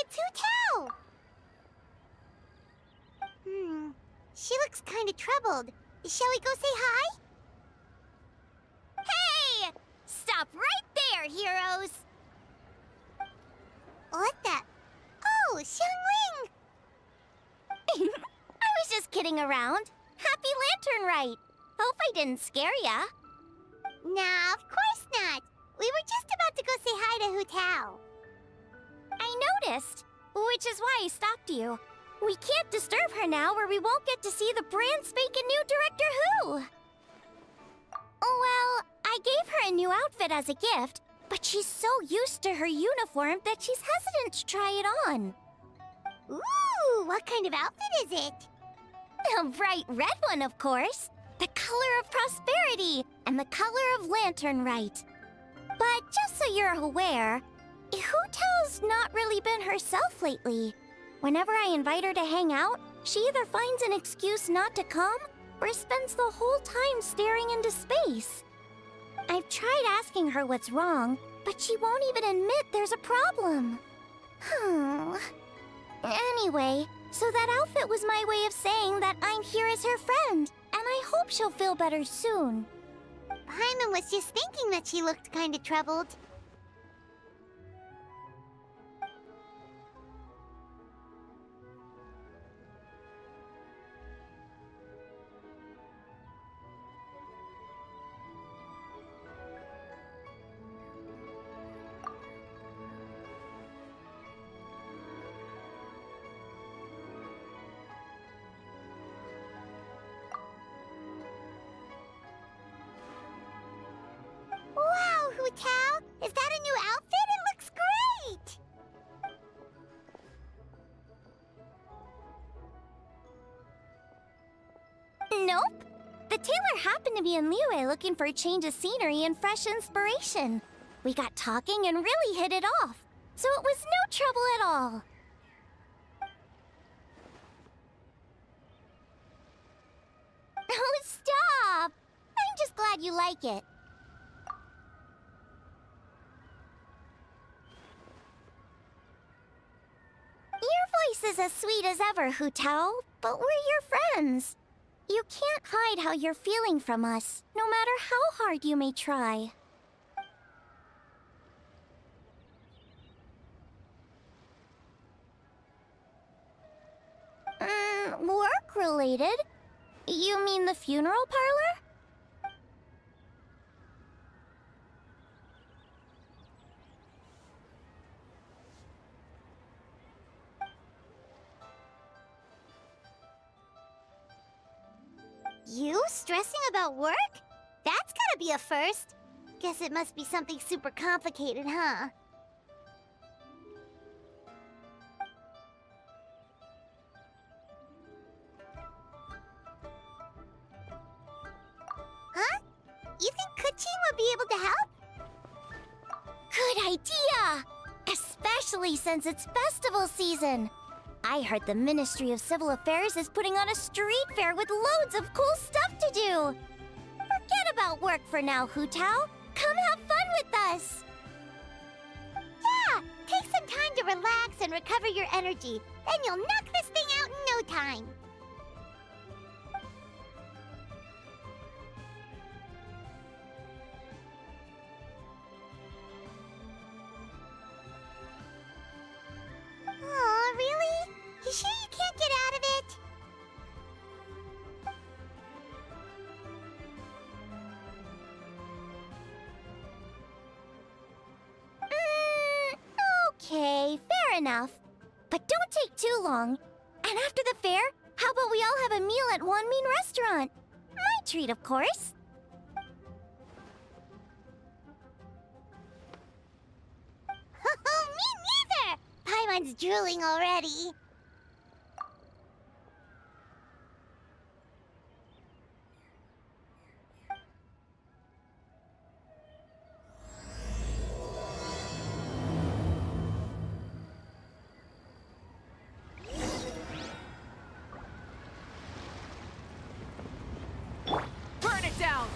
it's Hu Tao! She looks kind of troubled. Shall we go say hi? Hey! Stop right there, heroes! What the? Oh, Xiangling! I was just kidding around. Happy Lantern Rite. Hope I didn't scare ya. Nah, of course not. We were just about to go say hi to Hu Tao. I noticed, which is why I stopped you. We can't disturb her now or we won't get to see the brand spanking new Director Who. Well, I gave her a new outfit as a gift, but she's so used to her uniform that she's hesitant to try it on. Ooh, what kind of outfit is it? A bright red one, of course. The color of prosperity and the color of Lantern Rite. But just so you're aware, Hu Tao's not really been herself lately. Whenever I invite her to hang out, she either finds an excuse not to come or spends the whole time staring into space. I've tried asking her what's wrong, but she won't even admit there's a problem. Anyway, so that outfit was my way of saying that I'm here as her friend, and I hope she'll feel better soon. Paimon was just thinking that she looked kind of troubled. Wow, Hu Tao! Is that a new outfit? It looks great! Nope. The tailor happened to be in Liyue looking for a change of scenery and fresh inspiration. We got talking and really hit it off, so it was no trouble at all. Oh, stop! I'm just glad you like it. Your voice is as sweet as ever, Hu Tao, but we're your friends. You can't hide how you're feeling from us, no matter how hard you may try. Work-related? You mean the funeral parlor? You stressing about work? That's gotta be a first. Guess it must be something super complicated, huh? Huh? You think Kuching would be able to help? Good idea! Especially since it's festival season. I heard the Ministry of Civil Affairs is putting on a street fair with loads of cool stuff to do. Forget about work for now, Hu Tao. Come have fun with us. Yeah! Take some time to relax and recover your energy. Then you'll knock this thing out in no time. Aw, really? You sure you can't get out of it? Okay, fair enough. But don't take too long. And after the fair, how about we all have a meal at Wanmin Restaurant? My treat, of course. Me neither! Paimon's drooling already. Burn it down!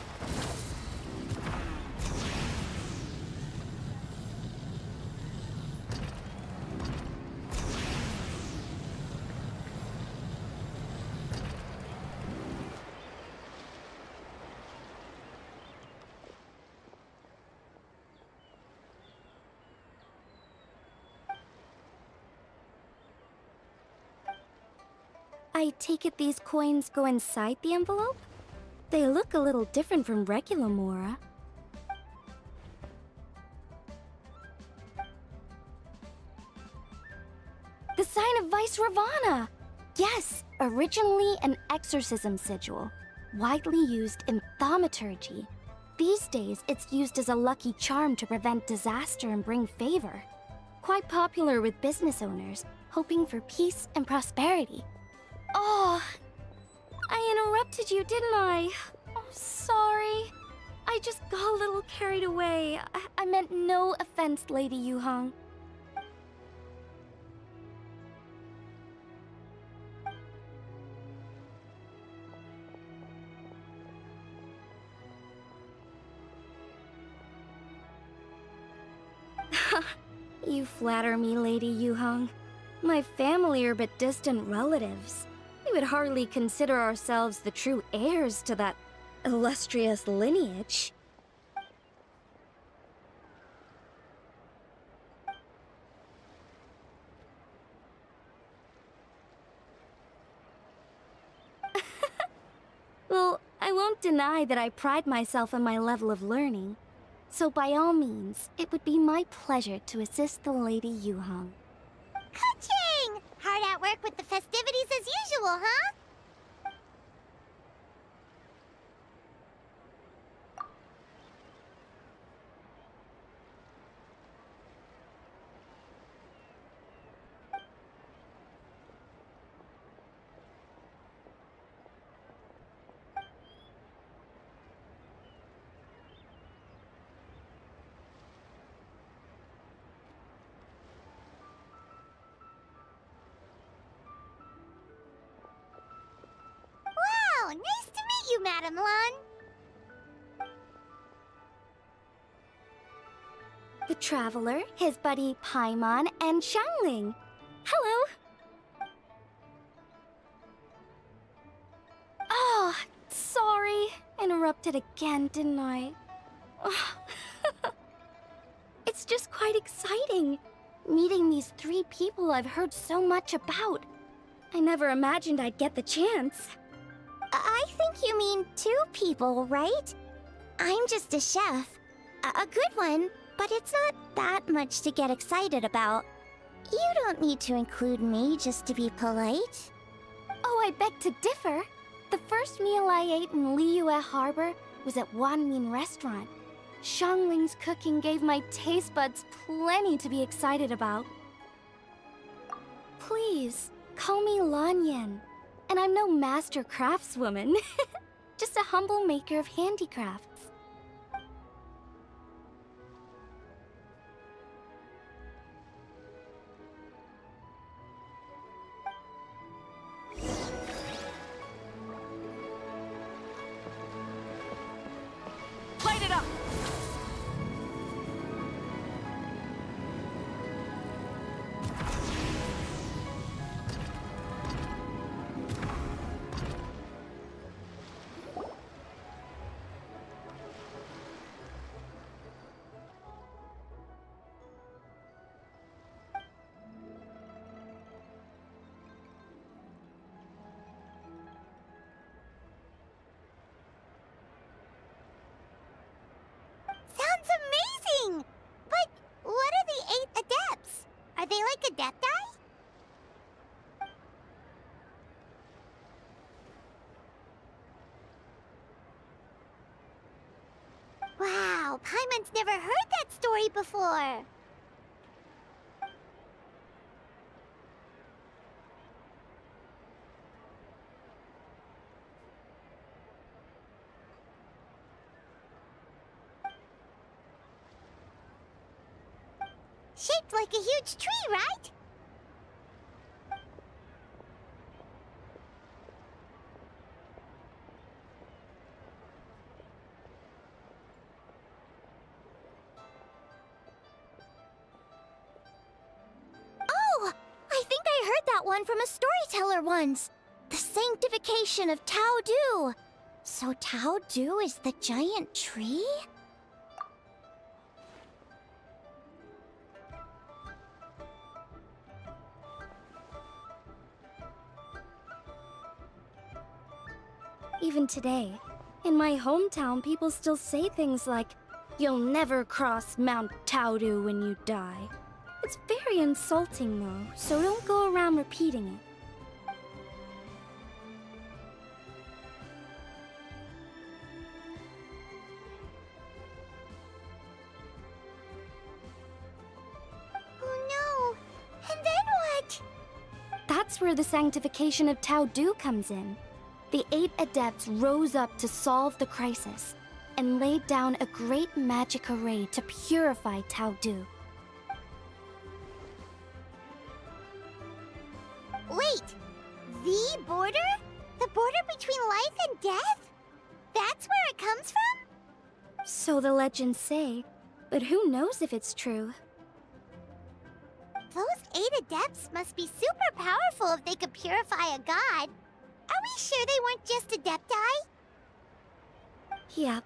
I take it these coins go inside the envelope? They look a little different from regular Mora. The sign of Vice Ravana! Yes, originally an exorcism sigil, widely used in thaumaturgy. These days, it's used as a lucky charm to prevent disaster and bring favor. Quite popular with business owners, hoping for peace and prosperity. Oh, I interrupted you, didn't I? Oh, sorry. I just got a little carried away. I meant no offense, Lady Yuhong. You flatter me, Lady Yuhong. My family are but distant relatives. We would hardly consider ourselves the true heirs to that illustrious lineage. Well, I won't deny that I pride myself on my level of learning. So by all means, it would be my pleasure to assist the Lady Yuhong. Ka-ching! Hard at work with the festivities as usual, huh? Wow, nice to meet you, Madam Lun. The Traveler, his buddy Paimon, and Xiangling. Hello! Oh, sorry. Interrupted again, didn't I? It's just quite exciting. Meeting these 3 people I've heard so much about. I never imagined I'd get the chance. I think you mean 2 people, right? I'm just a chef. A good one, but it's not that much to get excited about. You don't need to include me just to be polite. Oh, I beg to differ. The first meal I ate in Liyue Harbor was at Wanmin Restaurant. Xiangling's cooking gave my taste buds plenty to be excited about. Please, call me Lanyan. And I'm no master craftswoman. Just a humble maker of handicrafts. Light it up! Sounds amazing! But what are the 8 adepts? Are they like adepti? Wow, Paimon's never heard that story before. Shaped like a huge tree, right? Oh! I think I heard that one from a storyteller once. The sanctification of Tao Du. So Tao Du is the giant tree? Even today, in my hometown, people still say things like, "You'll never cross Mount Taodu when you die." It's very insulting, though, so don't go around repeating it. Oh no! And then what? That's where the sanctification of Taodu comes in. The 8 adepts rose up to solve the crisis and laid down a great magic array to purify Taodu. Wait! The border? The border between life and death? That's where it comes from? So the legends say, but who knows if it's true? Those 8 adepts must be super powerful if they could purify a god. Are we sure they weren't just adepti? Yep.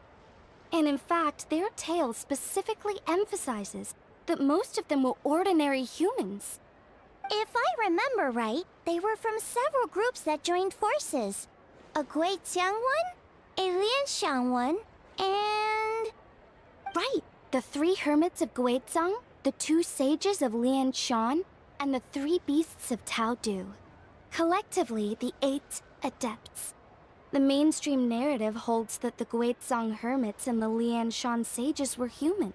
And in fact, their tale specifically emphasizes that most of them were ordinary humans. If I remember right, they were from several groups that joined forces. A Guixiang one, a Lianxiang one, and... Right, the 3 hermits of Guizhang, the 2 sages of Lianshan, and the 3 beasts of Taodu. Collectively, the 8 adepts. The mainstream narrative holds that the Guizhang hermits and the Lianshan sages were human.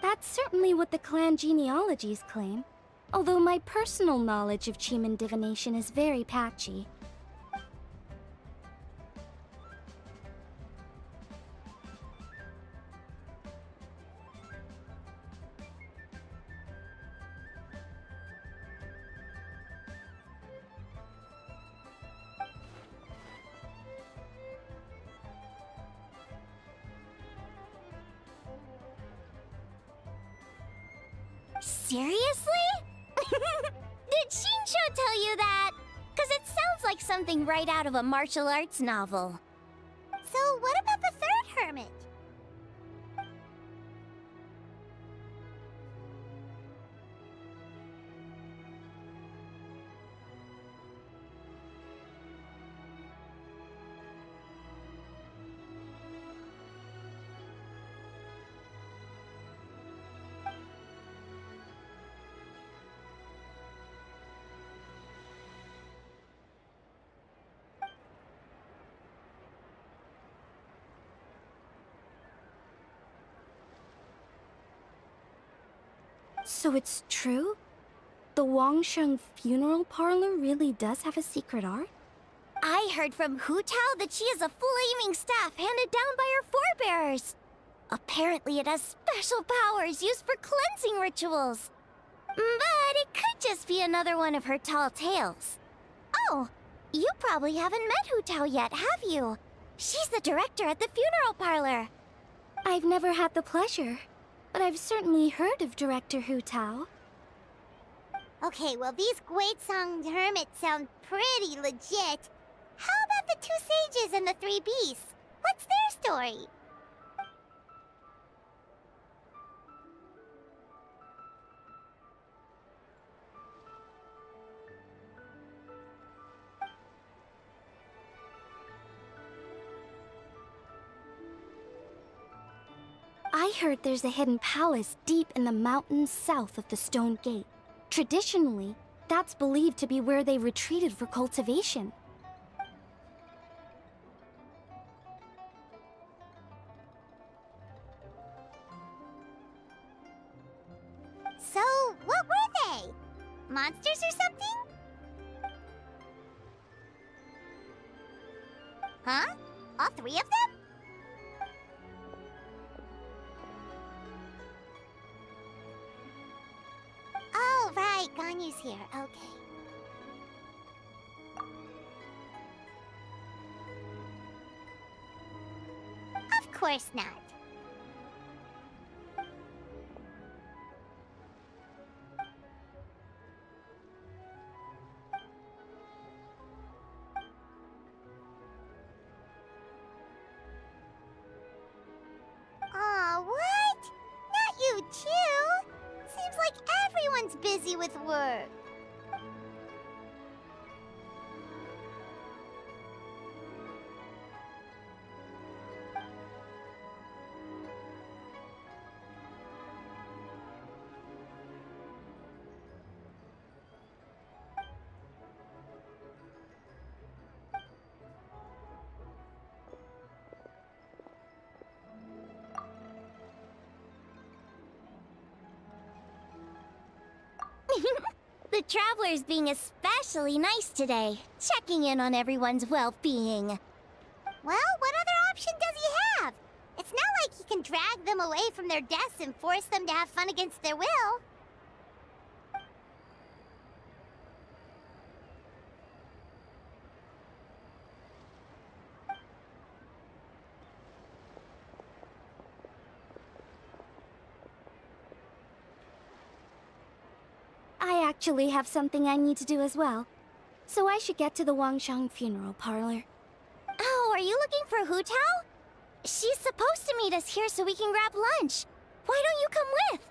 That's certainly what the clan genealogies claim, although my personal knowledge of Chiman divination is very patchy. Seriously? Did Shinsho tell you that? Because it sounds like something right out of a martial arts novel. So what about the 3rd hermit? So it's true? The Wangsheng funeral parlor really does have a secret art? I heard from Hu Tao that she has a flaming staff handed down by her forebears. Apparently it has special powers used for cleansing rituals. But it could just be another one of her tall tales. Oh, you probably haven't met Hu Tao yet, have you? She's the director at the funeral parlor. I've never had the pleasure, but I've certainly heard of Director Hu Tao. Okay, well these Guizhang hermits sound pretty legit. How about the 2 sages and the 3 beasts? What's their story? I heard there's a hidden palace deep in the mountains south of the Stone Gate. Traditionally, that's believed to be where they retreated for cultivation. So, what were they? Monsters or something? Huh? All 3 of them? Oh, right, Ganyu's here, okay. Of course not. with work. The traveler's being especially nice today, checking in on everyone's well-being. Well, what other option does he have? It's not like he can drag them away from their desks and force them to have fun against their will. I actually have something I need to do as well, so I should get to the Wangshang funeral parlor. Oh, are you looking for Hu Tao? She's supposed to meet us here so we can grab lunch. Why don't you come with?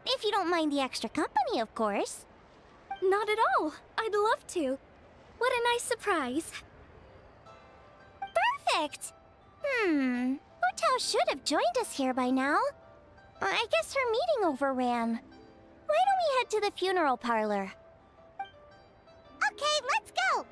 If you don't mind the extra company, of course. Not at all. I'd love to. What a nice surprise. Perfect! Hu Tao should have joined us here by now. I guess her meeting overran. Why don't we head to the funeral parlor? Okay, let's go!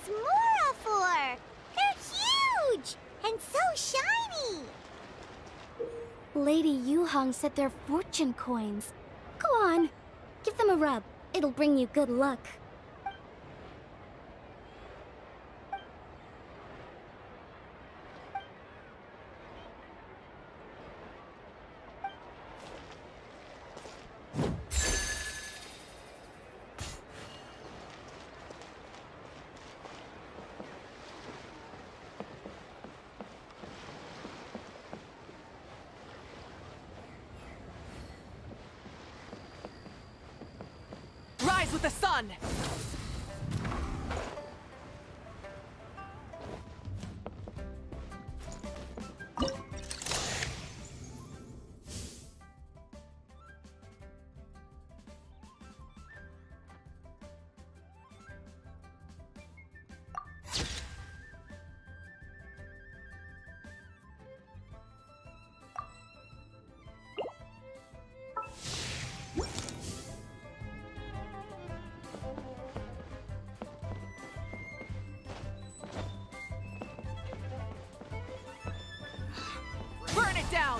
Mora for? They're huge! And so shiny! Lady Yuhong said they're fortune coins. Go on, give them a rub. It'll bring you good luck. Rise with the sun! Burn it down!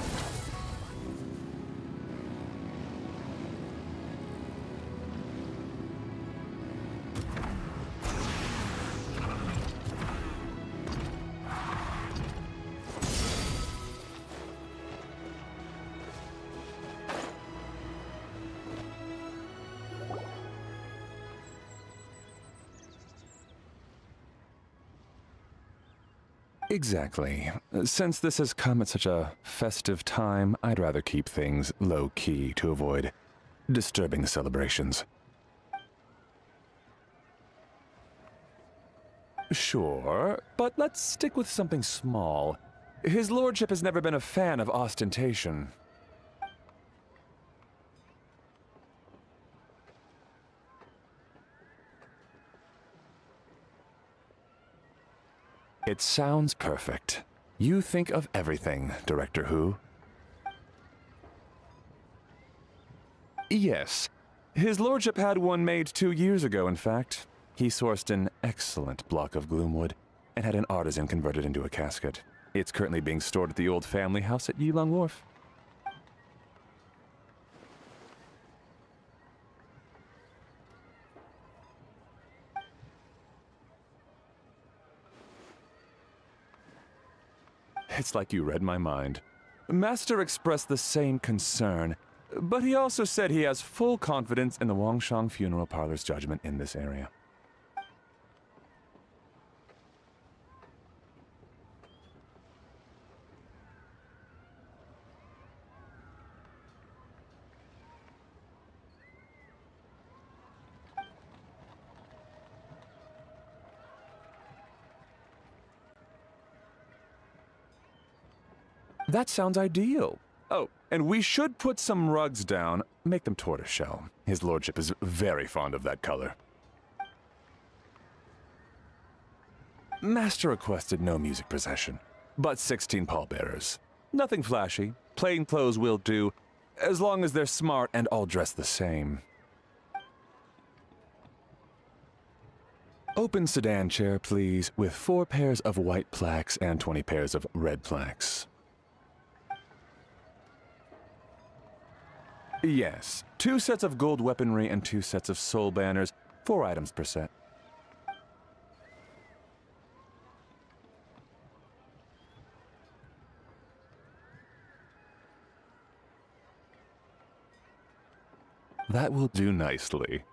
Exactly. Since this has come at such a festive time, I'd rather keep things low-key to avoid disturbing the celebrations. Sure, but let's stick with something small. His lordship has never been a fan of ostentation. It sounds perfect. You think of everything, Director Who. Yes. His lordship had one made 2 years ago, in fact. He sourced an excellent block of gloomwood and had an artisan convert it into a casket. It's currently being stored at the old family house at Yilong Wharf. It's like you read my mind. Master expressed the same concern, but he also said he has full confidence in the Wangshang Funeral Parlor's judgment in this area. That sounds ideal. Oh, and we should put some rugs down. Make them tortoiseshell. His lordship is very fond of that color. Master requested no music procession, but 16 pallbearers. Nothing flashy. Plain clothes will do, as long as they're smart and all dressed the same. Open sedan chair, please, with 4 pairs of white plaques and 20 pairs of red plaques. Yes, 2 sets of gold weaponry and 2 sets of soul banners, 4 items per set. That will do nicely.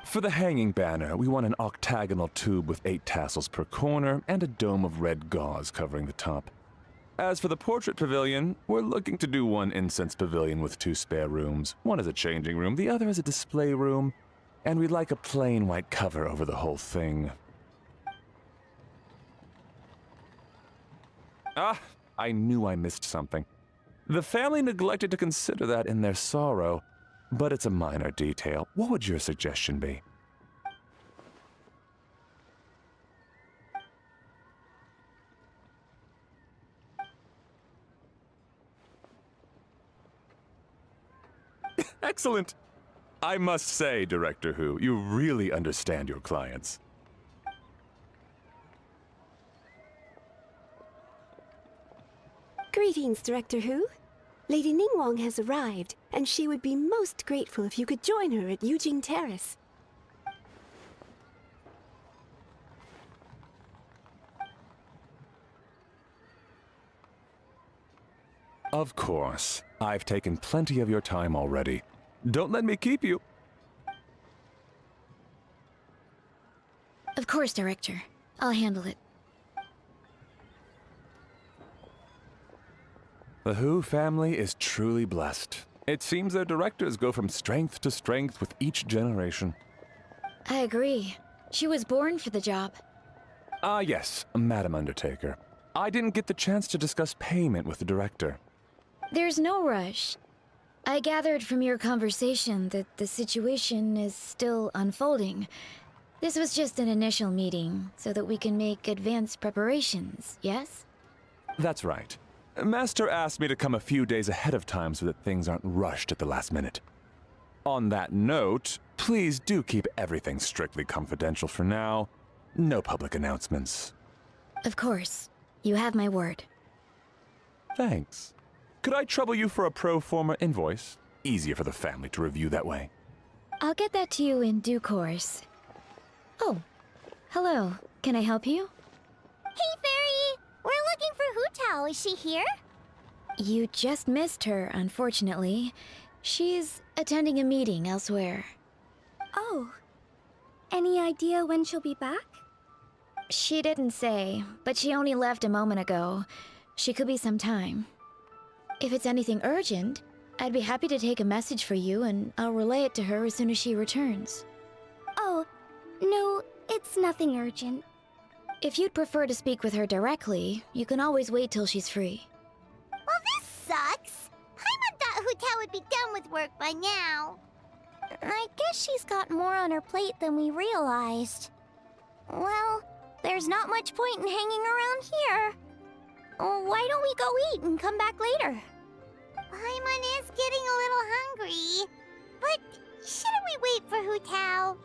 For the hanging banner, we want an octagonal tube with 8 tassels per corner and a dome of red gauze covering the top. As for the portrait pavilion, we're looking to do one incense pavilion with 2 spare rooms. One is a changing room, the other is a display room, and we'd like a plain white cover over the whole thing. Ah, I knew I missed something. The family neglected to consider that in their sorrow, but it's a minor detail. What would your suggestion be? Excellent! I must say, Director Who, you really understand your clients. Greetings, Director Who. Lady Ningguang has arrived, and she would be most grateful if you could join her at Yujing Terrace. Of course. I've taken plenty of your time already. Don't let me keep you. Of course, Director. I'll handle it. The Who family is truly blessed. It seems their directors go from strength to strength with each generation. I agree. She was born for the job. Ah, yes, Madam Undertaker. I didn't get the chance to discuss payment with the director. There's no rush. I gathered from your conversation that the situation is still unfolding. This was just an initial meeting, so that we can make advanced preparations, yes? That's right. Master asked me to come a few days ahead of time so that things aren't rushed at the last minute. On that note, please do keep everything strictly confidential for now. No public announcements. Of course. You have my word. Thanks. Could I trouble you for a pro forma invoice? Easier for the family to review that way. I'll get that to you in due course. Oh, hello. Can I help you? Hey, Fairy! We're looking for Hu Tao. Is she here? You just missed her, unfortunately. She's attending a meeting elsewhere. Oh. Any idea when she'll be back? She didn't say, but she only left a moment ago. She could be some time. If it's anything urgent, I'd be happy to take a message for you and I'll relay it to her as soon as she returns. Oh, no, it's nothing urgent. If you'd prefer to speak with her directly, you can always wait till she's free. Well, this sucks. I thought Hu Tao would be done with work by now. I guess she's got more on her plate than we realized. Well, there's not much point in hanging around here. Why don't we go eat and come back later? Paimon is getting a little hungry. But shouldn't we wait for Hu Tao?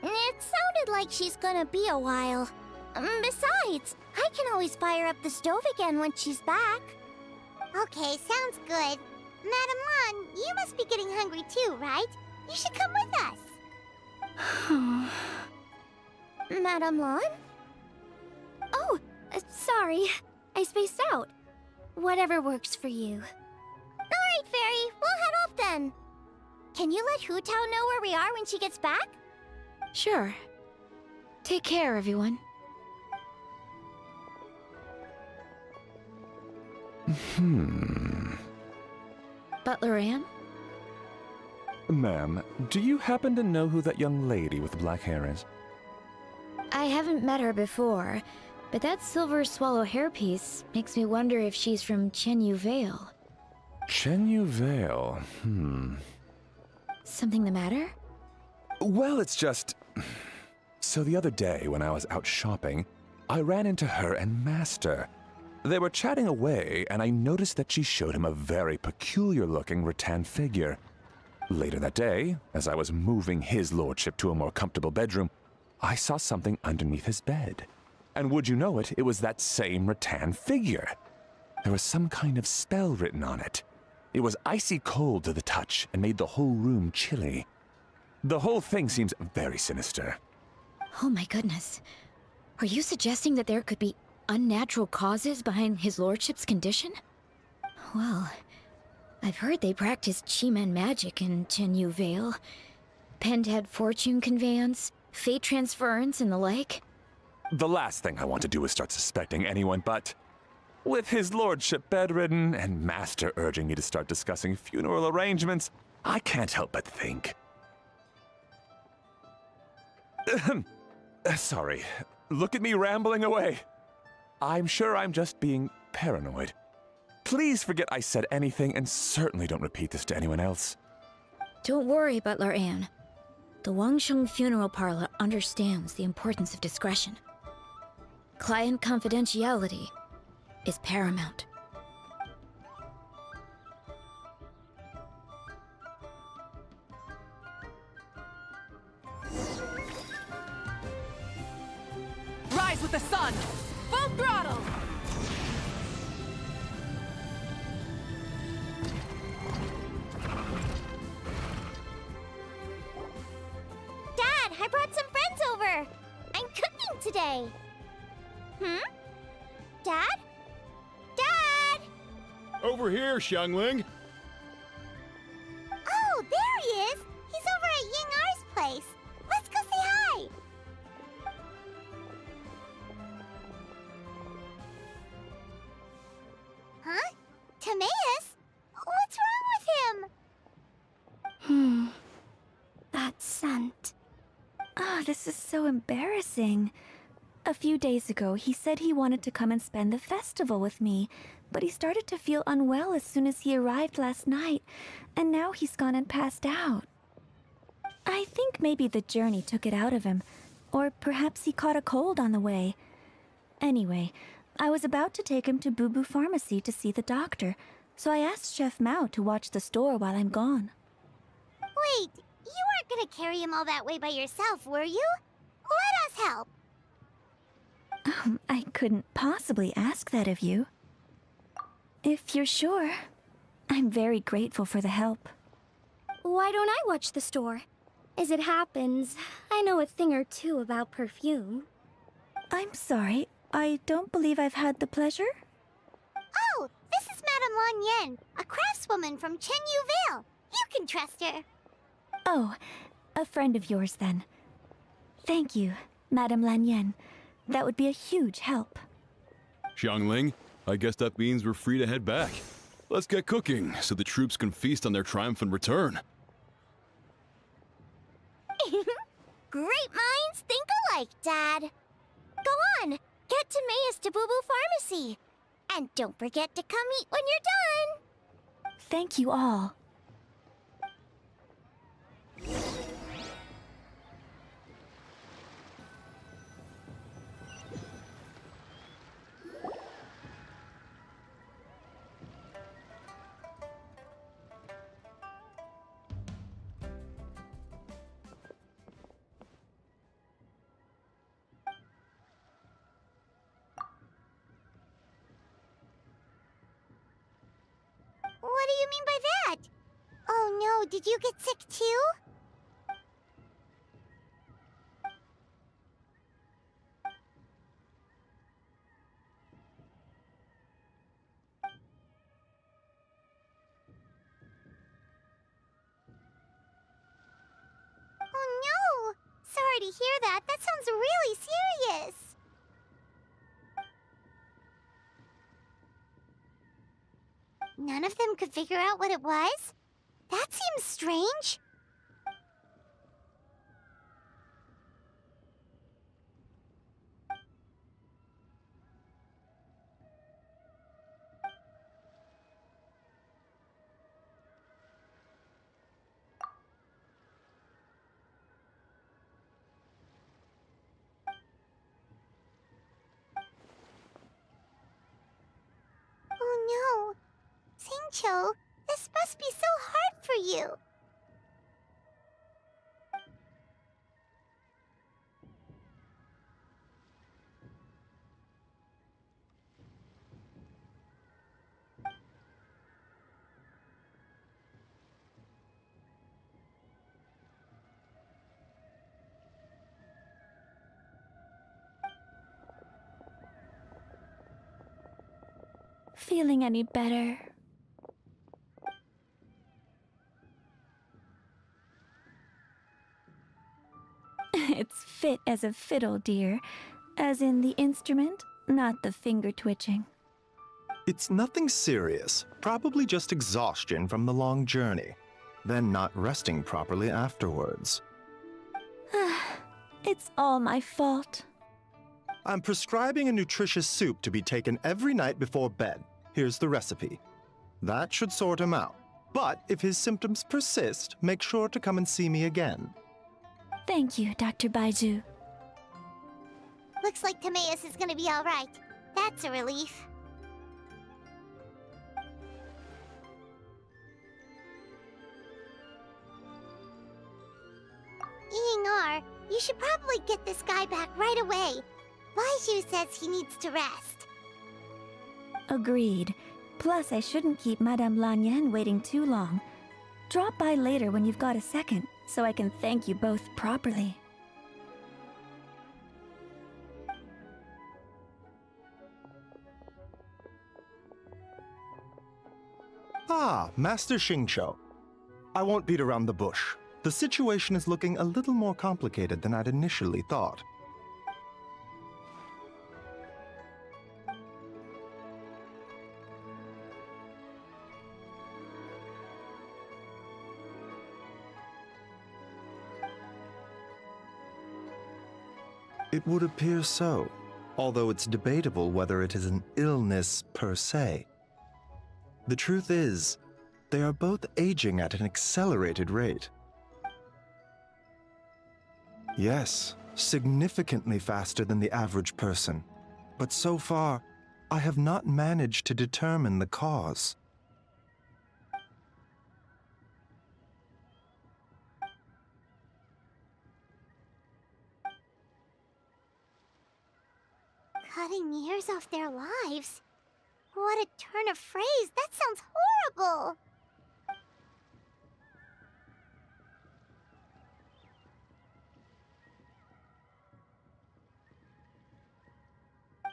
It sounded like she's gonna be a while. Besides, I can always fire up the stove again when she's back. Okay, sounds good. Madame Lan, you must be getting hungry too, right? You should come with us. Madame Lan? Oh, sorry. I spaced out. Whatever works for you. Alright, Fairy. We'll head off then. Can you let Hu Tao know where we are when she gets back? Sure. Take care, everyone. Butler Anne? Ma'am, do you happen to know who that young lady with the black hair is? I haven't met her before, but that silver swallow hairpiece makes me wonder if she's from Chenyu Vale. Chenyu Vale, Something the matter? Well, it's just... So the other day, when I was out shopping, I ran into her and Master. They were chatting away, and I noticed that she showed him a very peculiar-looking rattan figure. Later that day, as I was moving his lordship to a more comfortable bedroom, I saw something underneath his bed. And would you know it, it was that same rattan figure. There was some kind of spell written on it. It was icy cold to the touch and made the whole room chilly. The whole thing seems very sinister. Oh my goodness. Are you suggesting that there could be unnatural causes behind his lordship's condition? Well, I've heard they practice Chi-Man magic in Chenyu Vale. Pentad fortune conveyance, fate transference, and the like. The last thing I want to do is start suspecting anyone, but... with his lordship bedridden and Master urging me to start discussing funeral arrangements, I can't help but think. Sorry. Look at me rambling away. I'm sure I'm just being paranoid. Please forget I said anything, and certainly don't repeat this to anyone else. Don't worry, Butler Anne. The Wangsheng Funeral Parlor understands the importance of discretion. Client confidentiality is paramount. Rise with the sun! Full throttle! Dad, I brought some friends over. I'm cooking today. Dad? Dad! Over here, Xiangling. Oh, there he is! He's over at Ying R's place. Let's go say hi! Huh? Timaeus? What's wrong with him? That scent. Ah, this is so embarrassing. A few days ago, he said he wanted to come and spend the festival with me, but he started to feel unwell as soon as he arrived last night, and now he's gone and passed out. I think maybe the journey took it out of him, or perhaps he caught a cold on the way. Anyway, I was about to take him to Boo Boo Pharmacy to see the doctor, so I asked Chef Mao to watch the store while I'm gone. Wait, you weren't gonna carry him all that way by yourself, were you? Let us help. I couldn't possibly ask that of you. If you're sure, I'm very grateful for the help. Why don't I watch the store? As it happens, I know a thing or two about perfume. I'm sorry, I don't believe I've had the pleasure. Oh, this is Madame Lan Yen, a craftswoman from Chenyu Vale. You can trust her. Oh, a friend of yours then. Thank you, Madame Lan Yen. That would be a huge help. Xiangling, I guess that means we're free to head back. Let's get cooking so the troops can feast on their triumphant return. Great minds think alike, Dad. Go on, get Timaeus to Boo Boo Pharmacy. And don't forget to come eat when you're done. Thank you all. mean by that? Oh no, did you get sick too? Oh no! Sorry to hear that. That sounds really serious. None of them could figure out what it was? That seems strange. Oh no. Singcho, this must be so hard for you. Feeling any better? It's fit as a fiddle, dear. As in the instrument, not the finger twitching. It's nothing serious, probably just exhaustion from the long journey, then not resting properly afterwards. It's all my fault. I'm prescribing a nutritious soup to be taken every night before bed. Here's the recipe. That should sort him out. But if his symptoms persist, make sure to come and see me again. Thank you, Dr. Baiju. Looks like Timaeus is gonna be alright. That's a relief. Eeying-R, you should probably get this guy back right away. Baiju says he needs to rest. Agreed. Plus, I shouldn't keep Madame Lanyan waiting too long. Drop by later when you've got a second, so I can thank you both properly. Ah, Master Xingqiu. I won't beat around the bush. The situation is looking a little more complicated than I'd initially thought. It would appear so, although it's debatable whether it is an illness per se. The truth is, they are both aging at an accelerated rate. Yes, significantly faster than the average person. But so far, I have not managed to determine the cause. Cutting years off their lives? What a turn of phrase! That sounds horrible!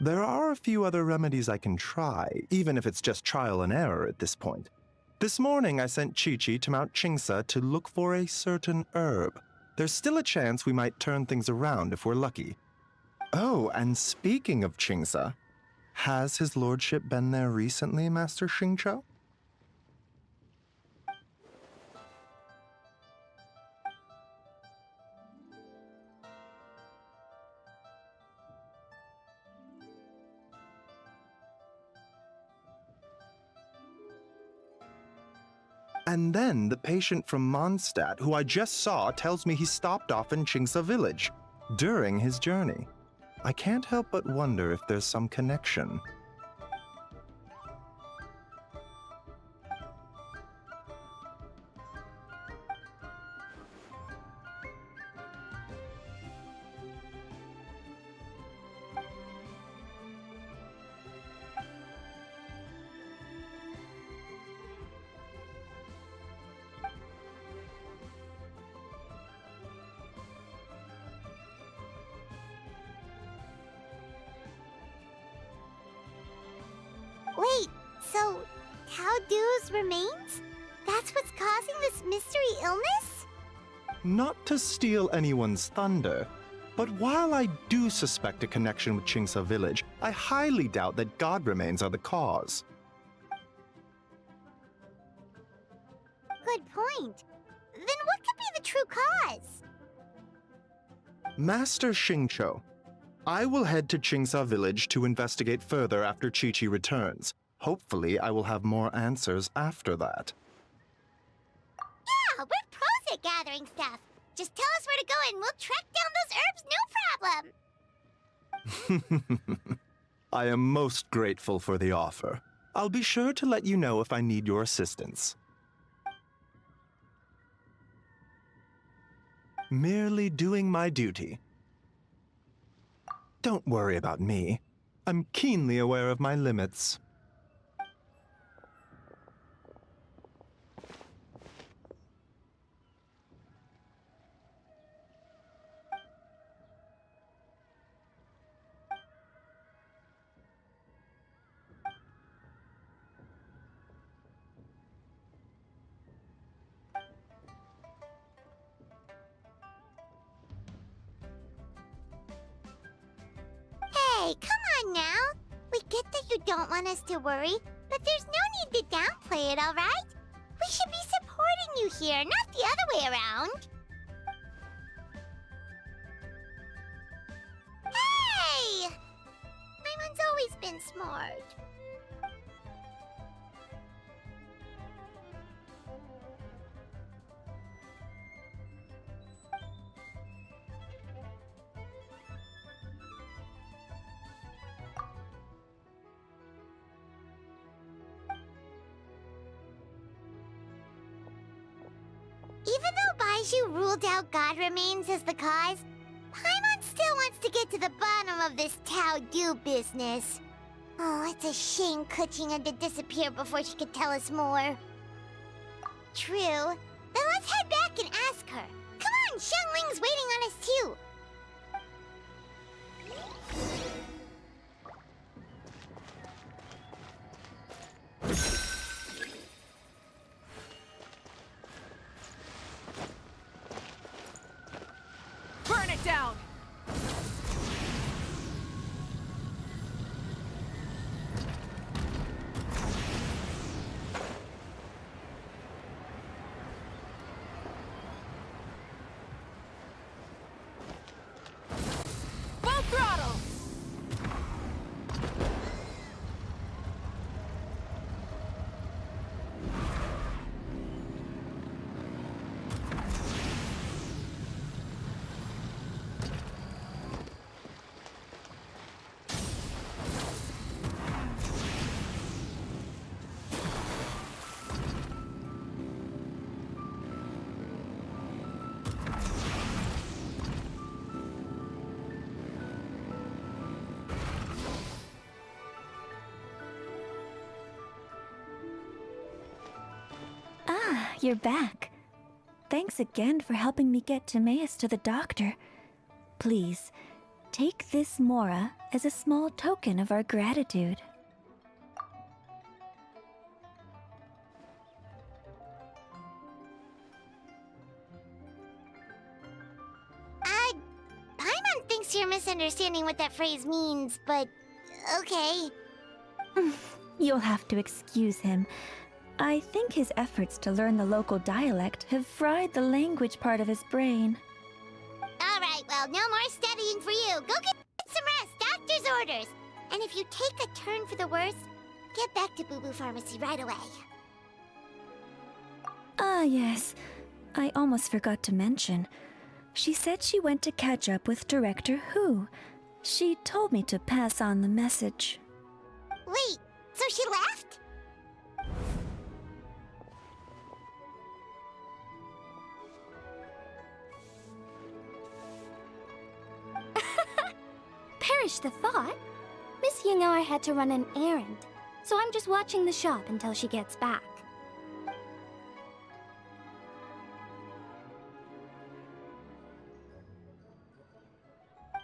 There are a few other remedies I can try, even if it's just trial and error at this point. This morning I sent Chi-Chi to Mount Qingsa to look for a certain herb. There's still a chance we might turn things around if we're lucky. Oh, and speaking of Qingsa, has his lordship been there recently, Master Xingqiu? And then the patient from Mondstadt, who I just saw, tells me he stopped off in Qingsa village during his journey. I can't help but wonder if there's some connection. So, Tao Du's remains? That's what's causing this mystery illness? Not to steal anyone's thunder, but while I do suspect a connection with Chingsa village, I highly doubt that god remains are the cause. Good point. Then what could be the true cause? Master Xingqiu, I will head to Chingsa village to investigate further after Chi-Chi returns. Hopefully, I will have more answers after that. Yeah, we're pros at gathering stuff. Just tell us where to go and we'll track down those herbs, no problem. I am most grateful for the offer. I'll be sure to let you know if I need your assistance. Merely doing my duty. Don't worry about me. I'm keenly aware of my limits. Hey, come on now. We get that you don't want us to worry, but there's no need to downplay it, all right? We should be supporting you here, not the other way around. Hey! Paimon's always been smart. Even though Baizhu ruled out God remains as the cause, Paimon still wants to get to the bottom of this Tao Du business. Oh, it's a shame Kuching had to disappear before she could tell us more. True. Then let's head back and ask her. Come on, Xiangling's waiting on us too. Burn it down! Full throttle! Ah, you're back. Thanks again for helping me get Timaeus to the doctor. Please, take this Mora as a small token of our gratitude. Paimon thinks you're misunderstanding what that phrase means, but okay. You'll have to excuse him. I think his efforts to learn the local dialect have fried the language part of his brain. All right, well, no more studying for you. Go get some rest, doctor's orders. And if you take a turn for the worse, get back to Boo Boo Pharmacy right away. Ah, yes. I almost forgot to mention. She said she went to catch up with Director Hu. She told me to pass on the message. Wait, so she left? Perish the thought. Miss Ying'er had to run an errand, so I'm just watching the shop until she gets back.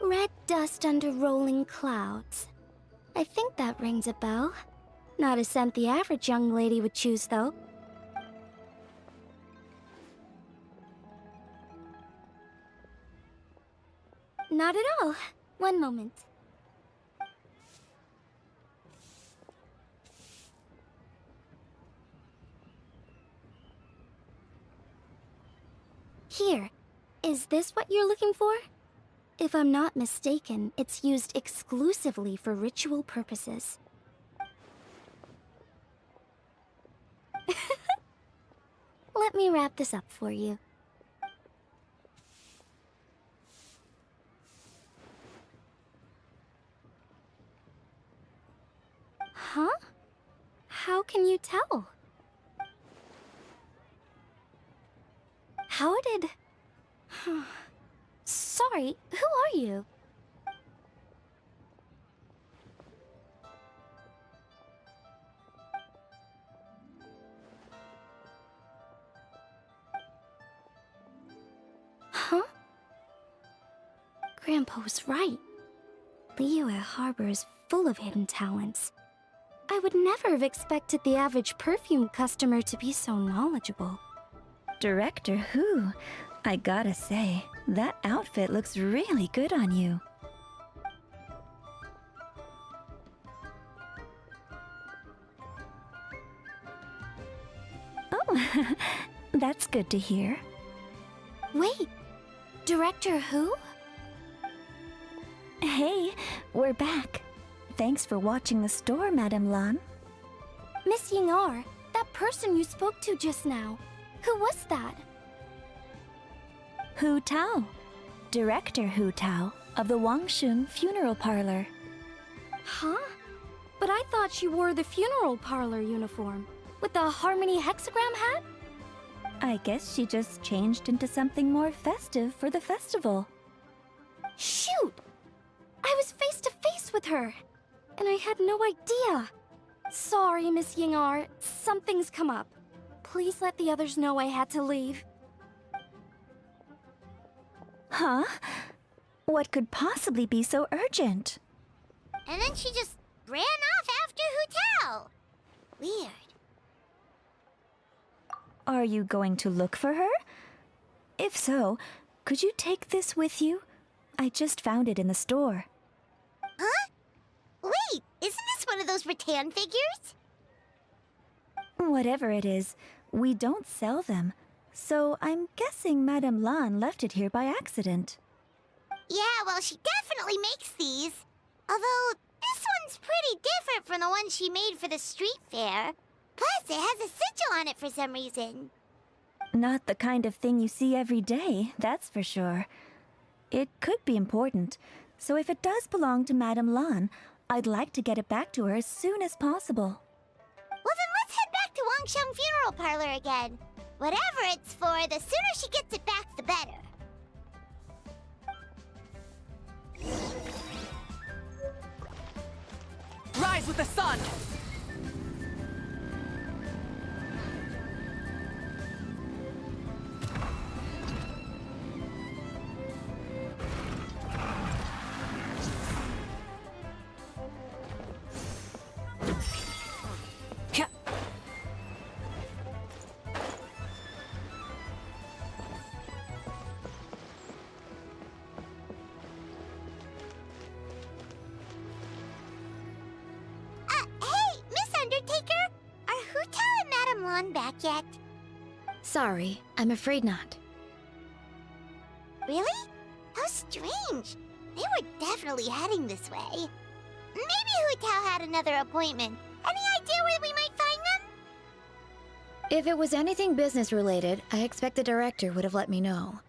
Red dust under rolling clouds. I think that rings a bell. Not a scent the average young lady would choose, though. Not at all. One moment. Here. Is this what you're looking for? If I'm not mistaken, it's used exclusively for ritual purposes. Let me wrap this up for you. Huh? How can you tell? How did... Sorry, who are you? Huh? Grandpa was right. Leo at Harbor is full of hidden talents. I would never have expected the average perfume customer to be so knowledgeable. Director Who? I gotta say, that outfit looks really good on you. Oh, that's good to hear. Wait, Director Who? Hey, we're back. Thanks for watching the store, Madame Lan. Miss Ying-ar, that person you spoke to just now. Who was that? Hu Tao, Director Hu Tao of the Wangshun Funeral Parlor. Huh? But I thought she wore the funeral parlor uniform, with the Harmony hexagram hat? I guess she just changed into something more festive for the festival. Shoot! I was face to face with her, and I had no idea. Sorry, Miss Ying-ar, something's come up. Please let the others know I had to leave. Huh? What could possibly be so urgent? And then she just ran off after Hu Tao. Weird. Are you going to look for her? If so, could you take this with you? I just found it in the store. Huh? Wait, isn't this one of those rattan figures? Whatever it is, we don't sell them. So I'm guessing Madame Lan left it here by accident. Yeah, well, she definitely makes these. Although, this one's pretty different from the one she made for the street fair. Plus, it has a sigil on it for some reason. Not the kind of thing you see every day, that's for sure. It could be important, so if it does belong to Madame Lan, I'd like to get it back to her as soon as possible. Well, then let's head back to Wangsheng Funeral Parlor again. Whatever it's for, the sooner she gets it back, the better. Rise with the sun! Hey, Miss Undertaker! Are Hu Tao and Madame Lan back yet? Sorry, I'm afraid not. Really? How strange. They were definitely heading this way. Maybe Hu Tao had another appointment. Any idea where we might find them? If it was anything business related, I expect the director would have let me know.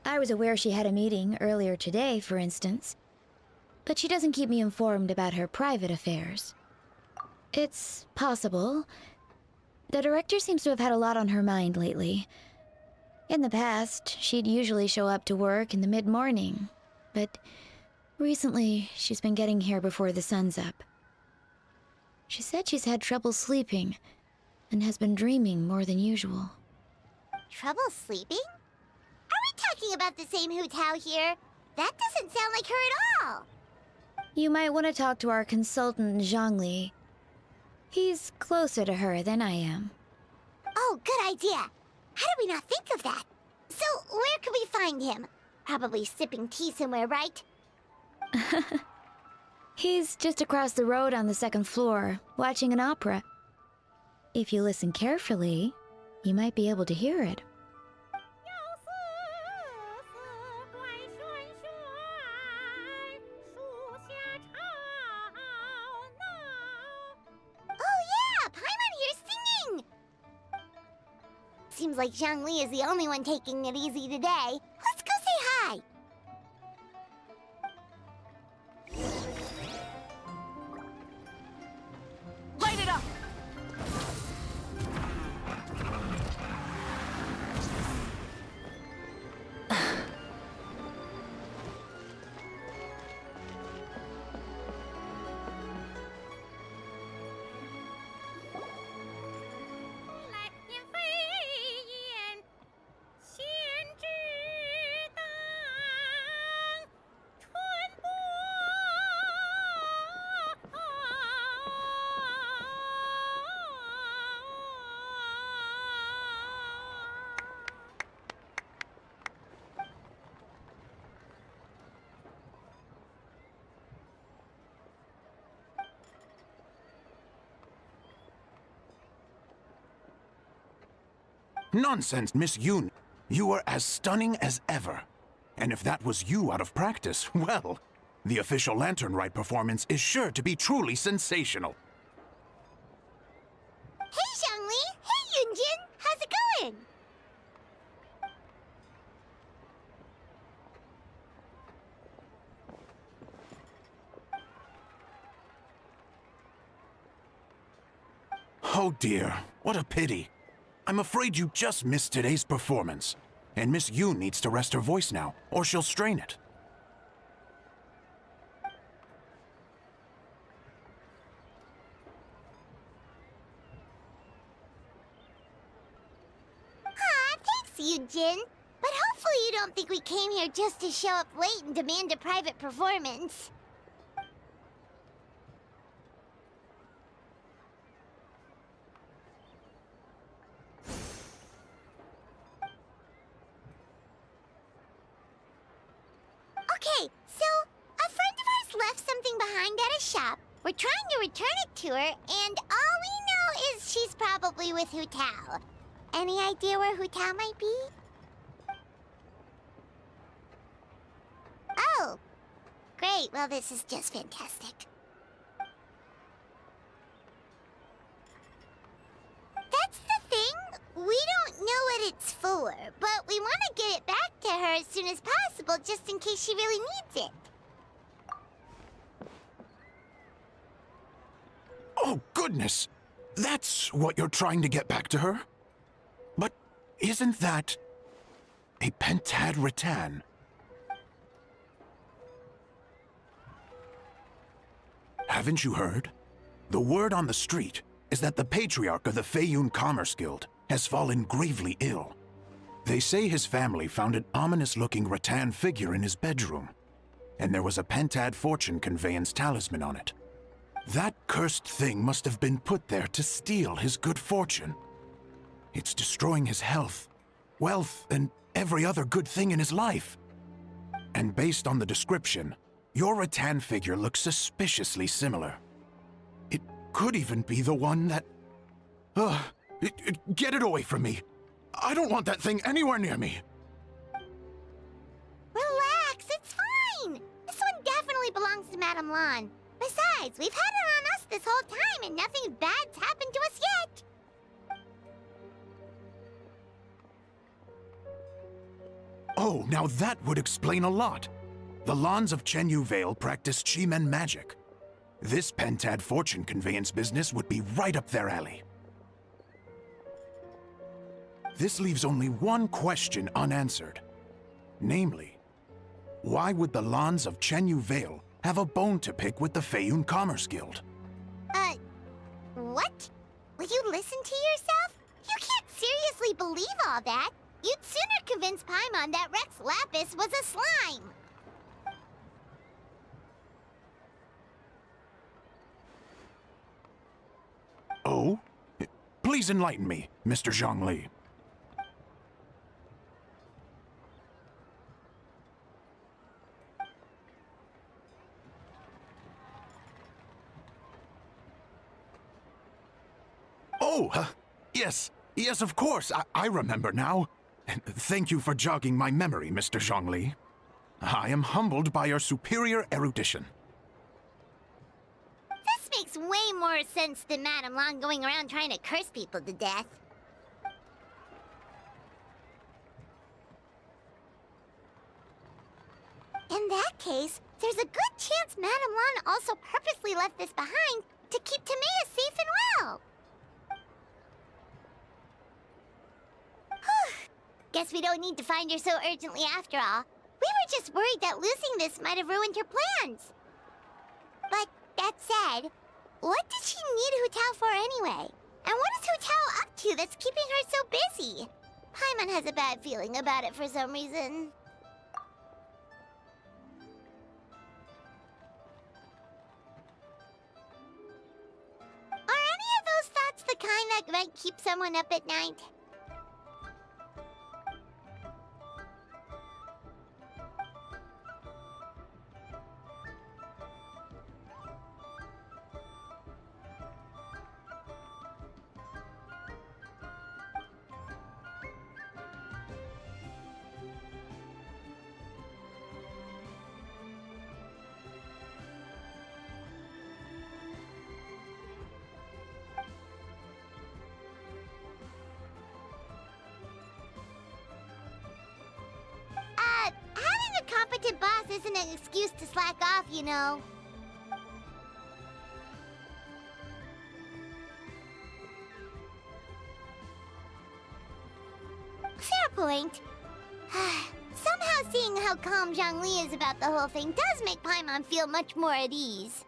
I was aware she had a meeting earlier today, for instance. But she doesn't keep me informed about her private affairs. It's possible. The director seems to have had a lot on her mind lately. In the past, she'd usually show up to work in the mid-morning, but recently she's been getting here before the sun's up. She said she's had trouble sleeping and has been dreaming more than usual. Trouble sleeping? Are we talking about the same Hu Tao here? That doesn't sound like her at all. You might want to talk to our consultant, Zhangli. He's closer to her than I am. Oh, good idea. How did we not think of that? So, where can we find him? Probably sipping tea somewhere, right? He's just across the road on the second floor, watching an opera. If you listen carefully, you might be able to hear it. Oh yeah, Paimon here's singing! Seems like Zhangli is the only one taking it easy today. Let's go say hi! Light it up! Nonsense, Miss Yoon. You are as stunning as ever. And if that was you out of practice, well, the official Lantern Rite performance is sure to be truly sensational. Hey Zhangli! Hey Yunjin! How's it going? Oh dear, what a pity. I'm afraid you just missed today's performance. And Miss Yoon needs to rest her voice now, or she'll strain it. Aw, thanks, Yunjin. But hopefully you don't think we came here just to show up late and demand a private performance. Okay, so a friend of ours left something behind at a shop. We're trying to return it to her, and all we know is she's probably with Hu Tao. Any idea where Hu Tao might be? Oh, great. Well, this is just fantastic. That's the thing. We don't know what it's for, but we want to get it back to her as soon as possible just in case she really needs it. Oh, goodness! That's what you're trying to get back to her? But isn't that a pentad rattan? Haven't you heard? The word on the street is that the patriarch of the Feiyun Commerce Guild has fallen gravely ill. They say his family found an ominous-looking rattan figure in his bedroom, and there was a pentad fortune conveyance talisman on it. That cursed thing must have been put there to steal his good fortune. It's destroying his health, wealth, and every other good thing in his life. And based on the description, your rattan figure looks suspiciously similar. It could even be the one that... get it away from me! I don't want that thing anywhere near me! Relax, it's fine. This one definitely belongs to Madame Lan. Besides, we've had it on us this whole time and nothing bad's happened to us yet. Oh, now that would explain a lot. The Lans of Chenyu Vale practice Chi-Men magic. This pentad fortune conveyance business would be right up their alley. This leaves only one question unanswered. Namely, why would the Lans of Chenyu Vale have a bone to pick with the Feiyun Commerce Guild? What? Will you listen to yourself? You can't seriously believe all that. You'd sooner convince Paimon that Rex Lapis was a slime. Oh? Please enlighten me, Mr. Zhongli. Oh, yes. Yes, of course. I remember now. Thank you for jogging my memory, Mr. Zhongli. I am humbled by your superior erudition. This makes way more sense than Madame Long going around trying to curse people to death. In that case, there's a good chance Madame Long also purposely left this behind to keep Timea safe and well. Whew. Guess we don't need to find her so urgently after all. We were just worried that losing this might have ruined her plans. But that said, what did she need Hu Tao for anyway? And what is Hu Tao up to that's keeping her so busy? Paimon has a bad feeling about it for some reason. Are any of those thoughts the kind that might keep someone up at night? Having a competent boss isn't an excuse to slack off, you know. Fair point. Somehow seeing how calm Zhongli is about the whole thing does make Paimon feel much more at ease.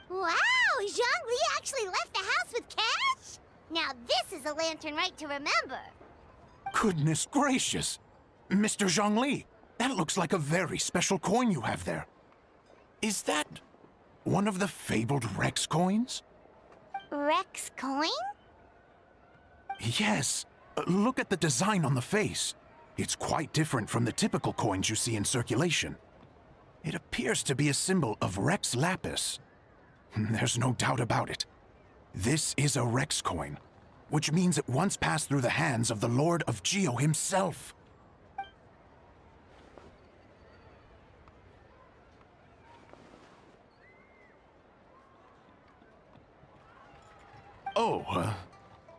Wow! Zhongli actually left the house with cash? Now this is a lantern right to remember. Goodness gracious! Mr. Zhongli, that looks like a very special coin you have there. Is that one of the fabled Rex coins? Rex coin? Yes. Look at the design on the face. It's quite different from the typical coins you see in circulation. It appears to be a symbol of Rex Lapis. There's no doubt about it. This is a Rex coin, which means it once passed through the hands of the Lord of Geo himself. Oh,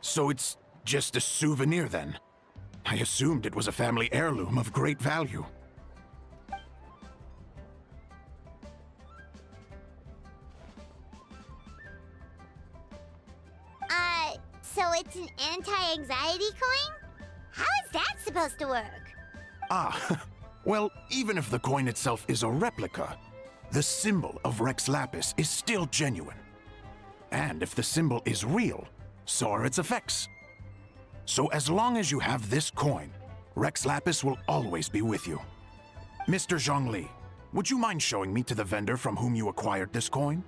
so it's just a souvenir then? I assumed it was a family heirloom of great value. So it's an anti-anxiety coin? How is that supposed to work? Ah, well, even if the coin itself is a replica, the symbol of Rex Lapis is still genuine. And if the symbol is real, so are its effects. So as long as you have this coin, Rex Lapis will always be with you. Mr. Zhongli, would you mind showing me to the vendor from whom you acquired this coin?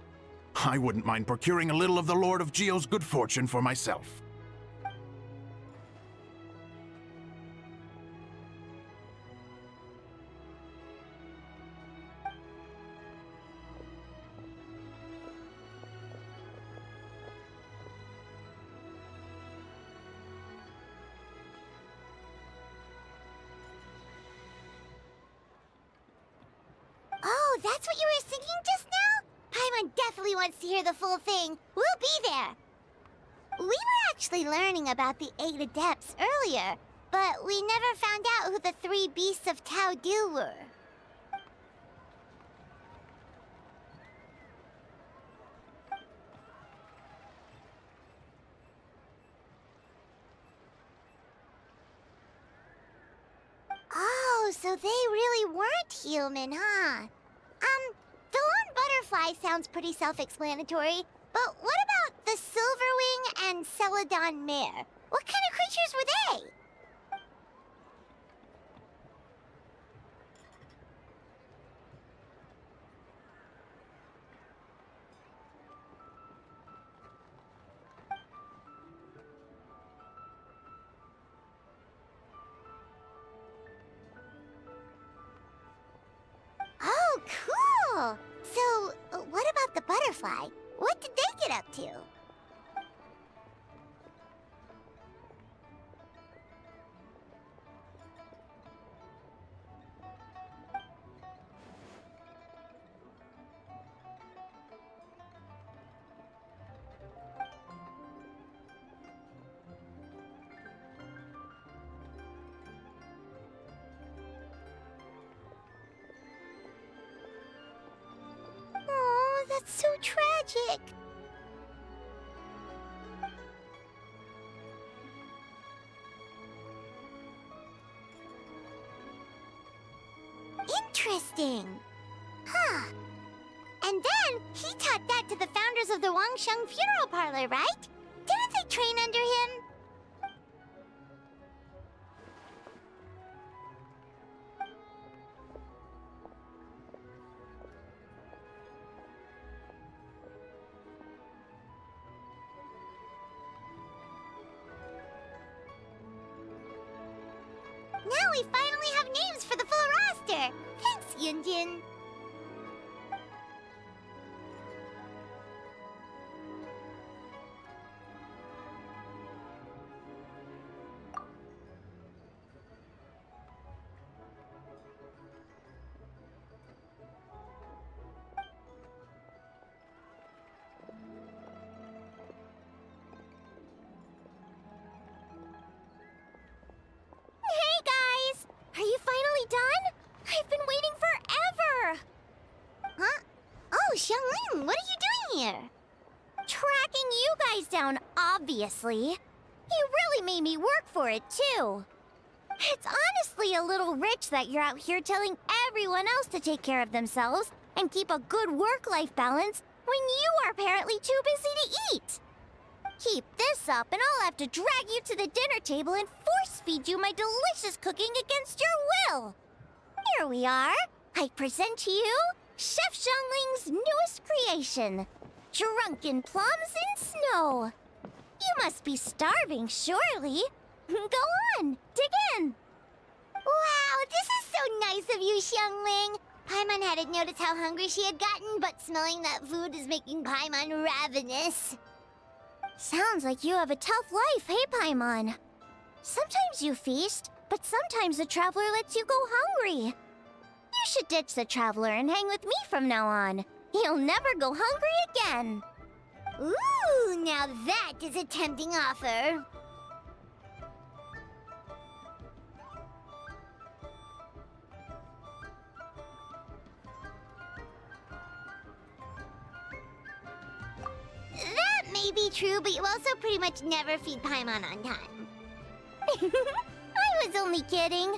I wouldn't mind procuring a little of the Lord of Geo's good fortune for myself. Oh, that's what you were singing just now? Paimon definitely wants to hear the full thing. We'll be there. We were actually learning about the 8 Adepts earlier, but we never found out who the 3 Beasts of Tao Du were. Oh, so they really weren't human, huh? The lone butterfly sounds pretty self-explanatory, but what about the Silverwing and Celadon Mare. What kind of creatures were they? Oh, cool! So, what about the butterfly? What did they get up to? Oh, that's so tragic. Interesting. Huh. And then he taught that to the founders of the Wangsheng Funeral Parlor, right? Didn't they train under him? Now we finally have names for the full roster. Thanks, Yunjin. Hey guys! Are you finally done? I've been waiting forever! Huh? Oh, Xiangling, what are you doing here? Tracking you guys down, obviously. You really made me work for it, too. It's honestly a little rich that you're out here telling everyone else to take care of themselves and keep a good work-life balance when you are apparently too busy to eat. Keep this up and I'll have to drag you to the dinner table and force-feed you my delicious cooking against your will. Here we are. I present to you Chef Xiangling's newest creation, Drunken Plums in Snow. You must be starving, surely. Go on, dig in. Wow, this is so nice of you, Xiangling. Paimon hadn't noticed how hungry she had gotten, but smelling that food is making Paimon ravenous. Sounds like you have a tough life, hey, Paimon? Sometimes you feast, but sometimes the traveler lets you go hungry. You should ditch the traveler and hang with me from now on. You'll never go hungry again. Ooh, now that is a tempting offer. That may be true, but you also pretty much never feed Paimon on time. I was only kidding.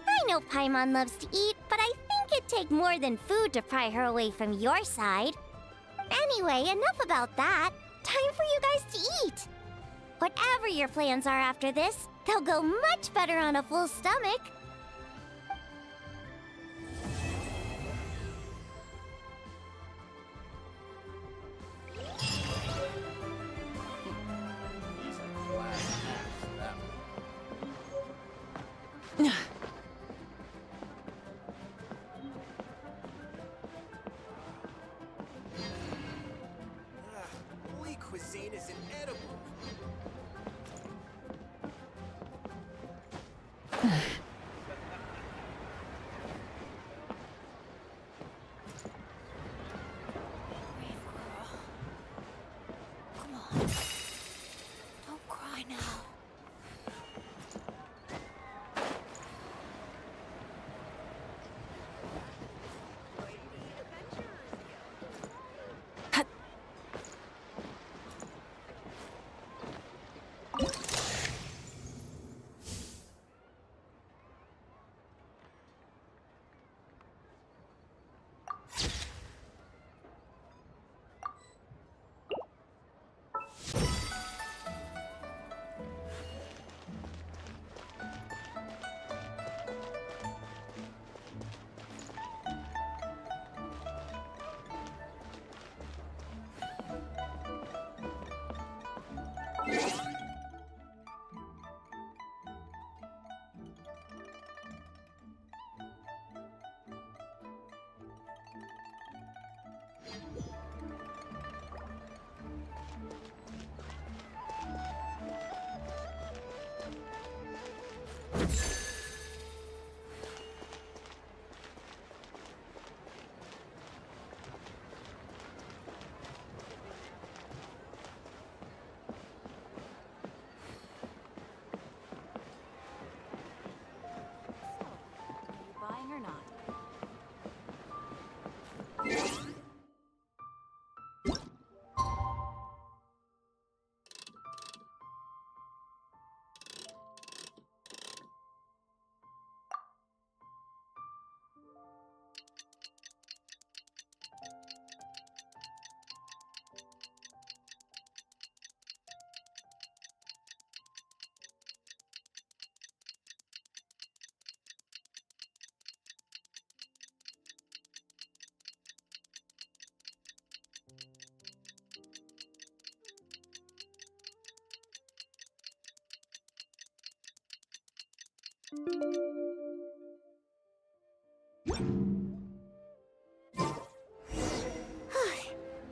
I know Paimon loves to eat, but I think it'd take more than food to pry her away from your side. Anyway, enough about that. Time for you guys to eat. Whatever your plans are after this, they'll go much better on a full stomach. Cuisine is inedible. Come on. Don't cry now.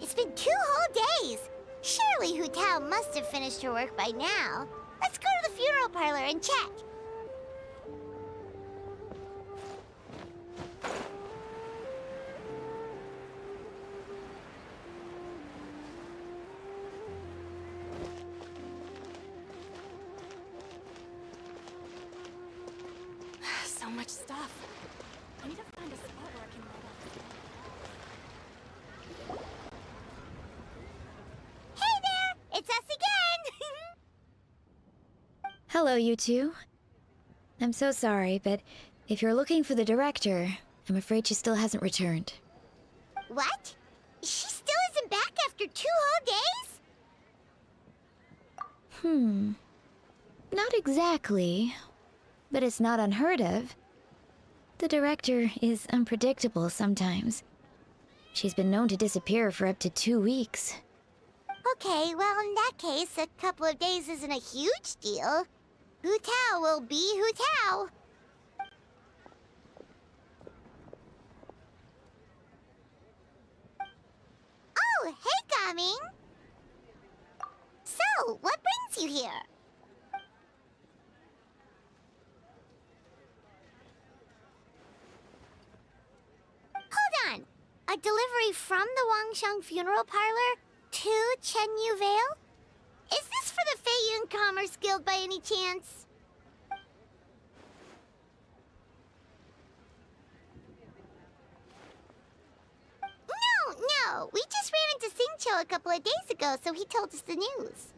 It's been 2 whole days. Surely Hu Tao must have finished her work by now. Let's go to the funeral parlor and check. So much stuff. I need to find a spot where I can write up. Hey there! It's us again! Hello, you two. I'm so sorry, but if you're looking for the director, I'm afraid she still hasn't returned. What? She still isn't back after 2 whole days? Not exactly, but it's not unheard of. The director is unpredictable sometimes. She's been known to disappear for up to 2 weeks. Okay, well, in that case, a couple of days isn't a huge deal. Hu Tao will be Hu Tao. Oh, hey, Gaming! So, what brings you here? Hold on! A delivery from the Wangsheng funeral parlor to Chenyu Vale? Is this for the Feiyun Commerce Guild by any chance? No. We just ran into Singcho a couple of days ago, so he told us the news.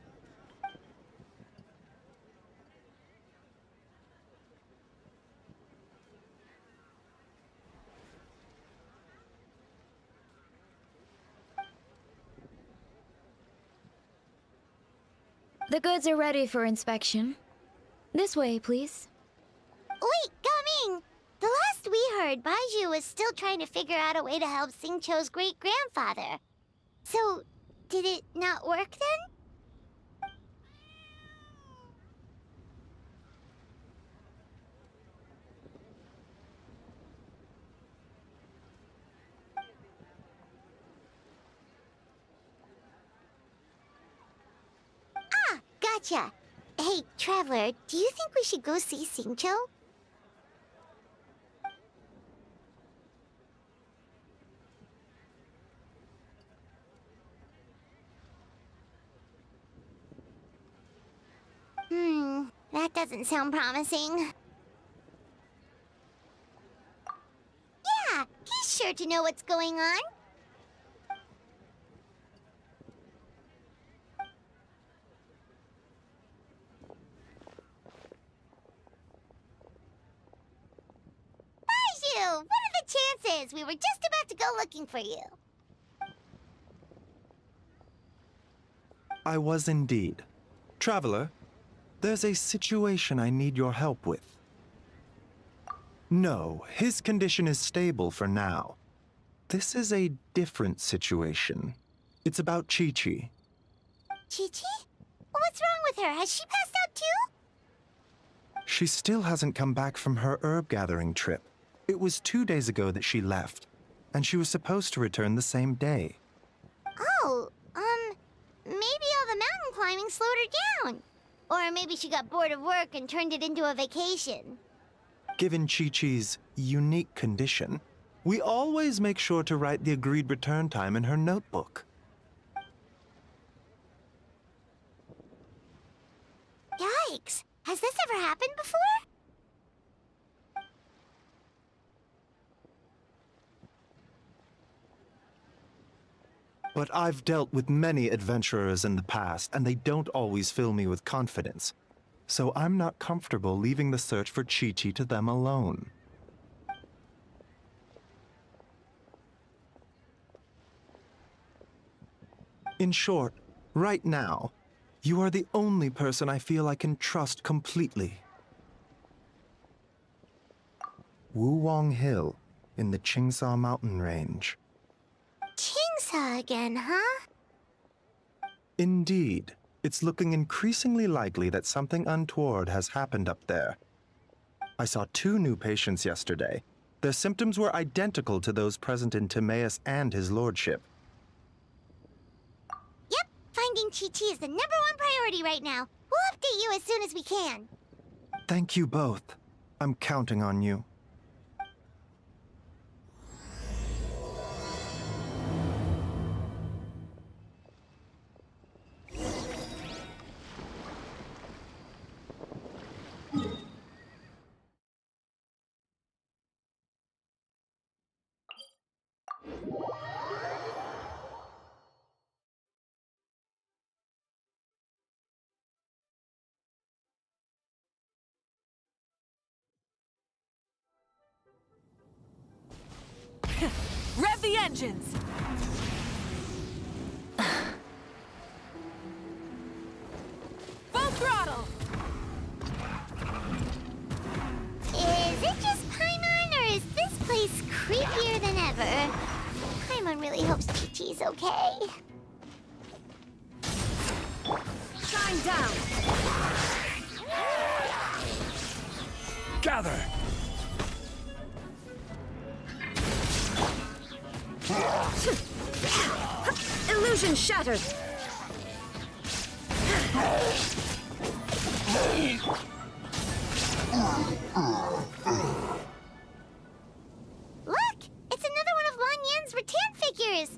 The goods are ready for inspection. This way, please. Wait, Gaming! The last we heard, Baiju was still trying to figure out a way to help Singcho's great-grandfather. So, did it not work then? Ah, gotcha. Hey, Traveler, do you think we should go see Singcho? That doesn't sound promising. Yeah, he's sure to know what's going on. Baiju, what are the chances? We were just about to go looking for you. I was indeed. Traveler, there's a situation I need your help with. No, his condition is stable for now. This is a different situation. It's about Chi-Chi. Chi-Chi? What's wrong with her? Has she passed out too? She still hasn't come back from her herb gathering trip. It was 2 days ago that she left, and she was supposed to return the same day. Oh, maybe all the mountain climbing slowed her down. Or maybe she got bored of work and turned it into a vacation. Given Chi-Chi's unique condition, we always make sure to write the agreed return time in her notebook. Yikes! Has this ever happened before? But I've dealt with many adventurers in the past, and they don't always fill me with confidence. So I'm not comfortable leaving the search for Chi-Chi to them alone. In short, right now, you are the only person I feel I can trust completely. Wuwang Hill, in the Qingsa mountain range. Qingsa again, huh? Indeed. It's looking increasingly likely that something untoward has happened up there. I saw 2 new patients yesterday. Their symptoms were identical to those present in Timaeus and his lordship. Yep, finding Chi-Chi is the #1 priority right now. We'll update you as soon as we can. Thank you both. I'm counting on you. Rev the engines! Full throttle! Is it just Paimon, or is this place creepier than ever? Paimon really hopes Chi-Chi's okay. Shine down! Gather! Illusion shattered! Look! It's another one of Lan Yan's rattan figures!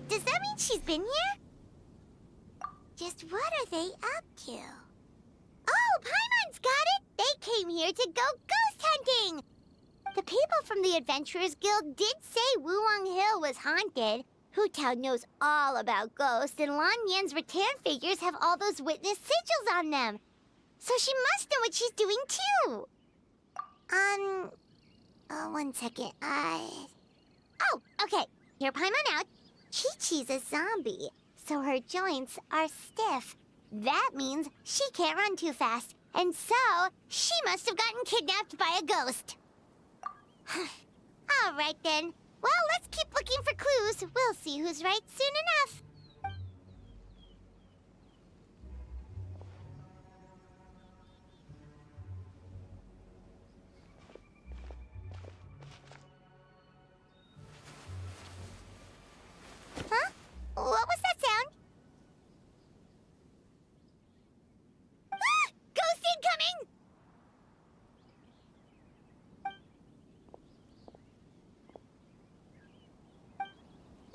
Does that mean she's been here? Just what are they up to? Oh, Paimon's got it! They came here to go ghost hunting! The people from the Adventurers Guild did say Wuwang Hill was haunted. Hu Tao knows all about ghosts, and Lan Yan's rattan figures have all those witness sigils on them. So she must know what she's doing, too. One second. Oh, okay. Hear Paimon out. Chi-Chi's a zombie, so her joints are stiff. That means she can't run too fast, and so she must have gotten kidnapped by a ghost. All right, then. Well, let's keep looking for clues. We'll see who's right soon enough. Huh? What was that sound? Ah! Ghost incoming!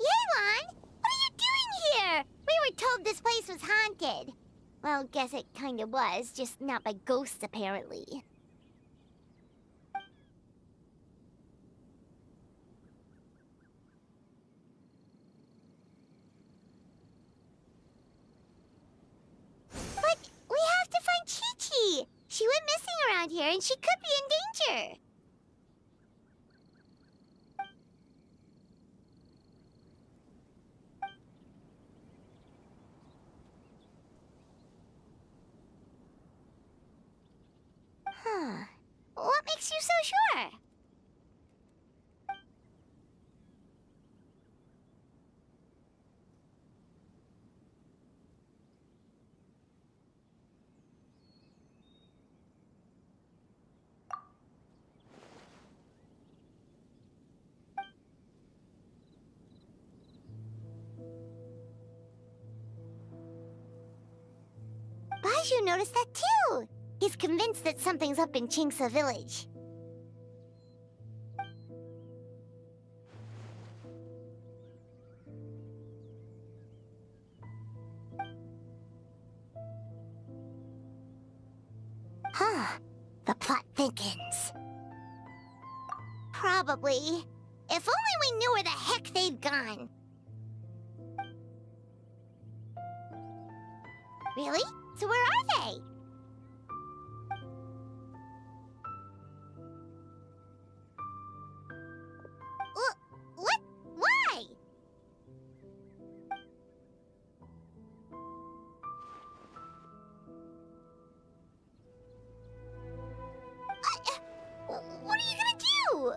Yelan, what are you doing here? We were told this place was haunted. Well, guess it kinda was, just not by ghosts, apparently. But we have to find Chi-Chi. She went missing around here, and she could be in danger. Huh. What makes you so sure? Baiju noticed that too. He's convinced that something's up in Chingsa village. Huh. The plot thickens. Probably. If only we knew where the heck they've gone. Really? So where are they? What? Why? What are you gonna do?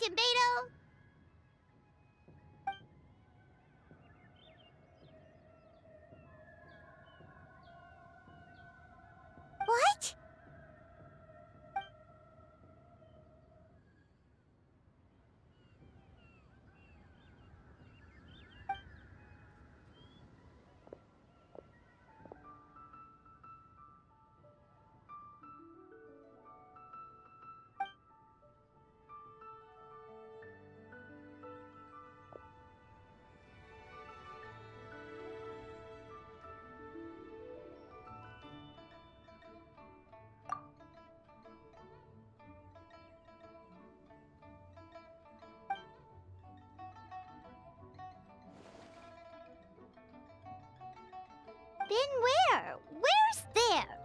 Captain Beto. What? Been where? Where's there?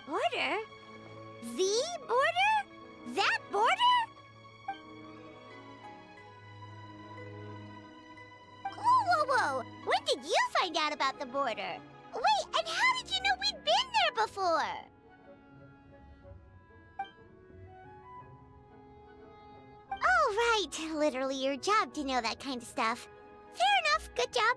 Border? The border? That border? Whoa! When did you find out about the border? Wait, and how did you know we'd been there before? Oh, right. Literally your job to know that kind of stuff. Fair enough. Good job.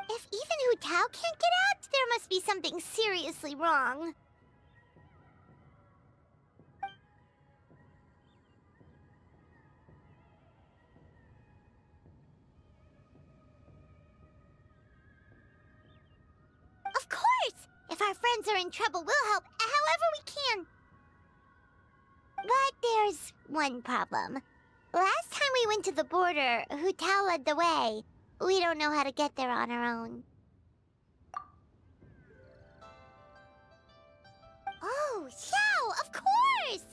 If even Hu Tao can't get out, there must be something seriously wrong. Of course! If our friends are in trouble, we'll help however we can. But there's one problem. Last time we went to the border, Hu Tao led the way. We don't know how to get there on our own. Oh, Xiao, of course!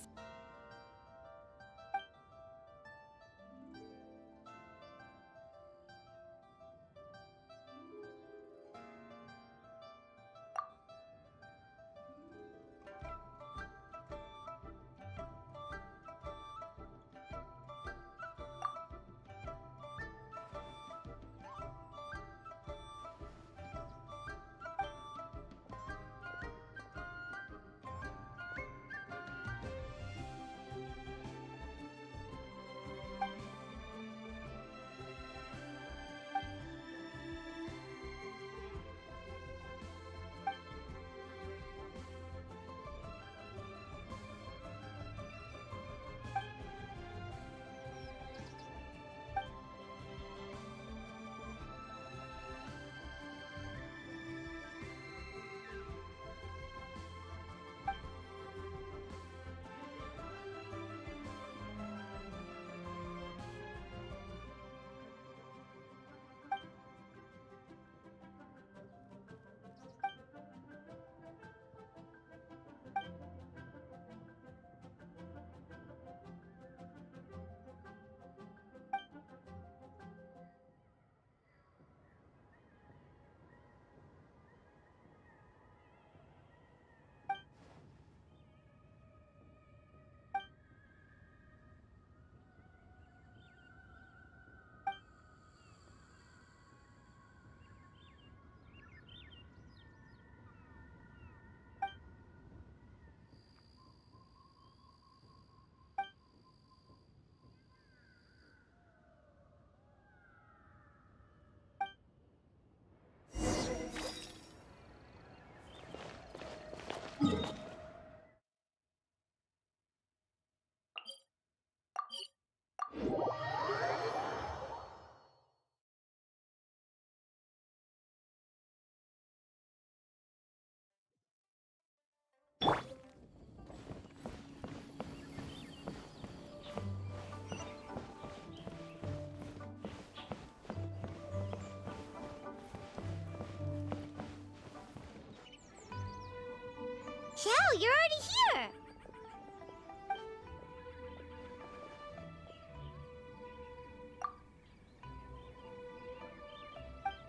Oh, you're already here!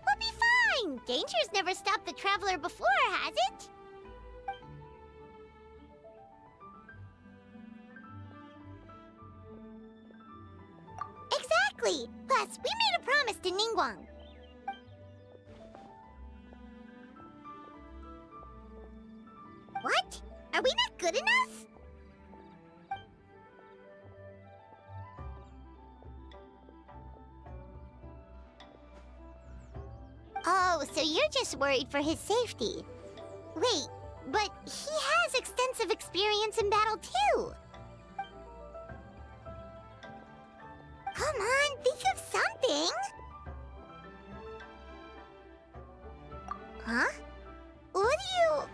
We'll be fine! Danger's never stopped the traveler before, has it? Exactly! Plus, we made a promise to Ningguang. What? Are we not good enough? Oh, so you're just worried for his safety. Wait, but he has extensive experience in battle too. Come on, think of something. Huh? What do you...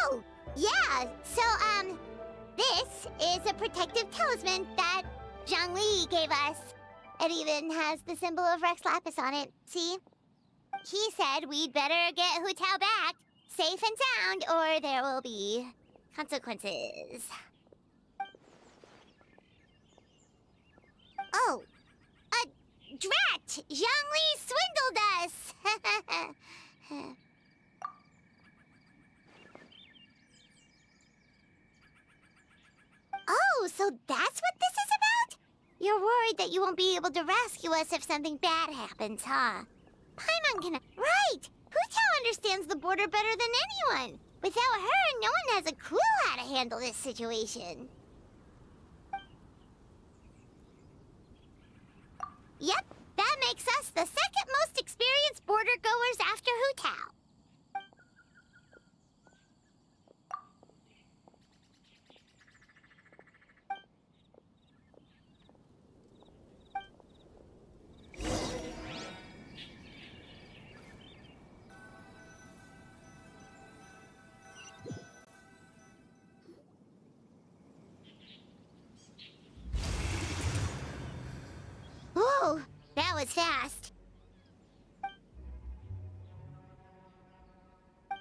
Oh, yeah, so, this is a protective talisman that Zhongli gave us. It even has the symbol of Rex Lapis on it, see? He said we'd better get Hu Tao back, safe and sound, or there will be consequences. Oh, drat! Zhongli swindled us! Oh, so that's what this is about? You're worried that you won't be able to rescue us if something bad happens, huh? Paimon can... Right! Hu Tao understands the border better than anyone. Without her, no one has a clue how to handle this situation. Yep, that makes us the second most experienced border goers after Hu Tao. Whoa, that was fast.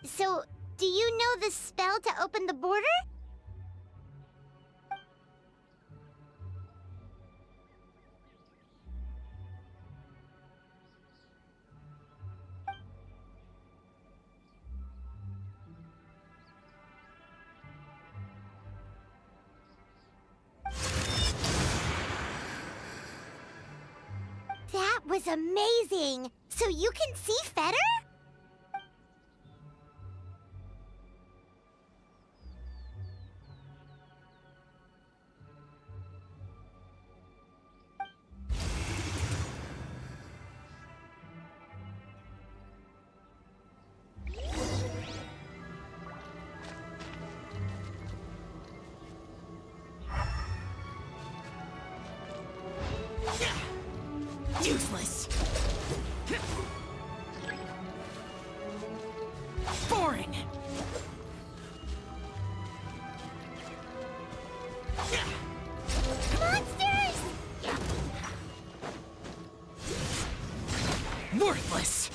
So, do you know the spell to open the border? That was amazing! So you can see Fetter? Useless. Boring. Monsters! Worthless.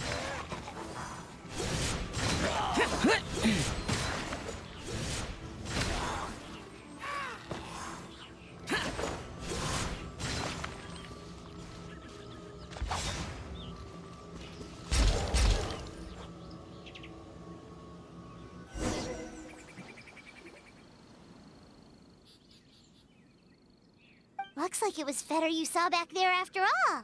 Looks like it was Fetter you saw back there after all.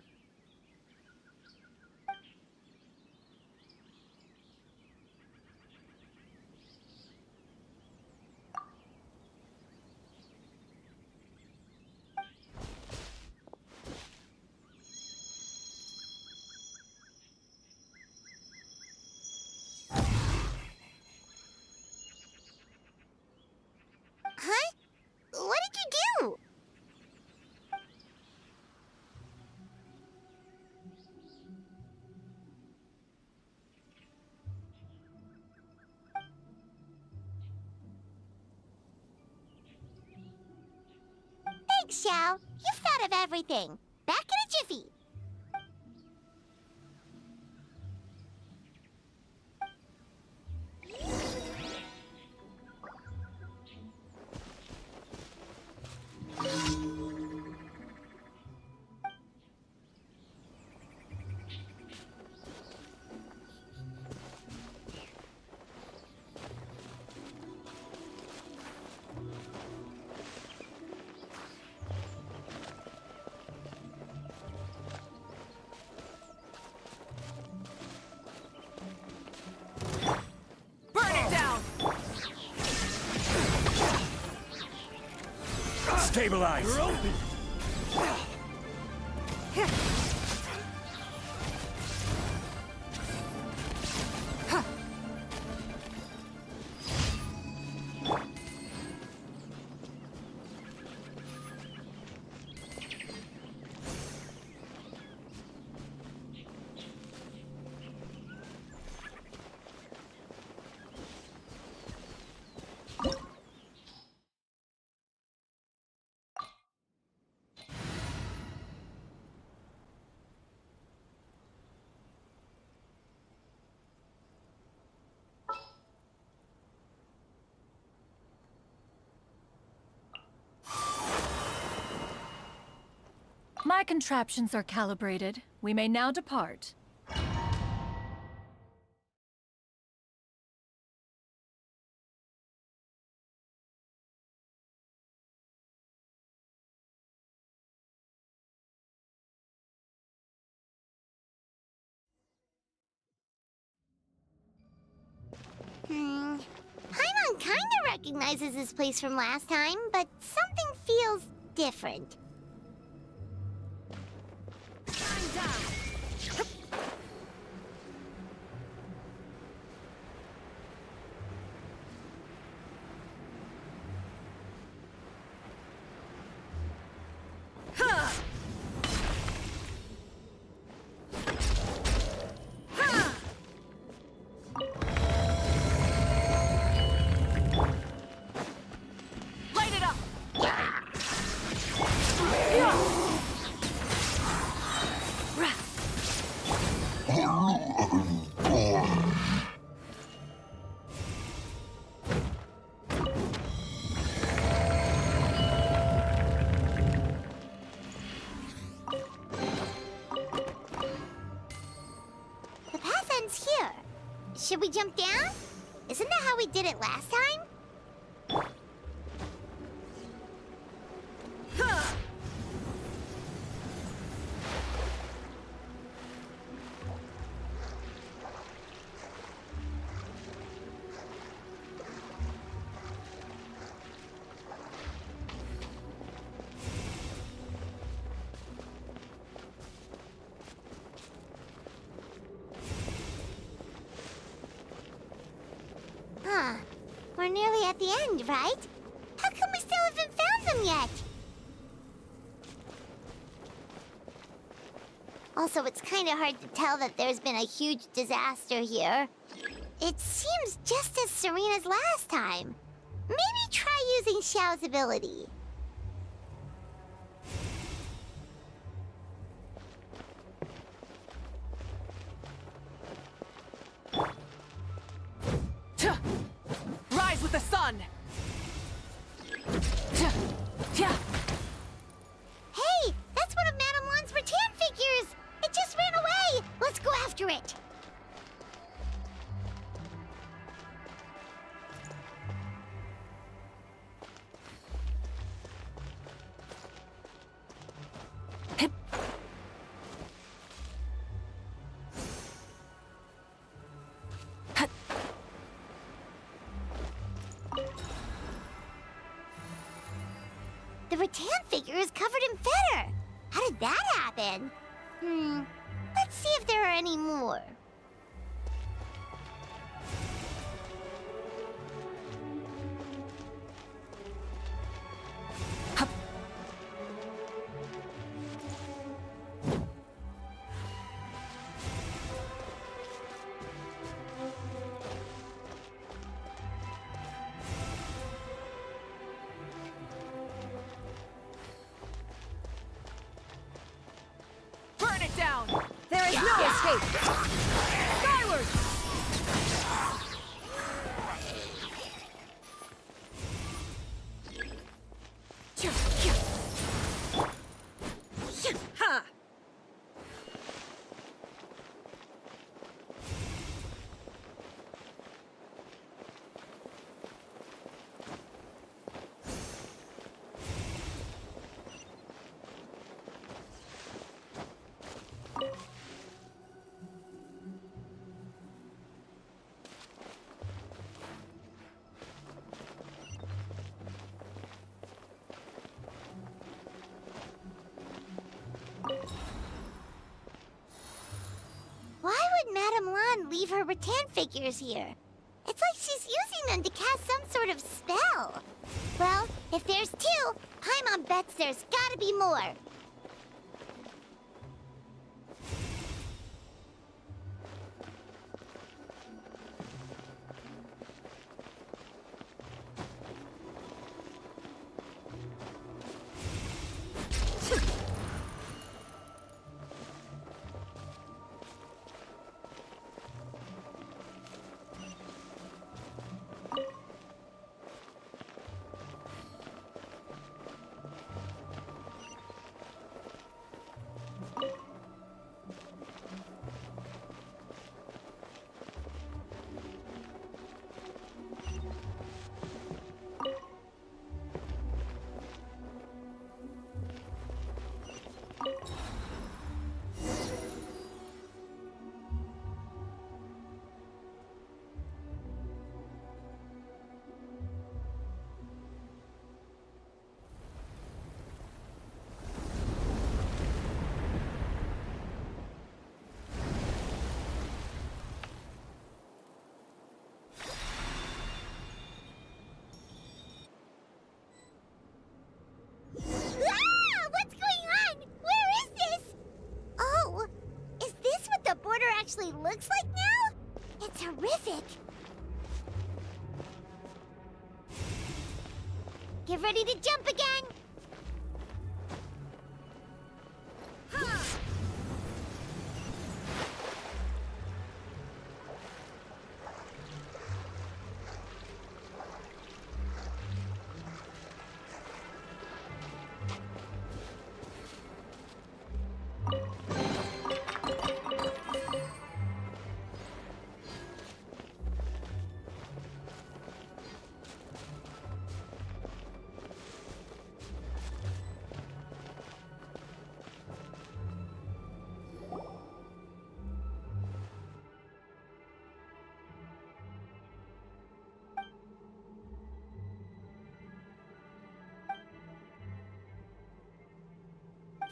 Huh? What did you do? Thanks, Xiao. You've thought of everything. Back in a jiffy. Stabilize! You're open! My contraptions are calibrated. We may now depart. Paimon kinda recognizes this place from last time, but something feels different. Light it up! The path ends here. Should we jump down? Isn't that how we did it last time? Huh. We're nearly at the end, right? How come we still haven't found them yet? Also, it's kinda hard to tell that there's been a huge disaster here. It seems just as serene as last time. Maybe try using Xiao's ability. Rise with the sun! Hey, that's one of Madame Lan's rattan figures! It just ran away! Let's go after it! The rattan figure is covered in feather. How did that happen? Let's see if there are any more. Burn it down! There is no escape! Skyward! Ha! leave her rattan figures here. It's like she's using them to cast some sort of spell. Well, if there's two, Paimon bets there's gotta be more. Actually looks like now? It's horrific. Get ready to jump again.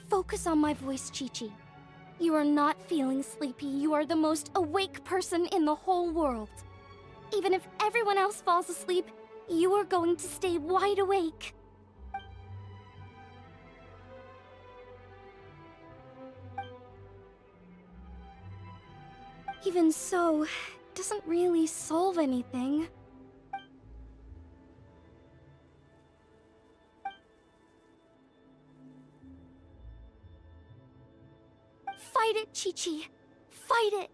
Focus on my voice, Chi-Chi. You are not feeling sleepy. You are the most awake person in the whole world. Even if everyone else falls asleep, you are going to stay wide awake. Even so, it doesn't really solve anything. Fight it, Chi-Chi. Fight it.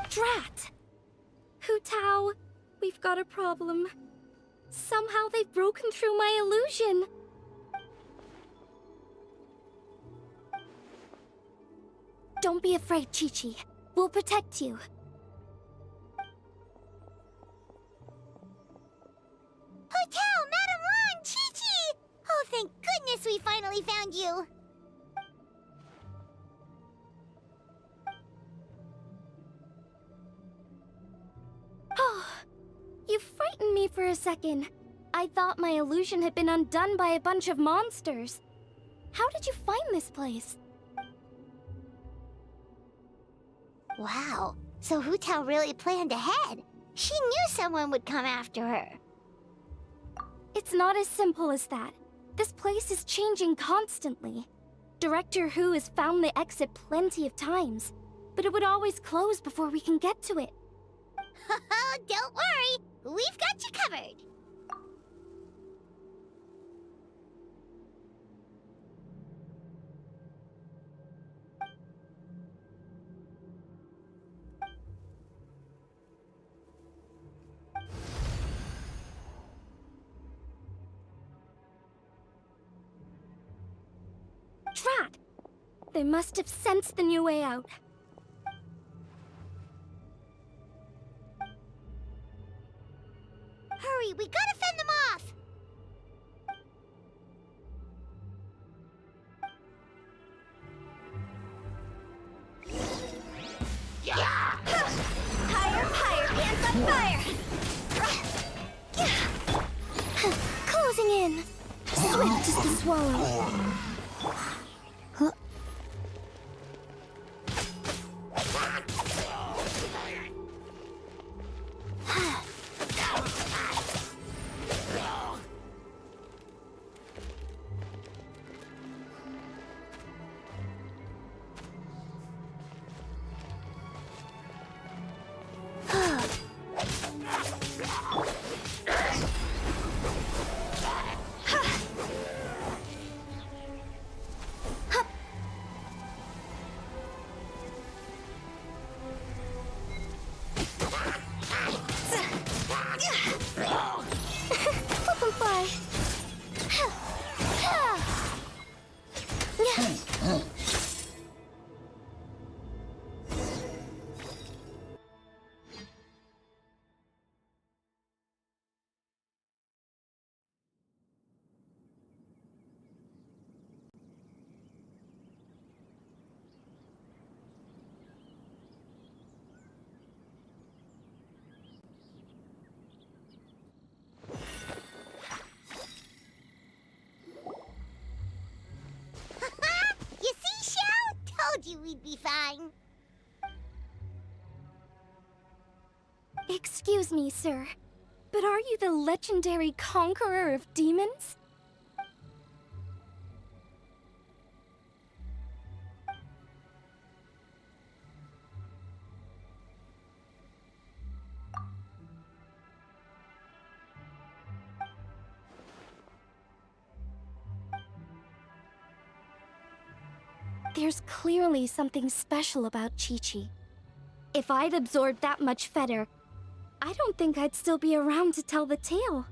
Drat! Hu Tao, we've got a problem. Somehow they've broken through my illusion. Don't be afraid, Chi-Chi. We'll protect you. Hu Tao, Madame Lan, Chi-Chi! Oh, thank goodness we finally found you. You frightened me for a second. I thought my illusion had been undone by a bunch of monsters. How did you find this place? Wow, so Hu Tao really planned ahead. She knew someone would come after her. It's not as simple as that. This place is changing constantly. Director Hu has found the exit plenty of times, but it would always close before we can get to it. Don't worry, we've got you covered. Drat! They must have sensed the new way out. Hurry, we gotta fend them off! Higher, higher, hands on fire! Closing in. Swift as the swallow. Flip and fly. You see, Shell? Told you we'd be fine. Excuse me, sir, but are you the legendary conqueror of demons? There's clearly something special about Chi-Chi. If I'd absorbed that much fetter, I don't think I'd still be around to tell the tale.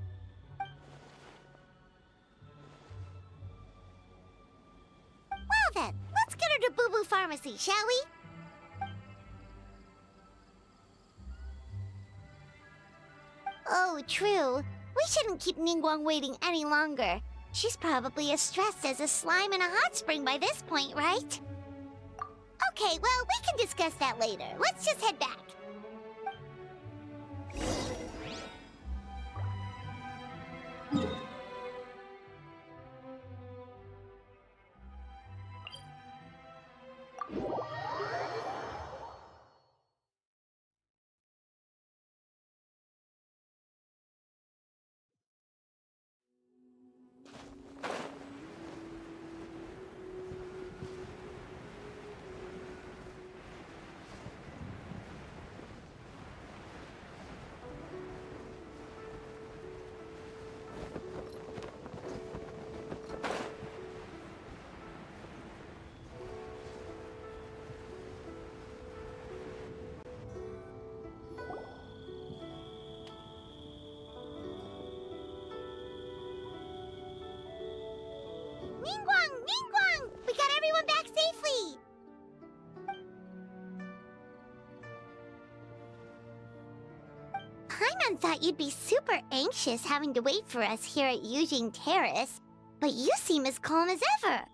Well then, let's get her to Boo Boo Pharmacy, shall we? Oh, true. We shouldn't keep Ningguang waiting any longer. She's probably as stressed as a slime in a hot spring by this point, right? Okay, well, we can discuss that later. Let's just head back. Ningguang! Ningguang! We got everyone back safely! Paimon thought you'd be super anxious having to wait for us here at Yujing Terrace, but you seem as calm as ever.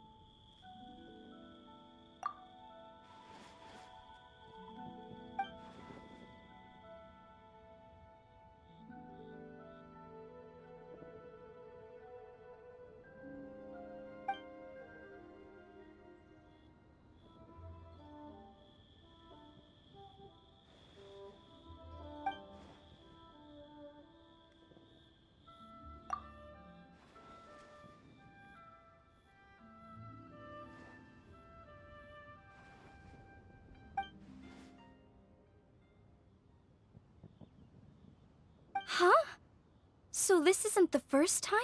Huh? So this isn't the first time?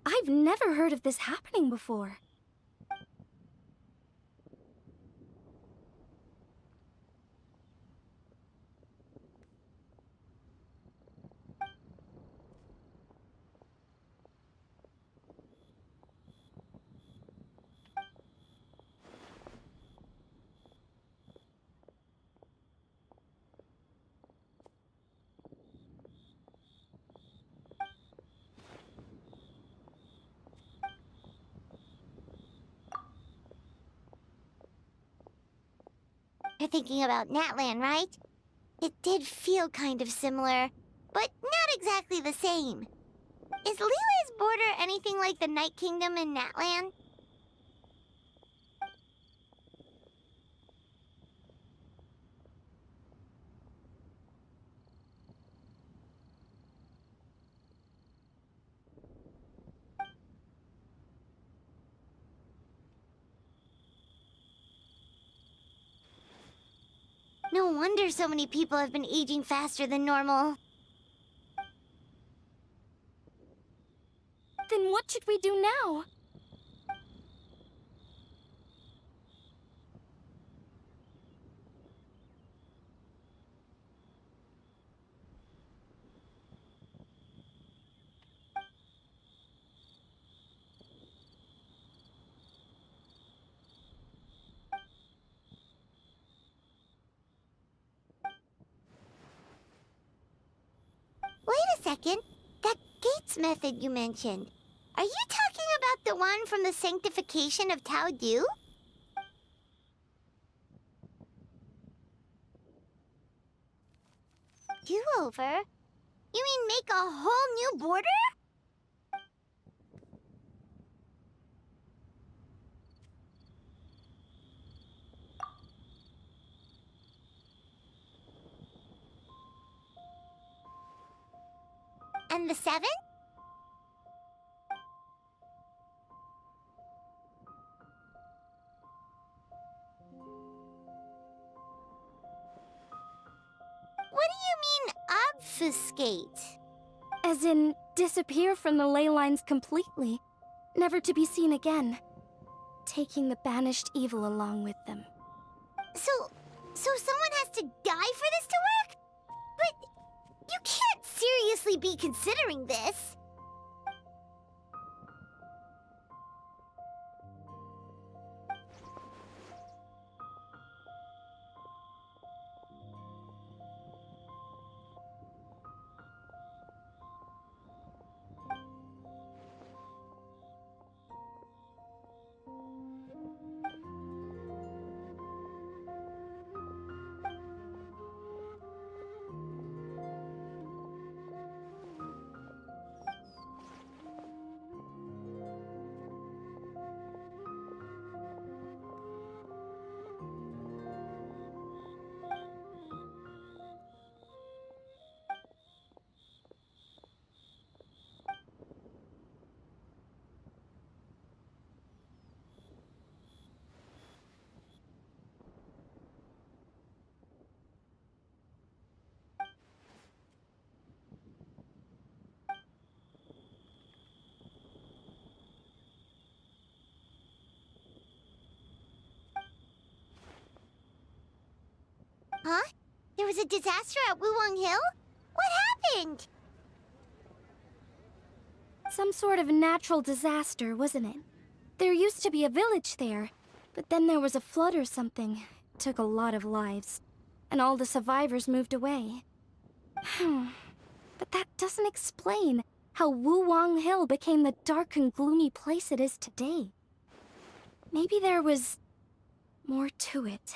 I've never heard of this happening before. You're thinking about Natlan, right? It did feel kind of similar, but not exactly the same. Is Leela's border anything like the Night Kingdom in Natlan? No wonder so many people have been aging faster than normal. Then what should we do now? Wait a second. That Gates method you mentioned. Are you talking about the one from the sanctification of Tao Du? Do-over? You mean make a whole new border? And the 7? What do you mean, obfuscate? As in, disappear from the ley lines completely, never to be seen again, taking the banished evil along with them. So someone has to die for this to work? But you can't seriously be considering this. Huh? There was a disaster at Wuwang Hill? What happened? Some sort of natural disaster, wasn't it? There used to be a village there, but then there was a flood or something. It took a lot of lives, and all the survivors moved away. But that doesn't explain how Wuwang Hill became the dark and gloomy place it is today. Maybe there was more to it.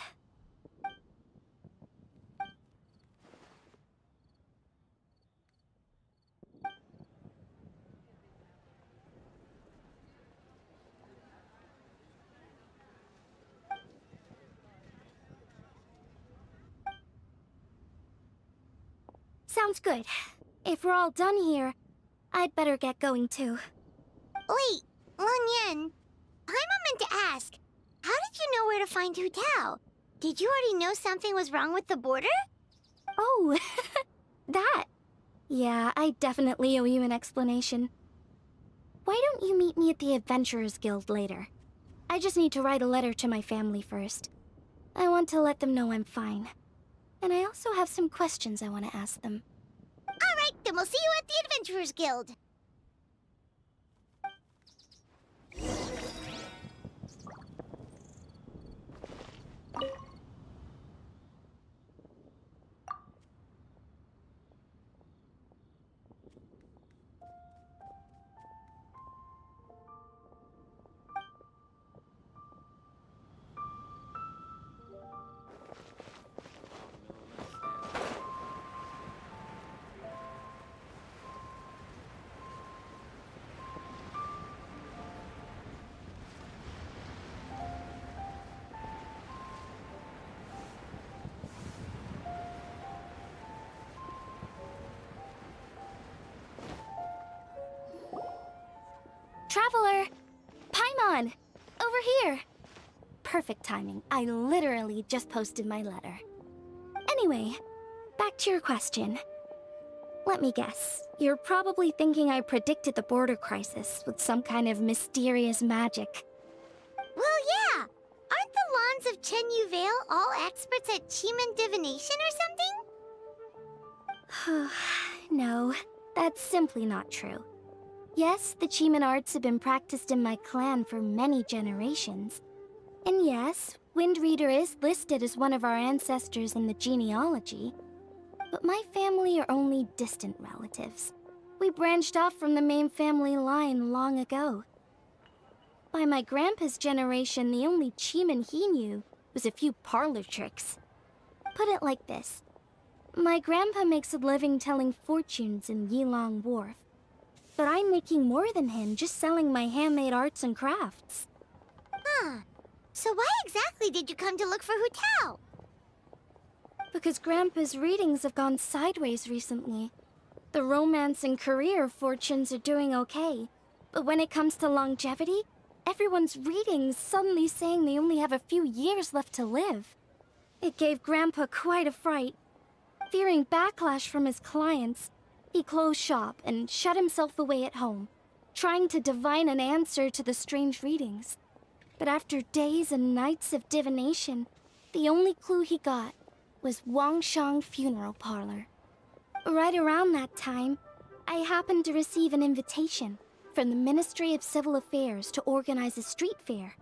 Sounds good. If we're all done here, I'd better get going too. Wait, Long Yan. Paimon meant to ask, how did you know where to find Hu Tao? Did you already know something was wrong with the border? Oh, that. Yeah, I definitely owe you an explanation. Why don't you meet me at the Adventurers Guild later? I just need to write a letter to my family first. I want to let them know I'm fine. And I also have some questions I want to ask them. All right, then we'll see you at the Adventurers Guild. Traveler! Paimon! Over here! Perfect timing. I literally just posted my letter. Anyway, back to your question. Let me guess. You're probably thinking I predicted the border crisis with some kind of mysterious magic. Well, yeah. Aren't the Lawns of Chenyu Vale all experts at Chiman divination or something? No, that's simply not true. Yes, the Chiman arts have been practiced in my clan for many generations. And yes, Windreader is listed as one of our ancestors in the genealogy. But my family are only distant relatives. We branched off from the main family line long ago. By my grandpa's generation, the only Chiman he knew was a few parlor tricks. Put it like this. My grandpa makes a living telling fortunes in Yilong Wharf. But I'm making more than him just selling my handmade arts and crafts. Huh. So why exactly did you come to look for Hu Tao? Because Grandpa's readings have gone sideways recently. The romance and career fortunes are doing okay. But when it comes to longevity, everyone's readings suddenly saying they only have a few years left to live. It gave Grandpa quite a fright. Fearing backlash from his clients, he closed shop and shut himself away at home, trying to divine an answer to the strange readings. But after days and nights of divination, the only clue he got was Wangshang Funeral Parlor. Right around that time, I happened to receive an invitation from the Ministry of Civil Affairs to organize a street fair.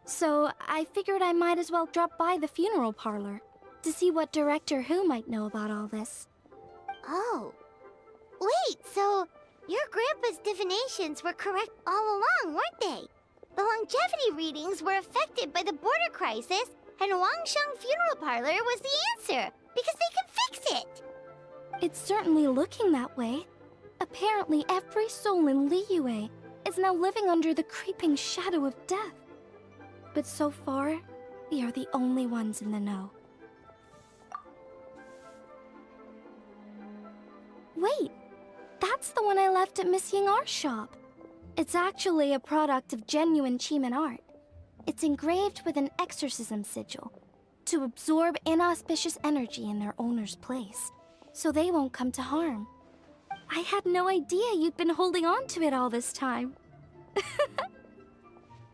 So I figured I might as well drop by the funeral parlor to see what Director Who might know about all this. Oh. Wait, so your grandpa's divinations were correct all along, weren't they? The longevity readings were affected by the border crisis, and Wangsheng Funeral Parlor was the answer, because they could fix it! It's certainly looking that way. Apparently every soul in Liyue is now living under the creeping shadow of death. But so far, we are the only ones in the know. Wait, that's the one I left at Miss Yingar's shop. It's actually a product of genuine Chiman art. It's engraved with an exorcism sigil to absorb inauspicious energy in their owner's place, so they won't come to harm. I had no idea you'd been holding on to it all this time.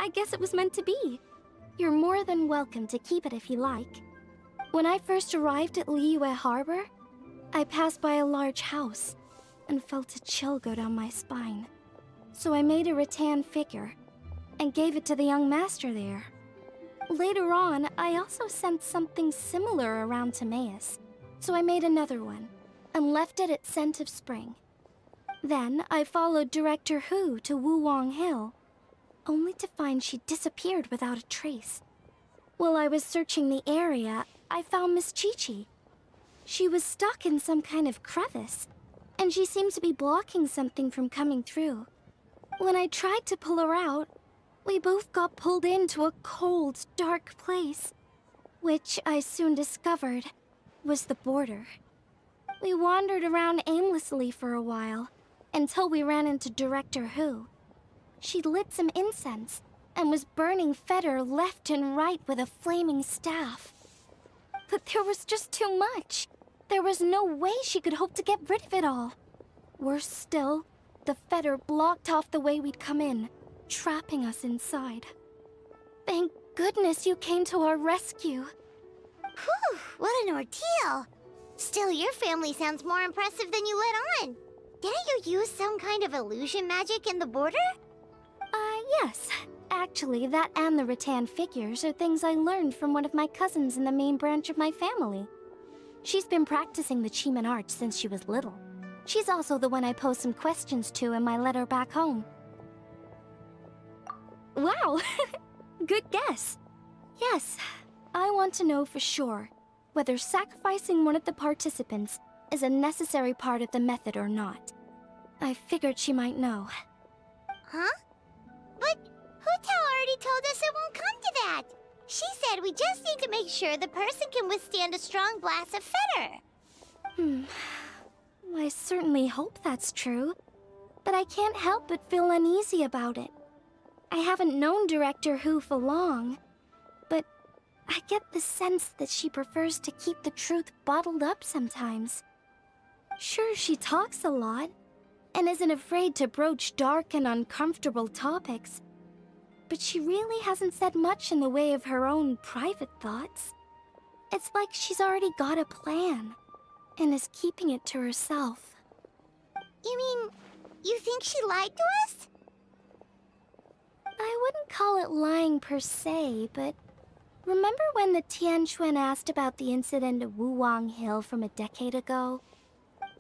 I guess it was meant to be. You're more than welcome to keep it if you like. When I first arrived at Liyue Harbor, I passed by a large house and felt a chill go down my spine. So I made a rattan figure and gave it to the young master there. Later on, I also sent something similar around to Maus, so I made another one and left it at Scent of Spring. Then I followed Director Who to Wuwang Hill, only to find she disappeared without a trace. While I was searching the area, I found Miss Chi-Chi. She was stuck in some kind of crevice, and she seemed to be blocking something from coming through. When I tried to pull her out, we both got pulled into a cold, dark place, which I soon discovered was the border. We wandered around aimlessly for a while, until we ran into Director Who. She'd lit some incense, and was burning Feder left and right with a flaming staff. But there was just too much. There was no way she could hope to get rid of it all. Worse still, the Feder blocked off the way we'd come in, trapping us inside. Thank goodness you came to our rescue. Whew, what an ordeal! Still, your family sounds more impressive than you let on. Didn't you use some kind of illusion magic in the border? Yes. Actually, that and the rattan figures are things I learned from one of my cousins in the main branch of my family. She's been practicing the Chiman arts since she was little. She's also the one I posed some questions to in my letter back home. Wow! Good guess. Yes, I want to know for sure whether sacrificing one of the participants is a necessary part of the method or not. I figured she might know. Huh? But Hu Tao already told us it won't come to that. She said we just need to make sure the person can withstand a strong blast of Feder. I certainly hope that's true. But I can't help but feel uneasy about it, I haven't known Director Who for long, but I get the sense that she prefers to keep the truth bottled up sometimes. Sure, she talks a lot, and isn't afraid to broach dark and uncomfortable topics, but she really hasn't said much in the way of her own private thoughts. It's like she's already got a plan, and is keeping it to herself. You mean, you think she lied to us? I wouldn't call it lying per se, but remember when the Tianquan asked about the incident at Wuwang Hill from a decade ago?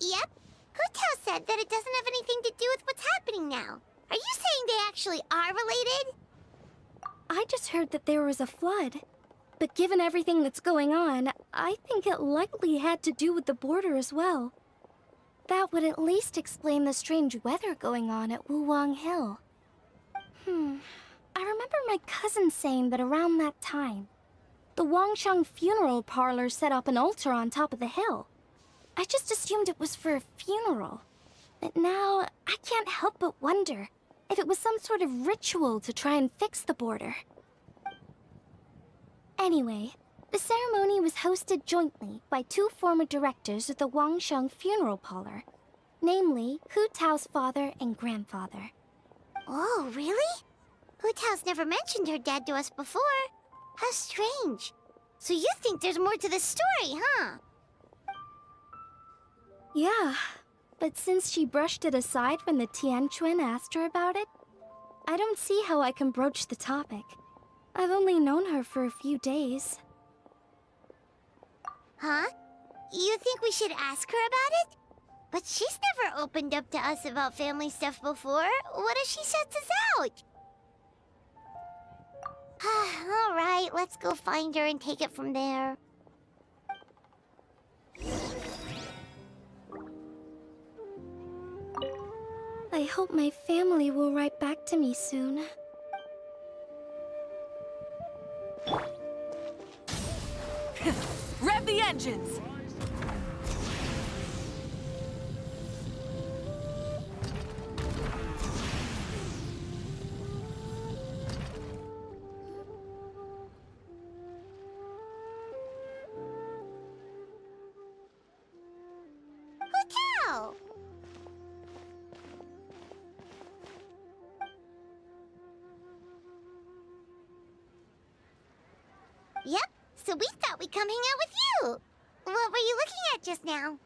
Yep. Hu Tao said that it doesn't have anything to do with what's happening now. Are you saying they actually are related? I just heard that there was a flood. But given everything that's going on, I think it likely had to do with the border as well. That would at least explain the strange weather going on at Wuwang Hill. I remember my cousin saying that around that time, the Wangsheng funeral parlor set up an altar on top of the hill. I just assumed it was for a funeral. But now, I can't help but wonder if it was some sort of ritual to try and fix the border. Anyway, the ceremony was hosted jointly by two former directors of the Wangsheng funeral parlor, namely Hu Tao's father and grandfather. Oh, really? Hu Tao's never mentioned her dad to us before. How strange. So you think there's more to this story, huh? Yeah, but since she brushed it aside when the Tianquan asked her about it, I don't see how I can broach the topic. I've only known her for a few days. Huh? You think we should ask her about it? But she's never opened up to us about family stuff before. What if she shuts us out? All right, let's go find her and take it from there. I hope my family will write back to me soon. Rev the engines! Hotel! Yep, so we thought we'd come hang out with you. What were you looking at just now?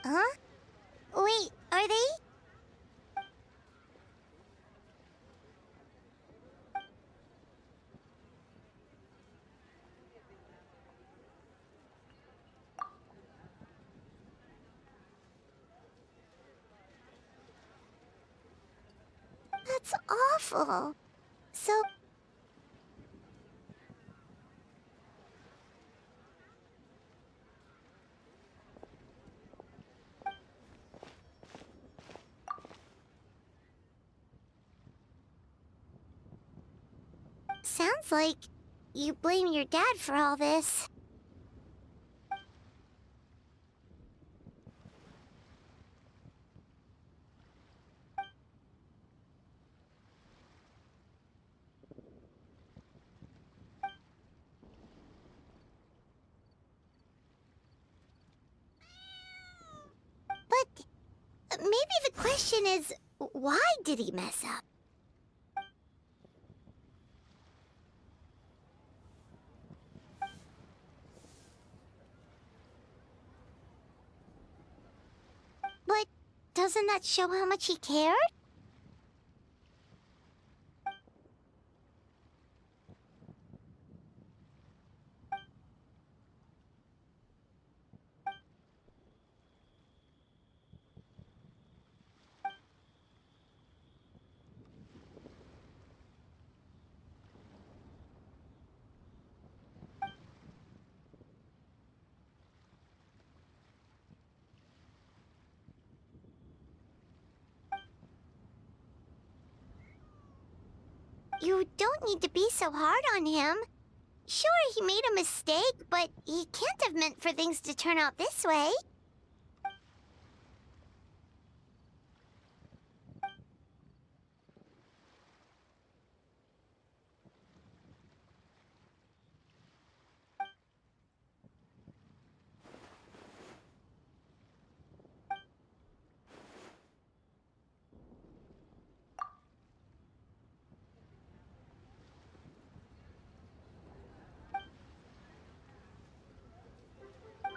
Huh? Wait, are they? That's awful. So... Sounds like you blame your dad for all this. But maybe the question is, why did he mess up? But doesn't that show how much he cared? You don't need to be so hard on him. Sure, he made a mistake, but he can't have meant for things to turn out this way.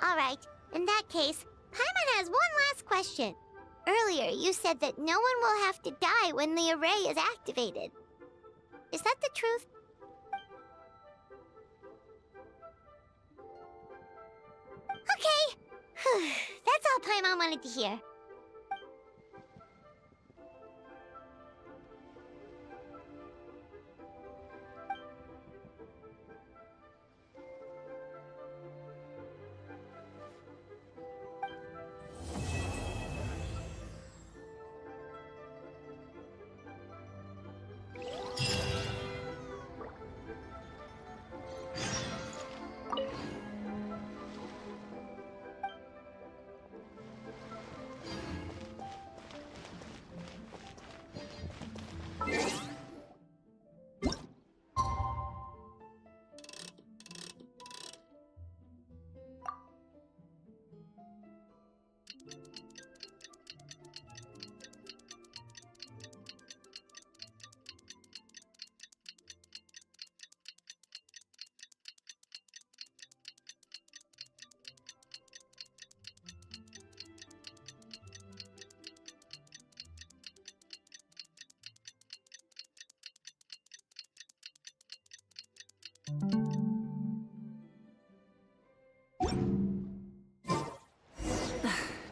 Alright, in that case, Paimon has one last question. Earlier, you said that no one will have to die when the array is activated. Is that the truth? Okay! That's all Paimon wanted to hear.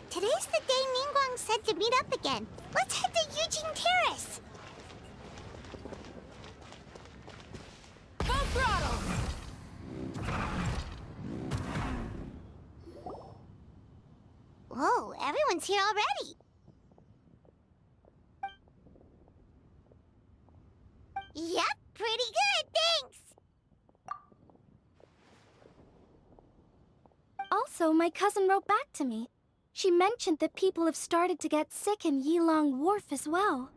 Today's the day Ningguang said to meet up again. Let's head to Eugene Terrace. Full throttle! Whoa, everyone's here already. Yep, pretty good, thanks. Also, my cousin wrote back to me. She mentioned that people have started to get sick in Yilong Wharf as well.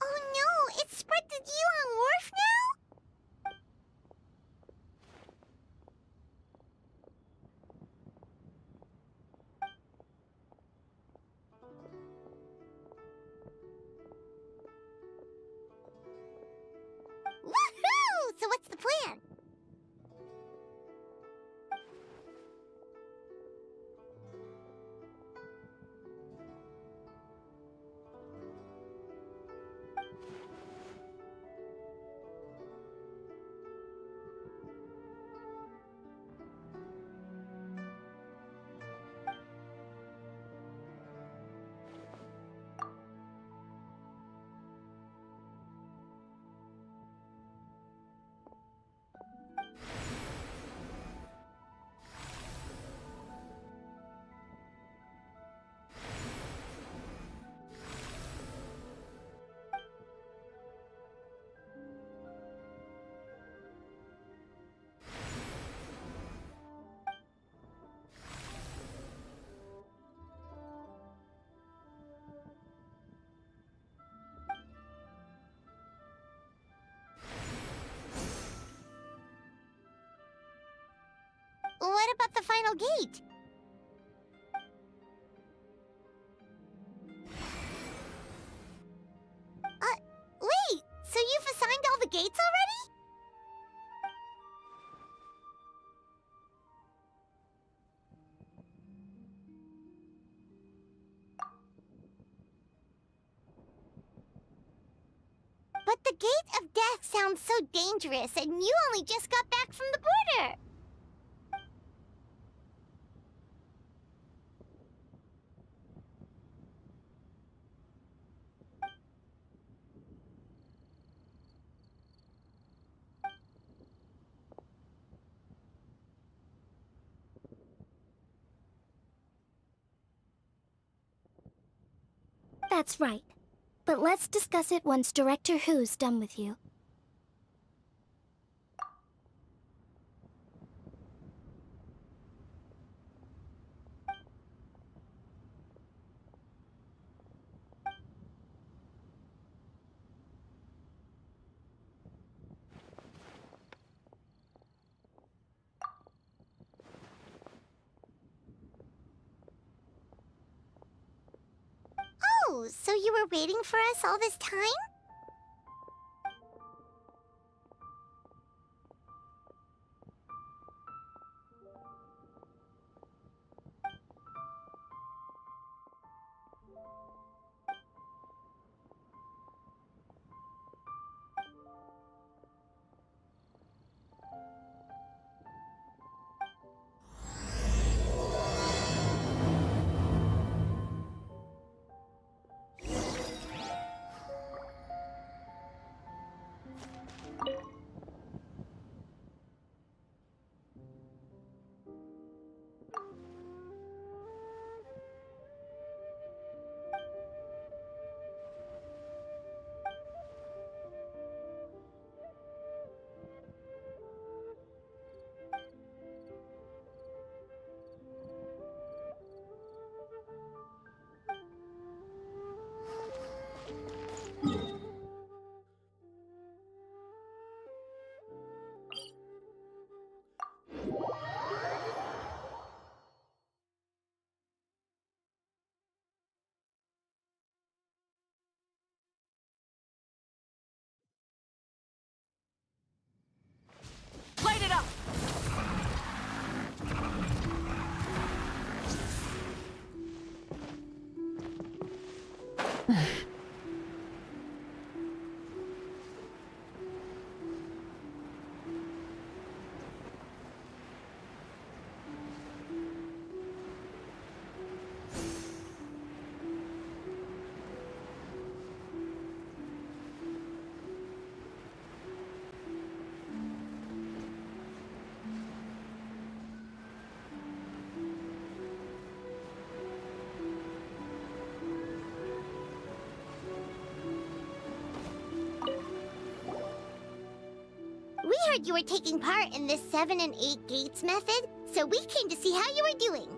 Oh no, it's spread to Yilong Wharf now? Woohoo! So what's the plan? What about the final gate? Wait, so you've assigned all the gates already? But the Gate of Death sounds so dangerous, and you only just got back from the border. That's right. But let's discuss it once Director Who's done with you. So you were waiting for us all this time? Light it up! We heard you were taking part in this 7 and 8 gates method, so we came to see how you were doing.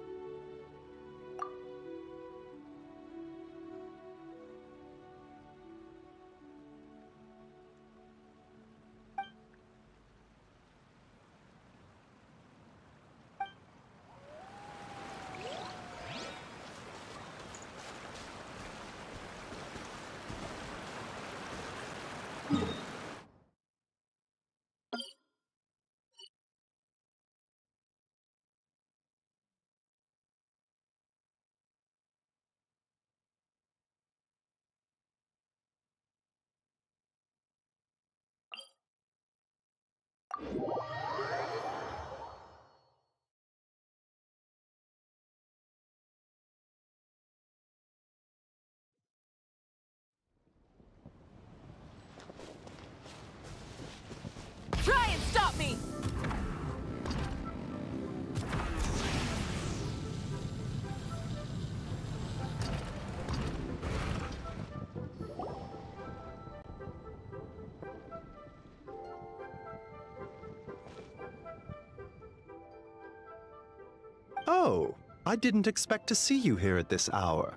Try and stop me! Oh, I didn't expect to see you here at this hour.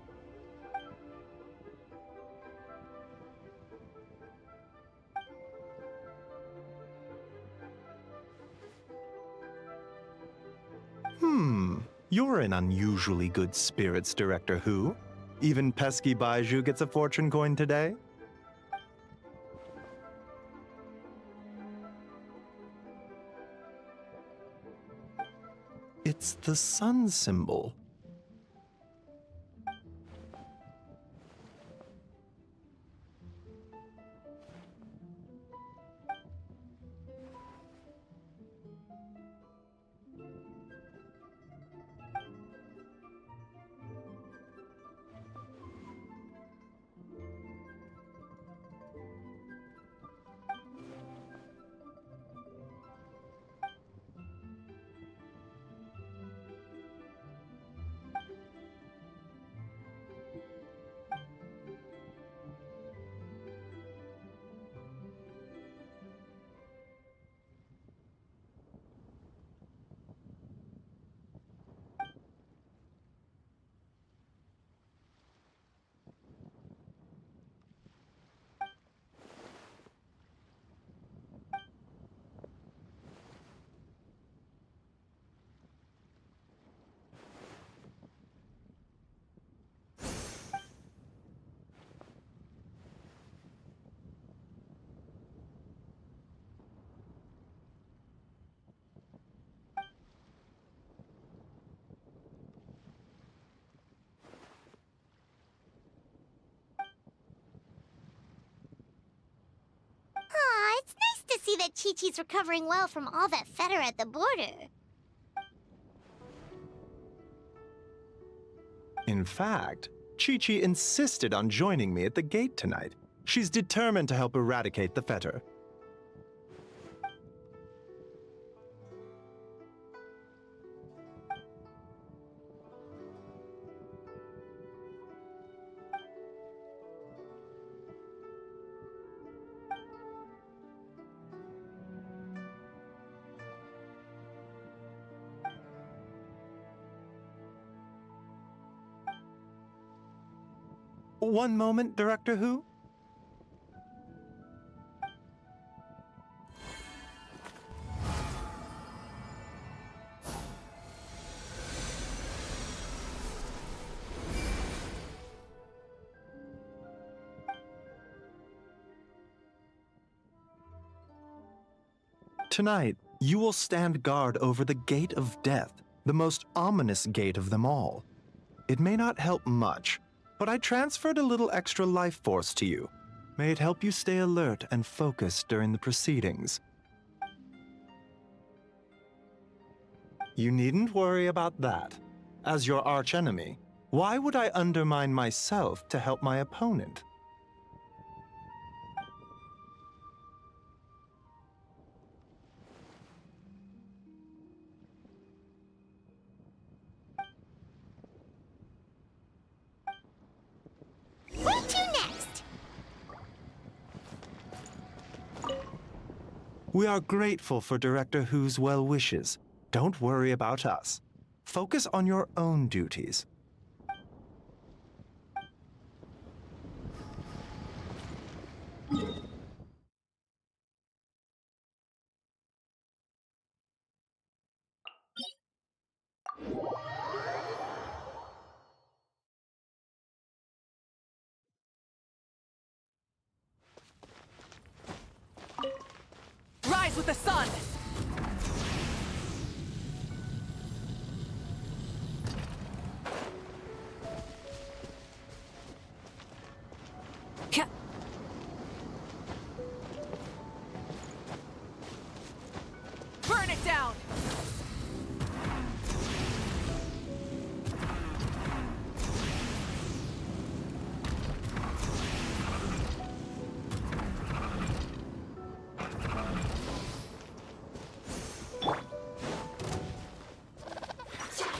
You're in unusually good spirits, Director Who. Even pesky Baiju gets a fortune coin today? It's the sun symbol. see that Chi-Chi's recovering well from all that fetter at the border. In fact, Chi-Chi insisted on joining me at the gate tonight. She's determined to help eradicate the fetter. One moment, Director Who. Tonight, you will stand guard over the Gate of Death, the most ominous gate of them all. It may not help much, but I transferred a little extra life force to you. May it help you stay alert and focused during the proceedings. You needn't worry about that. As your archenemy, why would I undermine myself to help my opponent? Where to next? We are grateful for Director Who's well wishes. Don't worry about us. Focus on your own duties. Rise with the sun! Burn it down!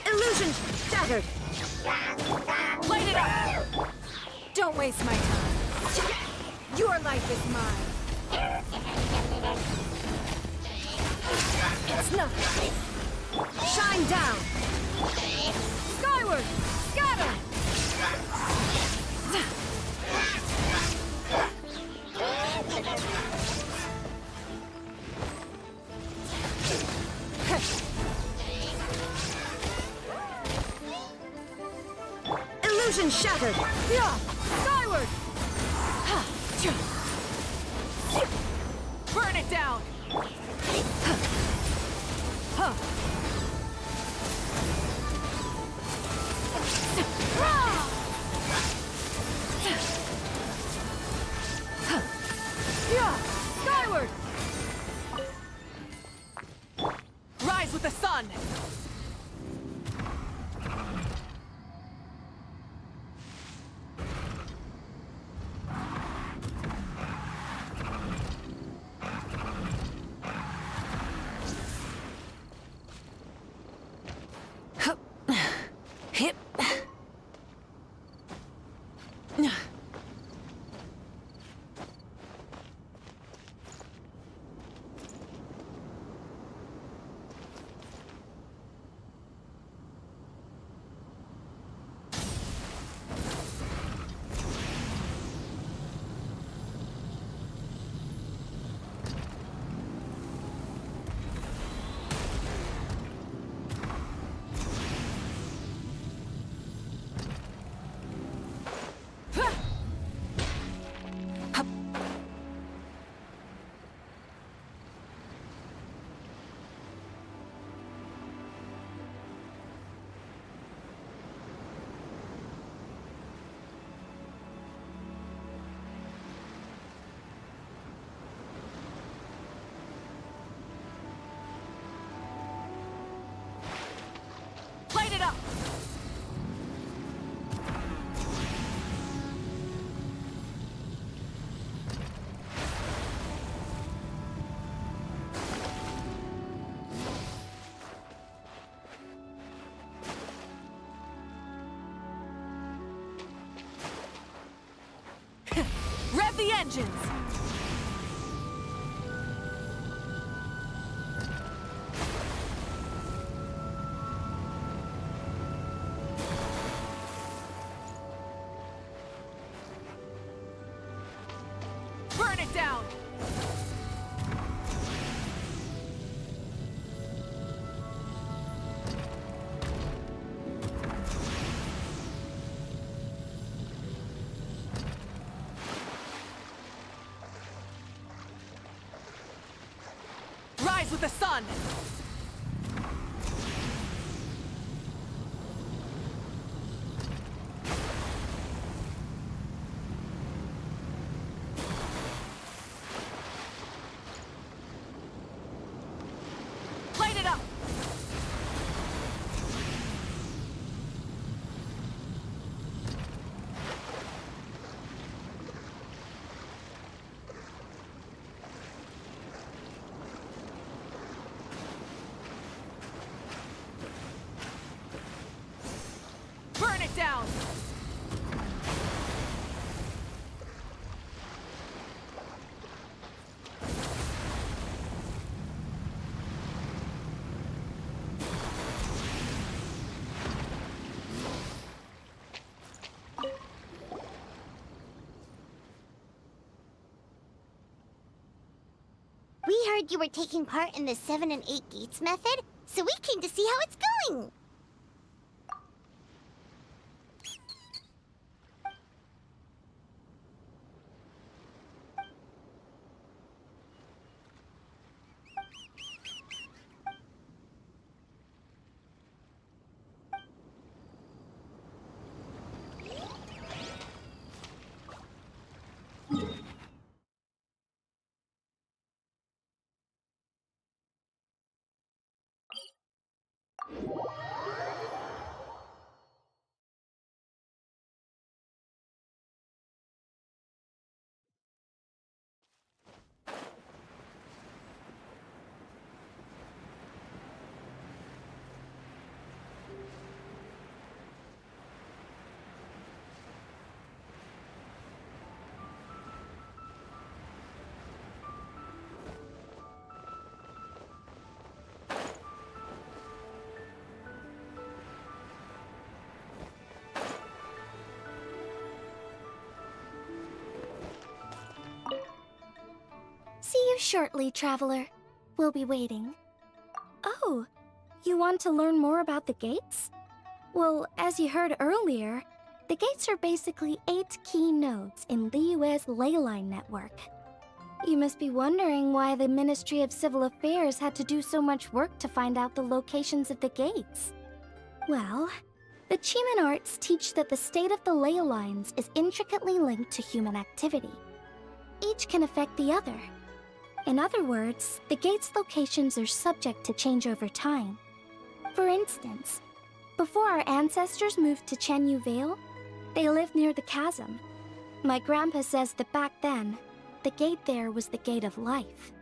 Illusion shattered! Light it up! Don't waste my time. Your life is mine. It's nothing. Shine down! Skyward! Scatter! Illusion shattered! Yeah! Skyward! Burn it down! Yeah! Skyward! Rise with the sun! Hip. the engines! Burn it down! Rise with the sun! Light it up! Burn it down! We heard you were taking part in the 7 and 8 gates method, so we came to see how it's going. See you shortly, traveler. We'll be waiting. Oh, you want to learn more about the gates? Well, as you heard earlier, the gates are basically 8 key nodes in Liyue's ley line network. You must be wondering why the Ministry of Civil Affairs had to do so much work to find out the locations of the gates. Well, the Chiman arts teach that the state of the ley lines is intricately linked to human activity. Each can affect the other. In other words, the gate's locations are subject to change over time. For instance, before our ancestors moved to Chenyu Vale, they lived near the chasm. My grandpa says that back then, the gate there was the gate of life.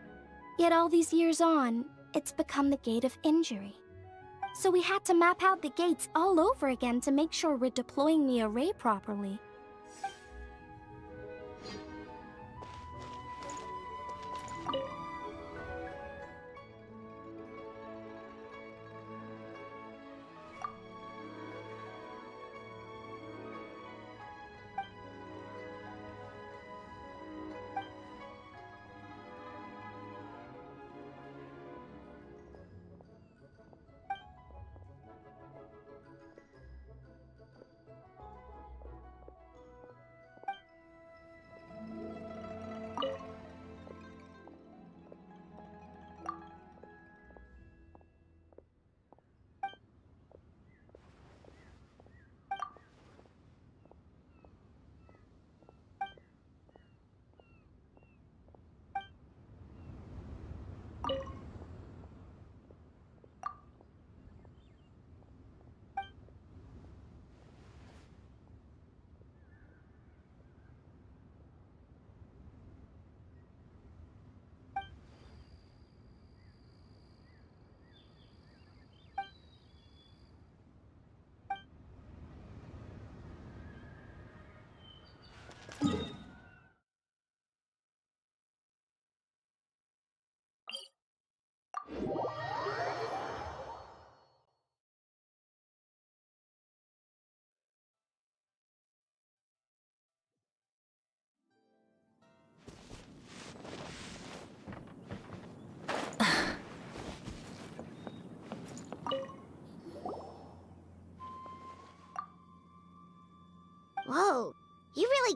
Yet all these years on, it's become the gate of injury. So we had to map out the gates all over again to make sure we're deploying the array properly.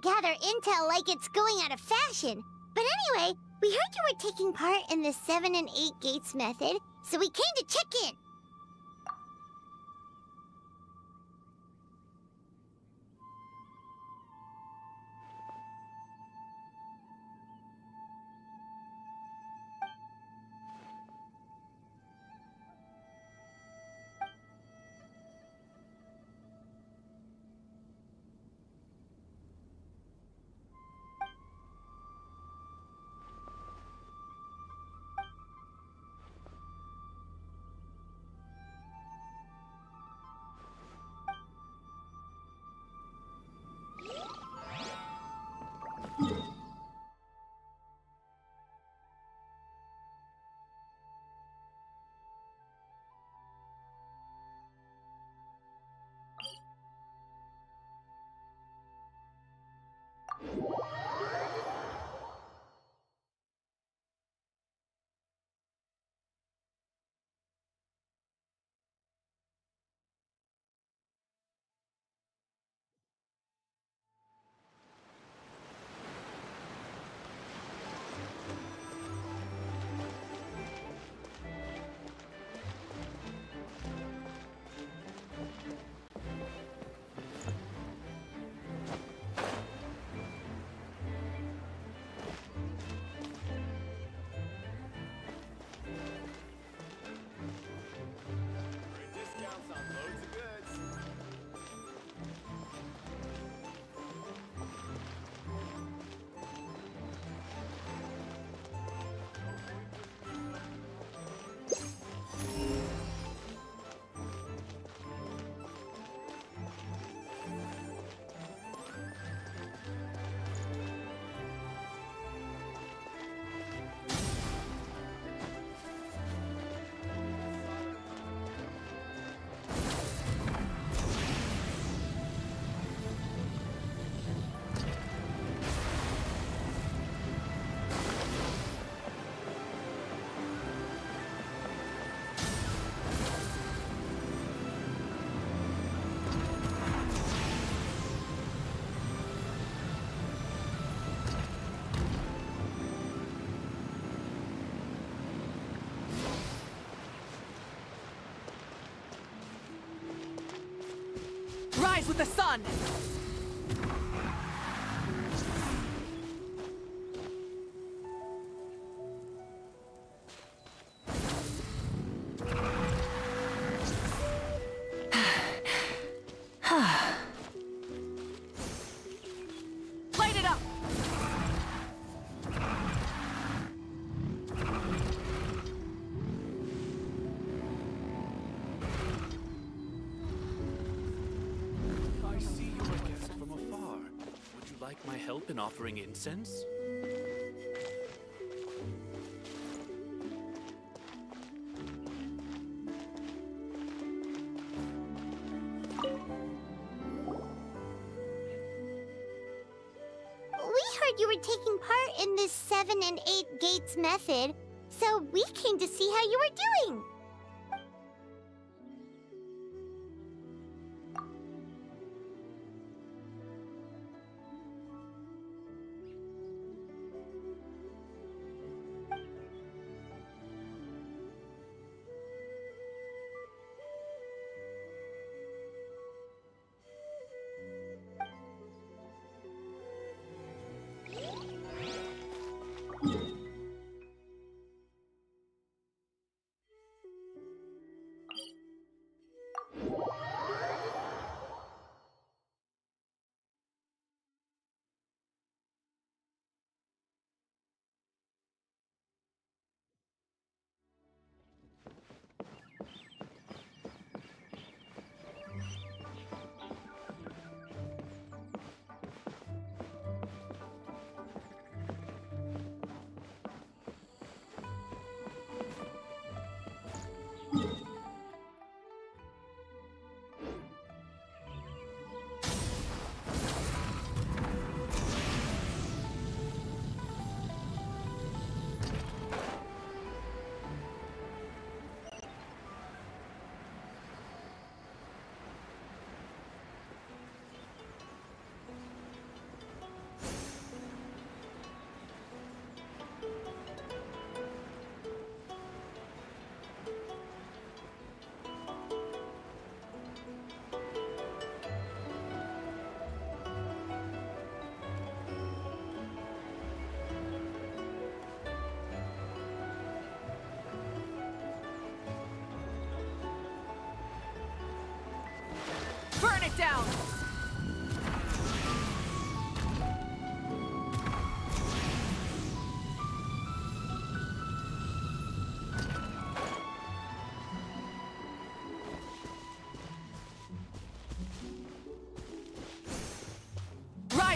gather intel like it's going out of fashion. But anyway, we heard you were taking part in the 7 and 8 gates method, so we came to check in. Rise with the sun! Light it up! I see you are guests from afar. Would you like my help in offering incense? We heard you were taking part in this 7 and 8 gates method, so we came to see how you were doing.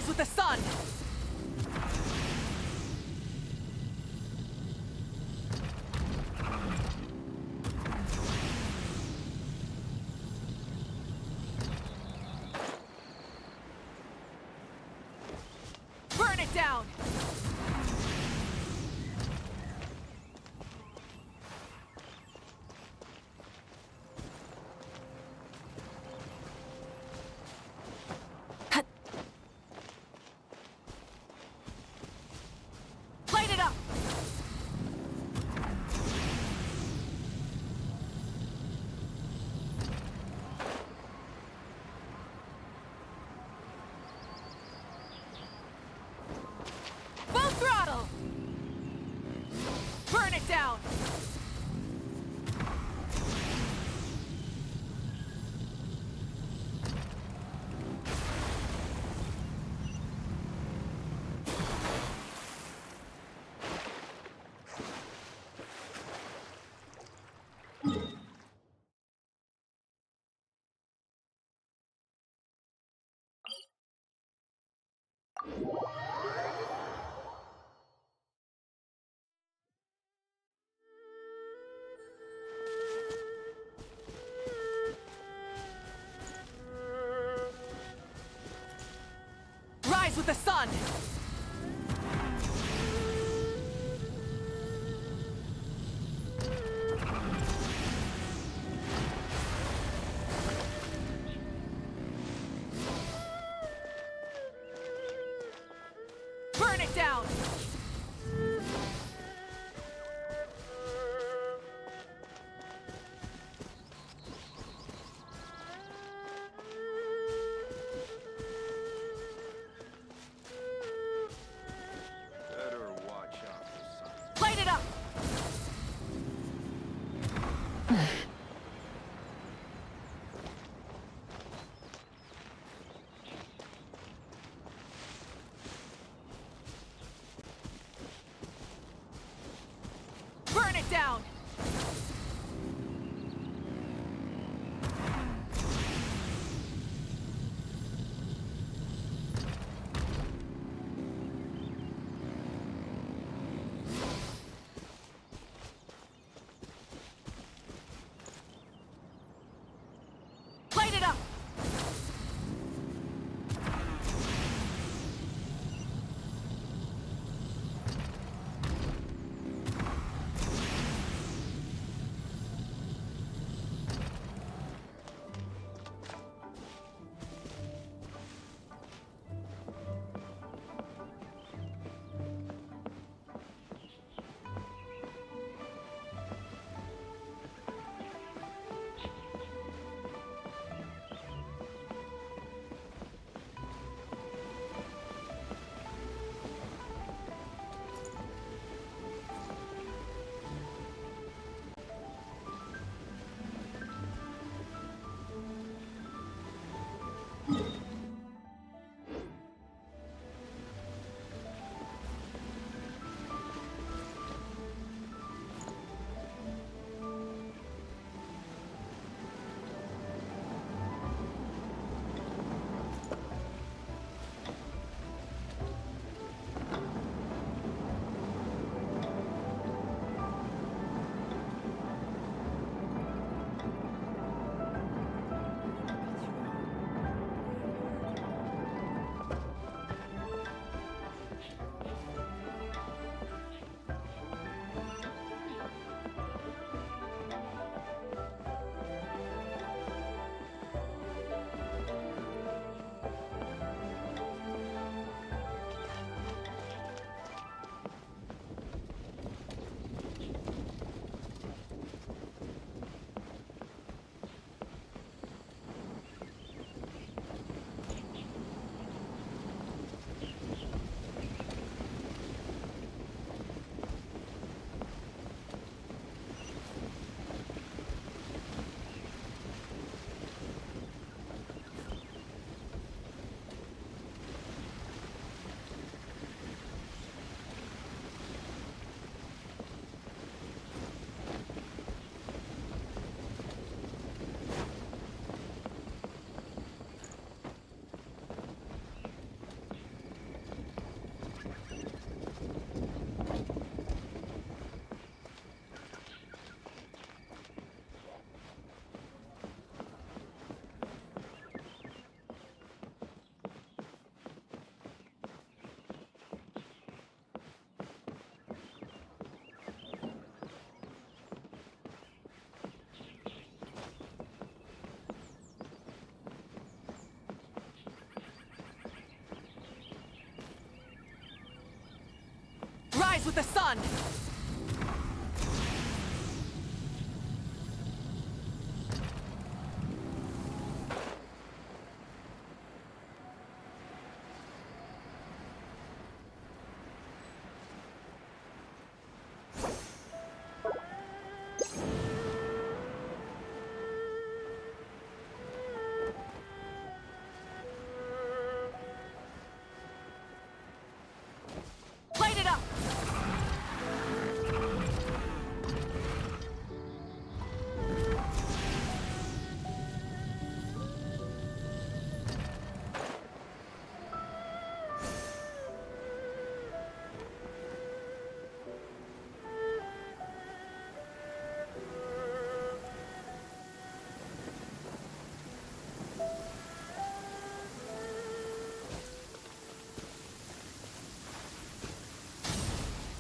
Rise with the sun! Burn it down! Light it up! Full throttle! Burn it down! Rise with the sun! Burn it down! Better watch out for something. Light it up! rise with the sun! Light it up!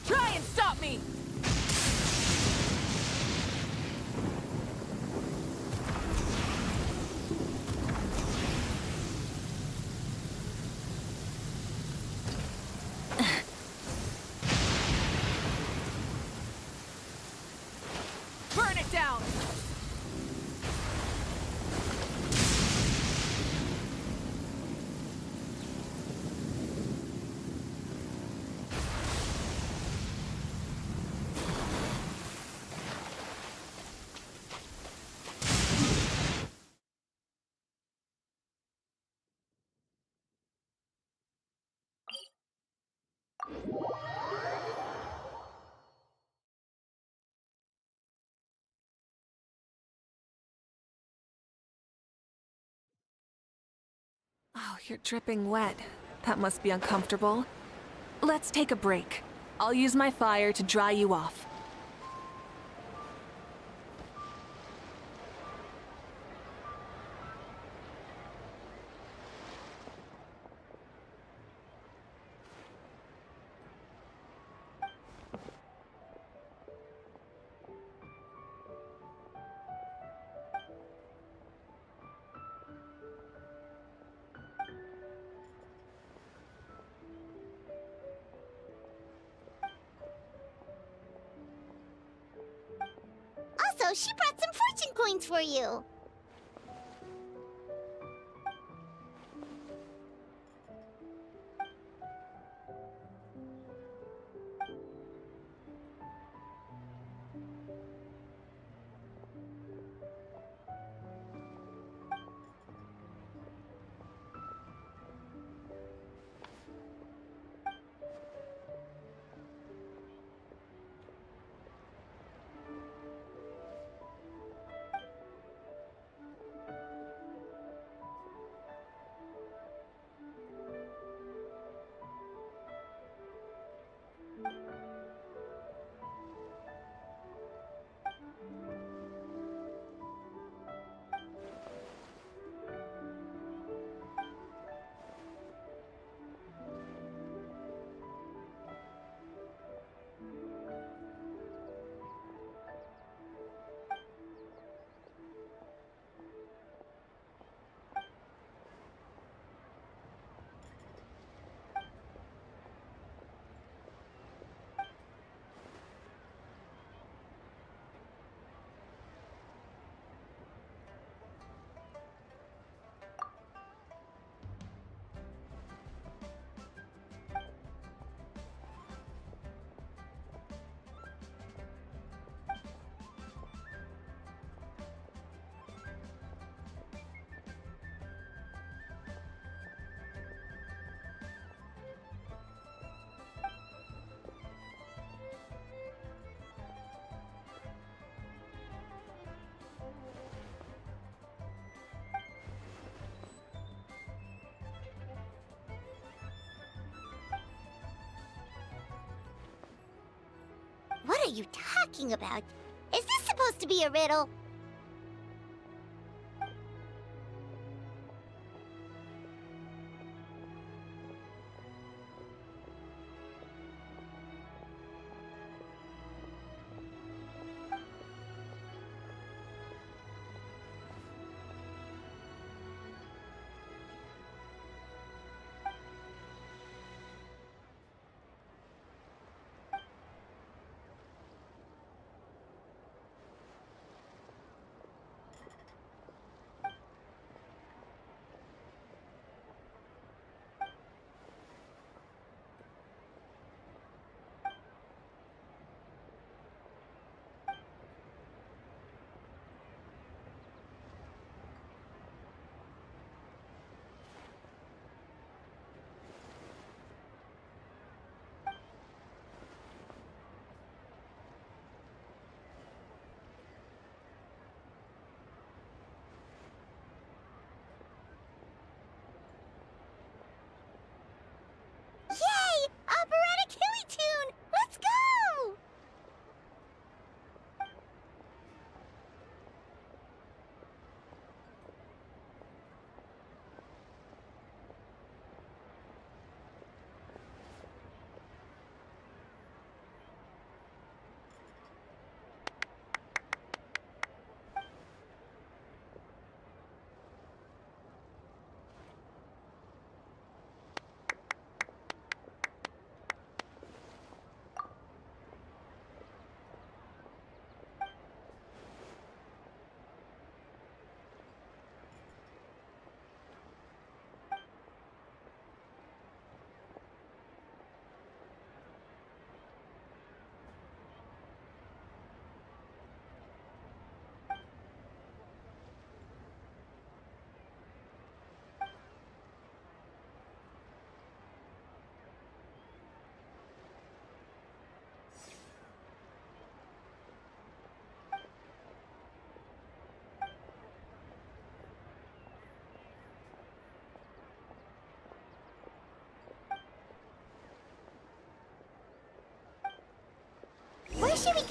Try and stop me! Burn it down! Oh, you're dripping wet. That must be uncomfortable. Let's take a break. I'll use my fire to dry you off. Also, she brought some fortune coins for you. What are you talking about? Is this supposed to be a riddle?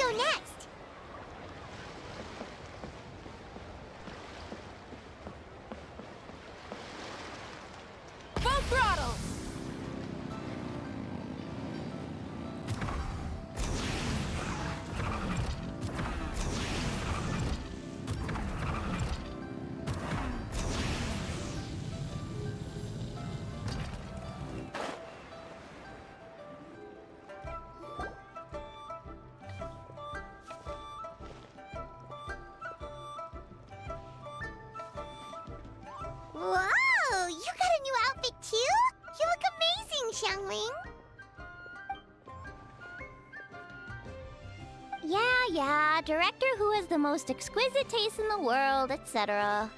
go next? Full throttle! Whoa! You got a new outfit too? You look amazing, Xiangling. Yeah, director who has the most exquisite taste in the world, etc.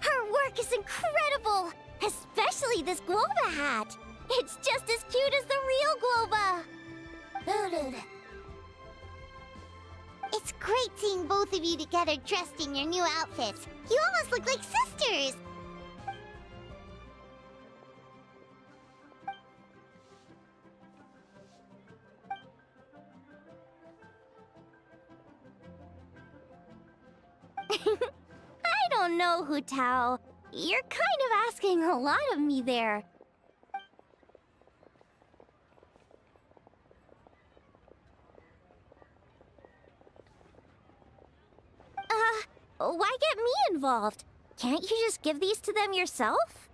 Her work is incredible! Especially this Guova hat! It's just as cute as the real Guova! It's great seeing both of you together dressed in your new outfits. You almost look like sisters! I don't know, Hu Tao. You're kind of asking a lot of me there. Why get me involved? Can't you just give these to them yourself?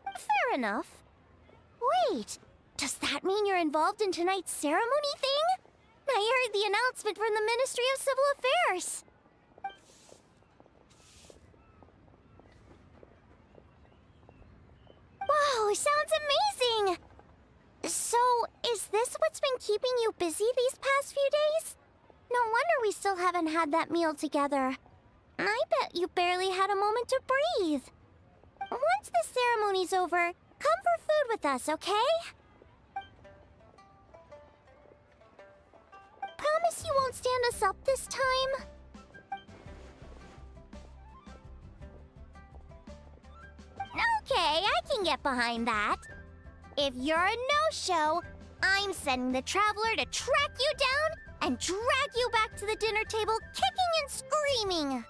Fair enough. Wait, does that mean you're involved in tonight's ceremony thing? I heard the announcement from the Ministry of Civil Affairs. Wow, sounds amazing! So, is this what's been keeping you busy these past few days? No wonder we still haven't had that meal together. I bet you barely had a moment to breathe. Once the ceremony's over, come for food with us, okay? Promise you won't stand us up this time? Okay, I can get behind that. If you're a no-show, I'm sending the Traveler to track you down and drag you back to the dinner table kicking and screaming!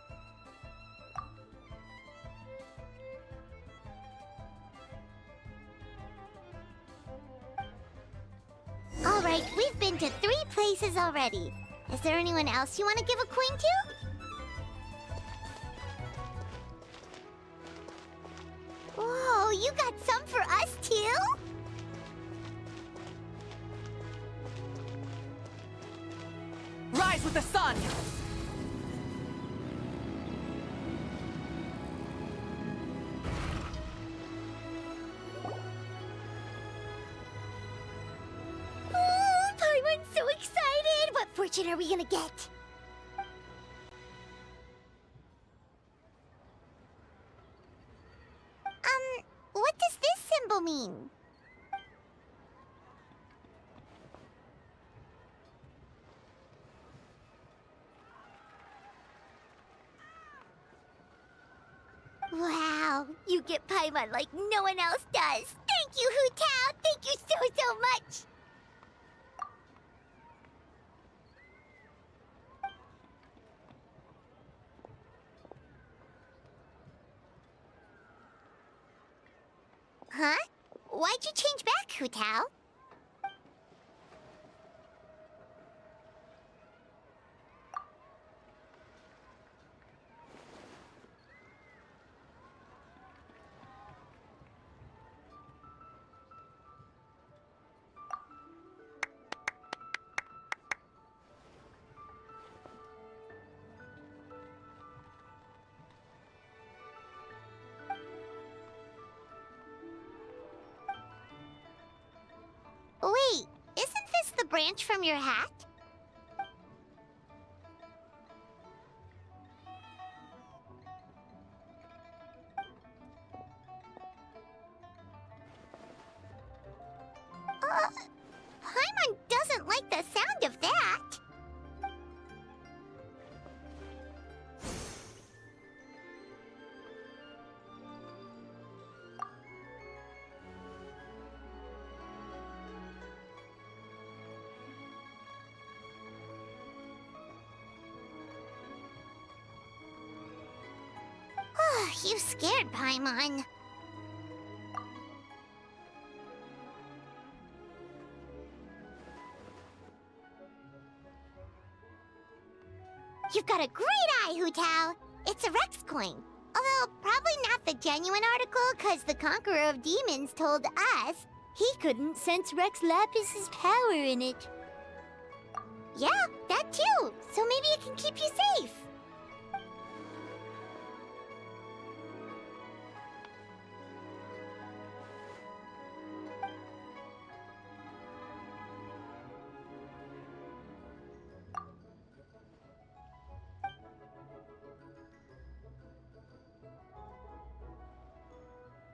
Alright, we've been to 3 places already. Is there anyone else you want to give a coin to? Whoa, you got some for us too? Rise with the sun! Oh, Paimon's so excited! What fortune are we gonna get? What does this symbol mean? Wow, you get Paimon like no one else does. Thank you, Hu Tao. Thank you so much. Huh? Why'd you change back, Hu Tao? Wait, isn't this the branch from your hat? Paimon doesn't like the sound of that. You scared Paimon. You've got a great eye, Hu-Tao. It's a Rex coin. Although, probably not the genuine article, because the Conqueror of Demons told us he couldn't sense Rex Lapis's power in it. Yeah, that too. So maybe it can keep you safe.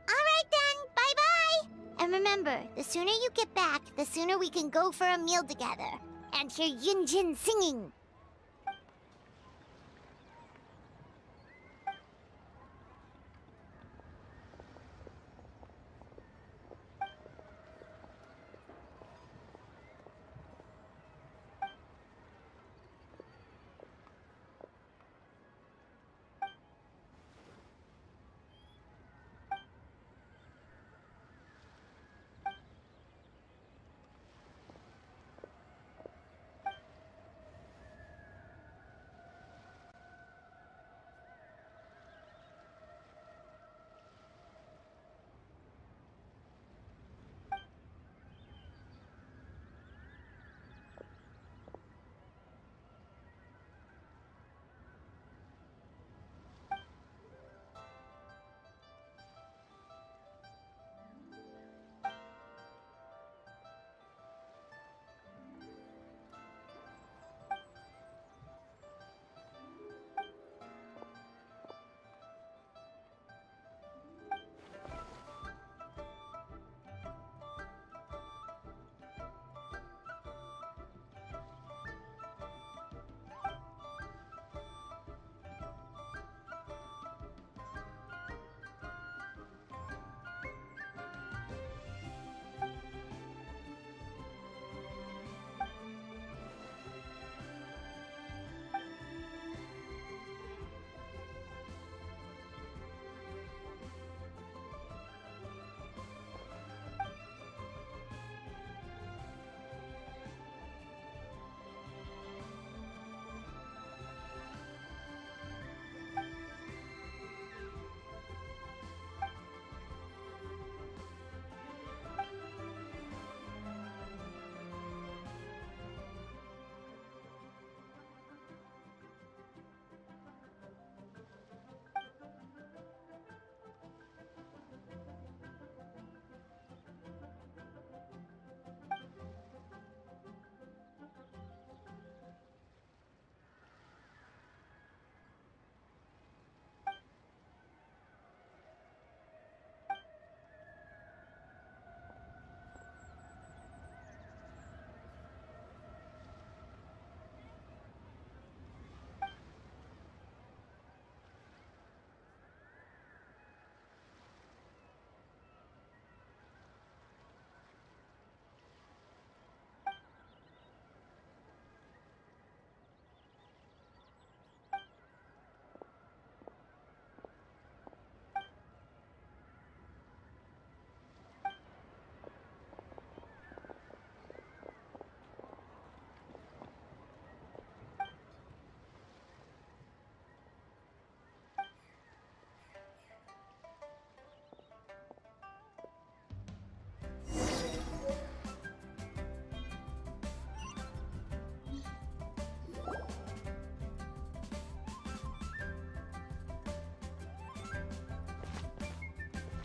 Alright then, bye-bye! And remember, the sooner you get back, the sooner we can go for a meal together. And hear Yunjin singing.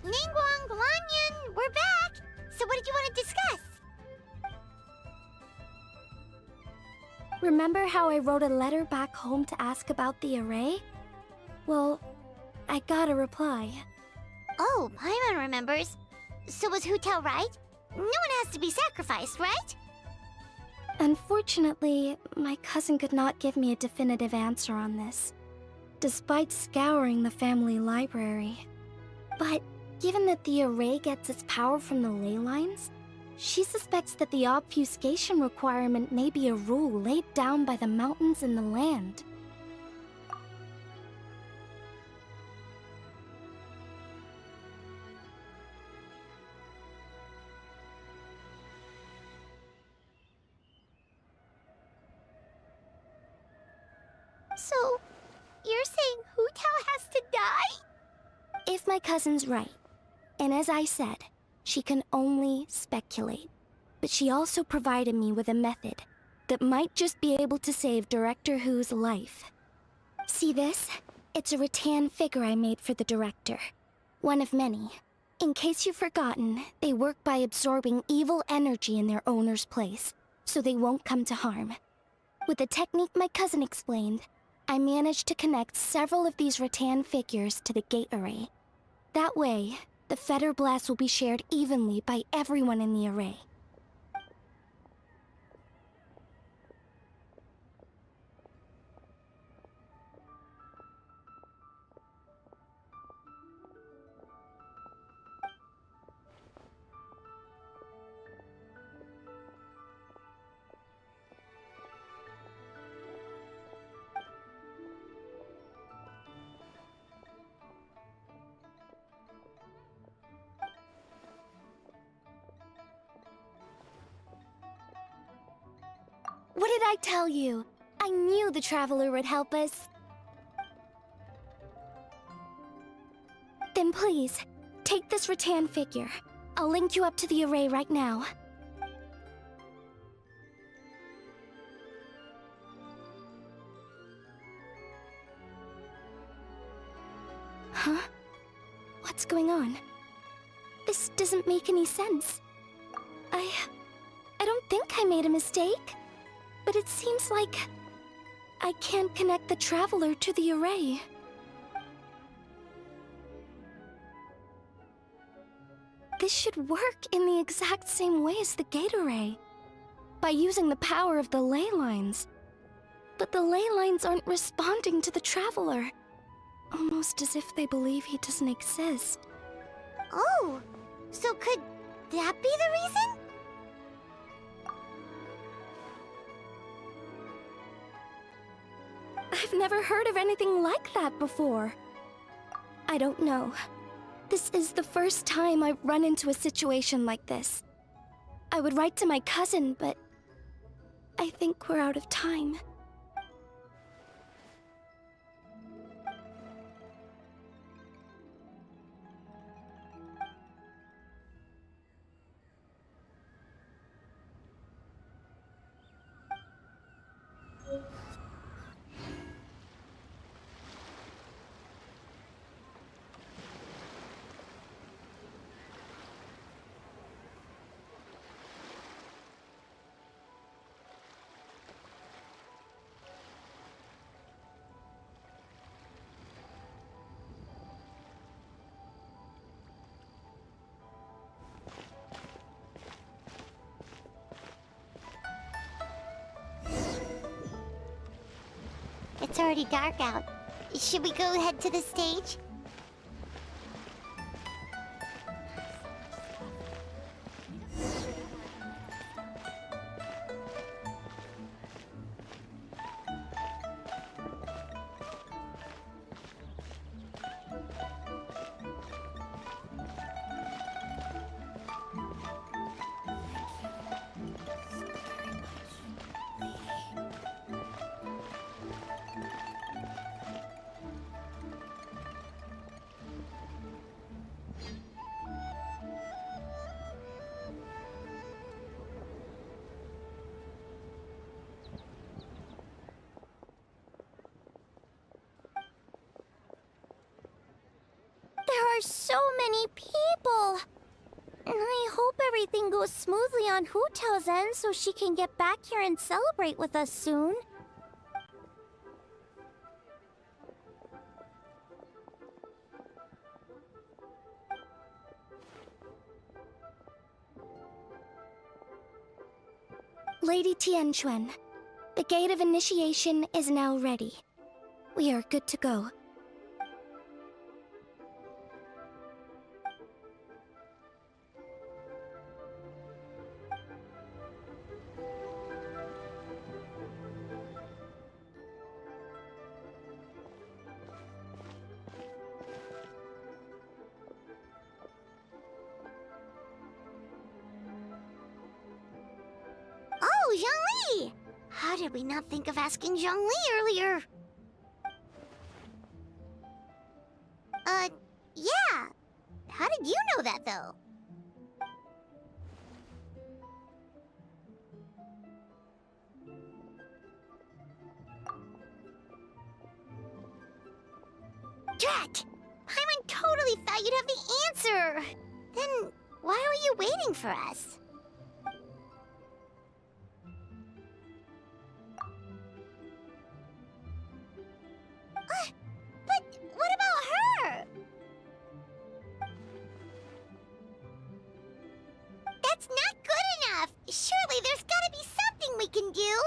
Ningguang, Lanyan, we're back! So what did you want to discuss? Remember how I wrote a letter back home to ask about the array? Well, I got a reply. Oh, Paimon remembers. So was Hu-Tao right? No one has to be sacrificed, right? Unfortunately, my cousin could not give me a definitive answer on this, despite scouring the family library. But given that the array gets its power from the ley lines, she suspects that the obfuscation requirement may be a rule laid down by the mountains and the land. my cousin's right. And as I said, she can only speculate. But she also provided me with a method that might just be able to save Director Who's life. See this? It's a rattan figure I made for the director. One of many. In case you've forgotten, they work by absorbing evil energy in their owner's place, so they won't come to harm. With the technique my cousin explained, I managed to connect several of these rattan figures to the gate array. That way, the fetter blast will be shared evenly by everyone in the array. What did I tell you? I knew the Traveler would help us. Then please, take this rattan figure. I'll link you up to the array right now. Huh? What's going on? This doesn't make any sense. I don't think I made a mistake. But it seems like I can't connect the Traveler to the array. This should work in the exact same way as the gate array, by using the power of the ley lines. But the ley lines aren't responding to the Traveler, almost as if they believe he doesn't exist. Oh, so could that be the reason? I've never heard of anything like that before. I don't know. This is the first time I've run into a situation like this. I would write to my cousin, but I think we're out of time. It's already dark out. Should we go head to the stage? There are so many people! And I hope everything goes smoothly on Hotel's end so she can get back here and celebrate with us soon. Lady Tianquan, the Gate of Initiation is now ready. We are good to go. Oh, Zhongli! How did we not think of asking Zhongli earlier? Yeah. How did you know that, though? Drat! Paimon totally thought you'd have the answer! Then why were you waiting for us? But what about her? That's not good enough! Surely there's gotta be something we can do!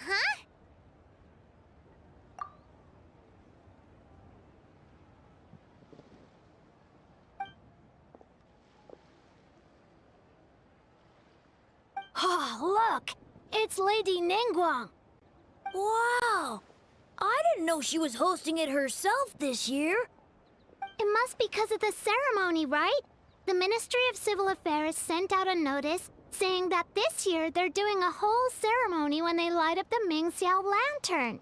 Huh? Oh, look! It's Lady Ningguang! Wow! I didn't know she was hosting it herself this year. It must be because of the ceremony, right? The Ministry of Civil Affairs sent out a notice saying that this year they're doing a whole ceremony when they light up the Mingxiao lantern.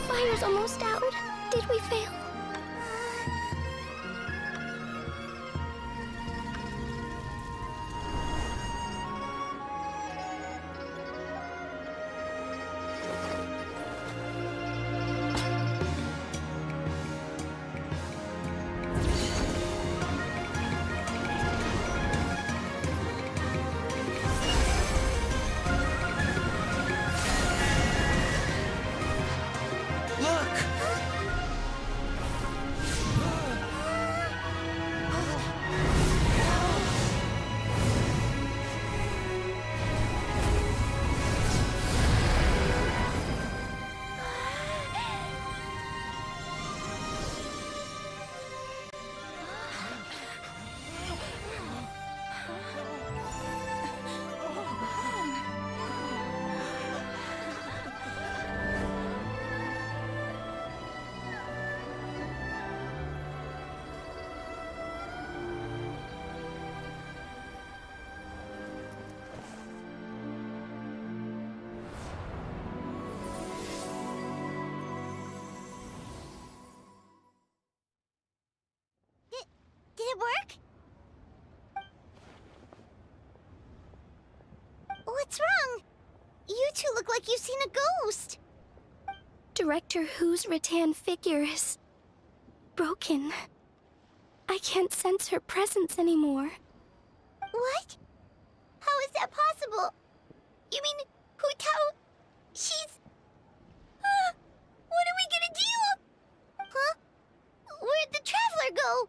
Fire's almost out. Did we fail? Did it work? What's wrong? You two look like you've seen a ghost. Director Hu's rattan figure is broken. I can't sense her presence anymore. What? How is that possible? You mean Hu Tao? She's... what are we gonna do? Huh? Where'd the traveler go?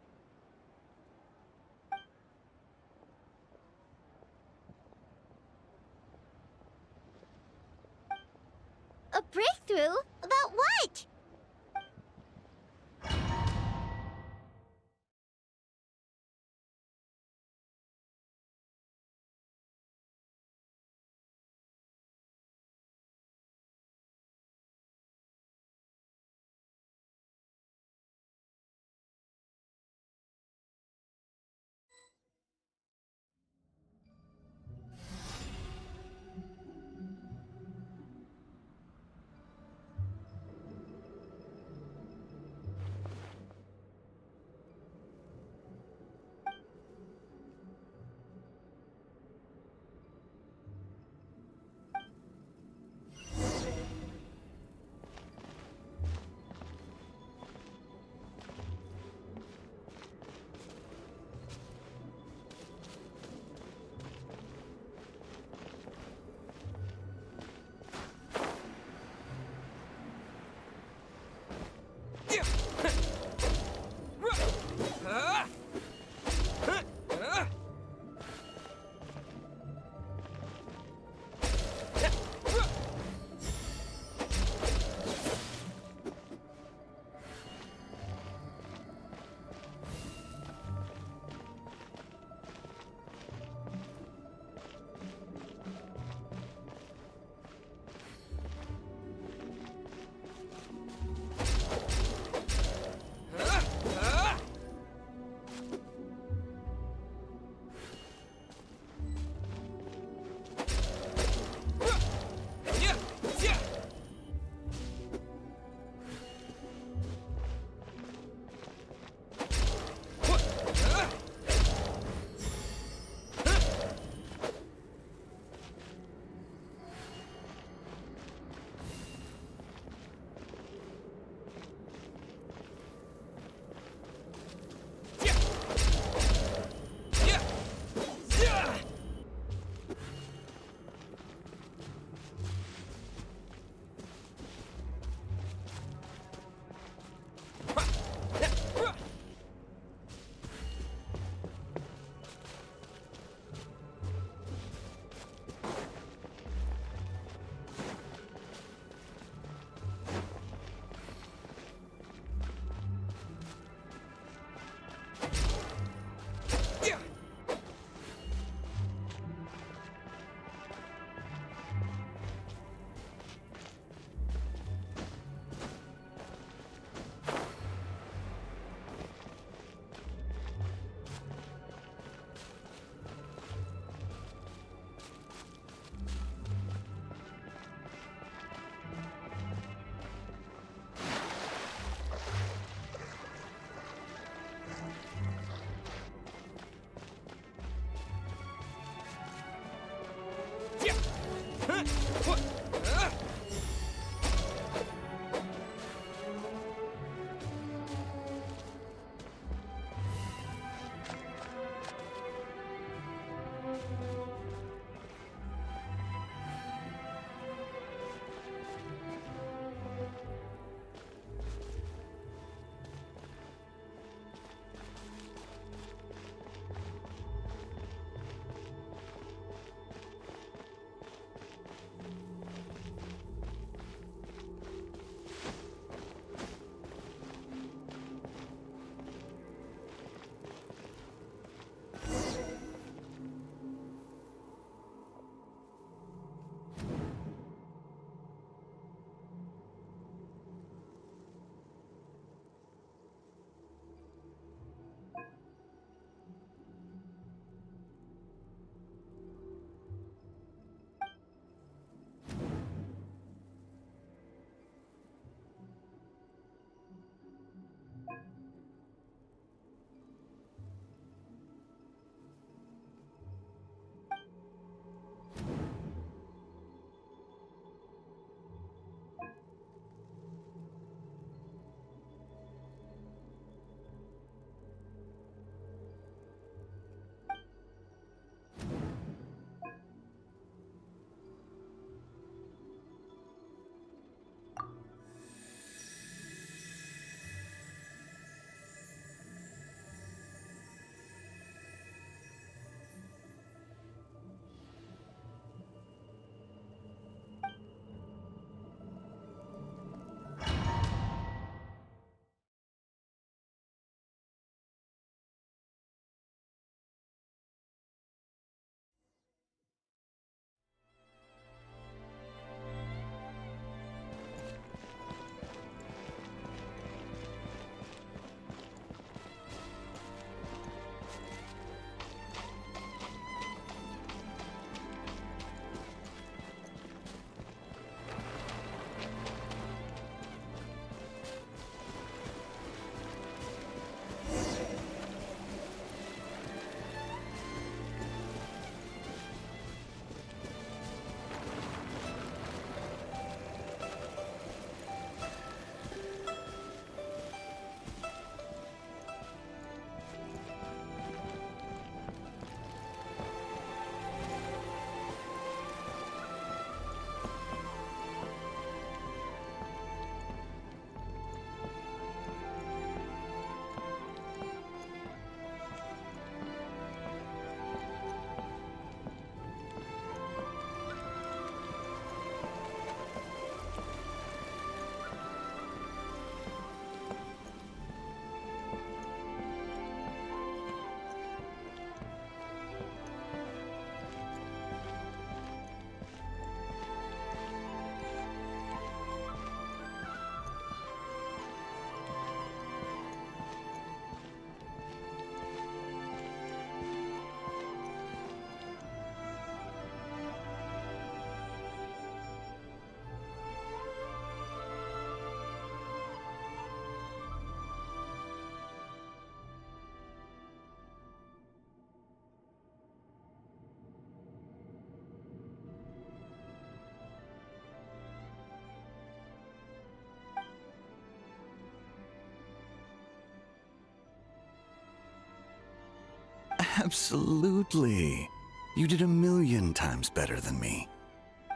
Absolutely. You did 1,000,000 times better than me.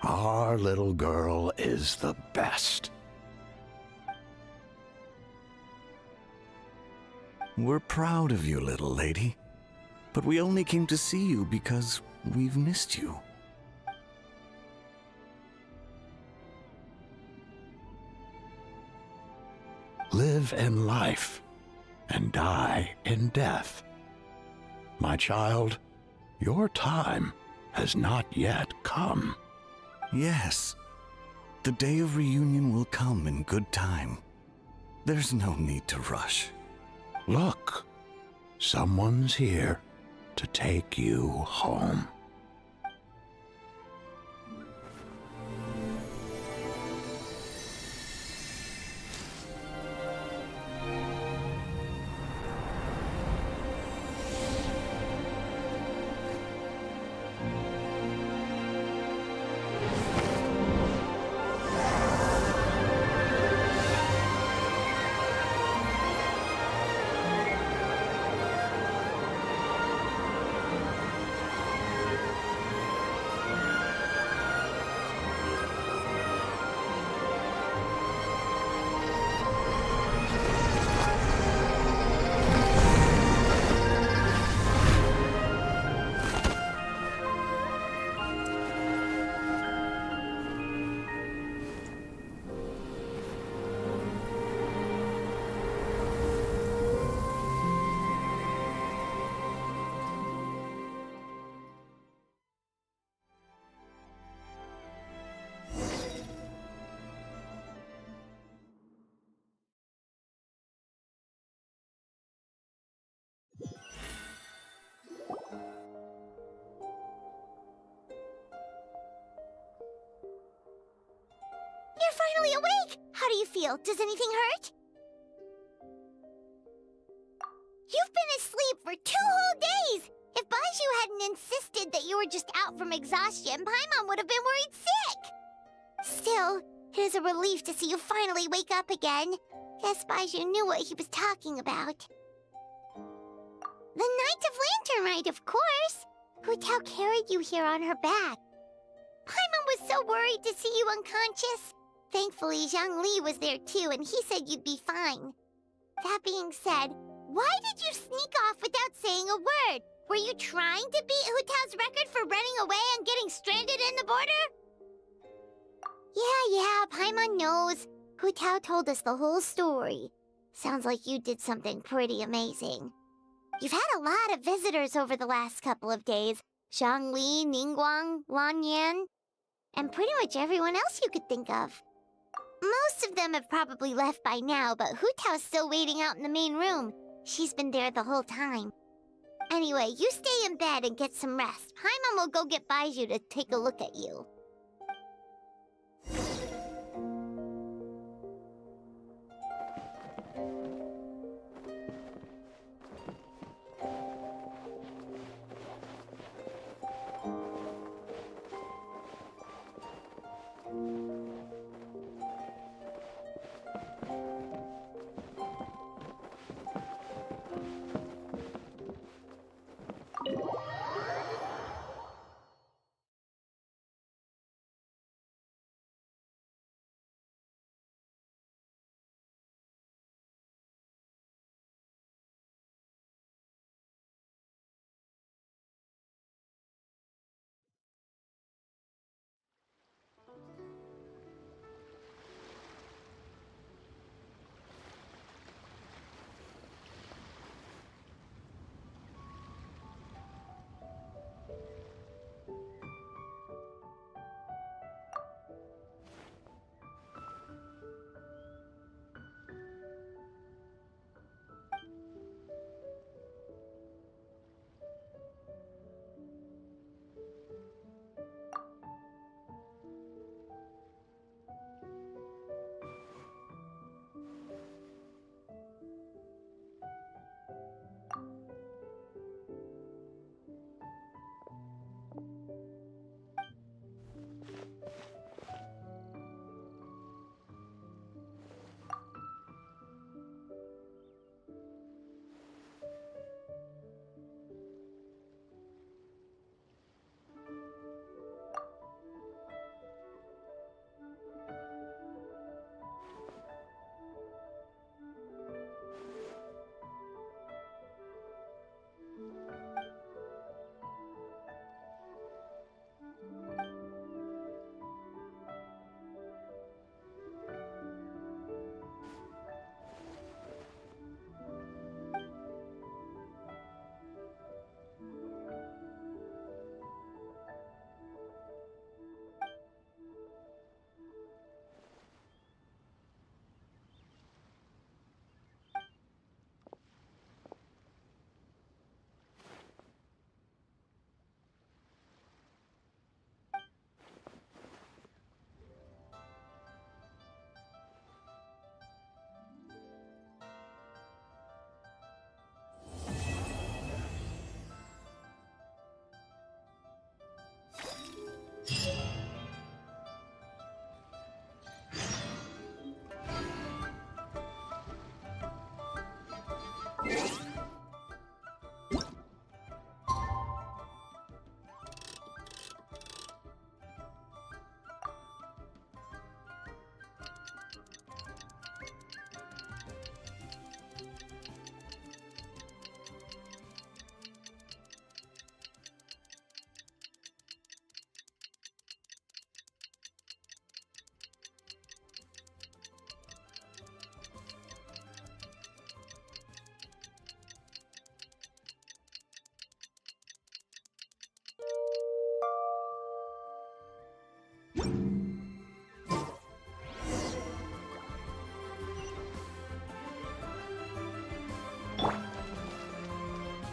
Our little girl is the best. We're proud of you, little lady. But we only came to see you because we've missed you. Live in life and die in death. My child, your time has not yet come. Yes. The day of reunion will come in good time. There's no need to rush. Look, someone's here to take you home. You're finally awake! How do you feel? Does anything hurt? You've been asleep for 2 whole days! If Baiju hadn't insisted that you were just out from exhaustion, Paimon would have been worried sick! Still, it is a relief to see you finally wake up again. Guess Baiju knew what he was talking about. The Knight of Lantern Rite, of course! Hu Tao carried you here on her back. Paimon was so worried to see you unconscious. Thankfully, Zhang Li was there too, and he said you'd be fine. That being said, why did you sneak off without saying a word? Were you trying to beat Hu Tao's record for running away and getting stranded in the border? Yeah, Paimon knows. Hu Tao told us the whole story. Sounds like you did something pretty amazing. You've had a lot of visitors over the last couple of days. Zhang Li, Ningguang, Lan Yan, and pretty much everyone else you could think of. Most of them have probably left by now, but Hu Tao's still waiting out in the main room. She's been there the whole time. Anyway, you stay in bed and get some rest. Paimon will go get Baiju to take a look at you.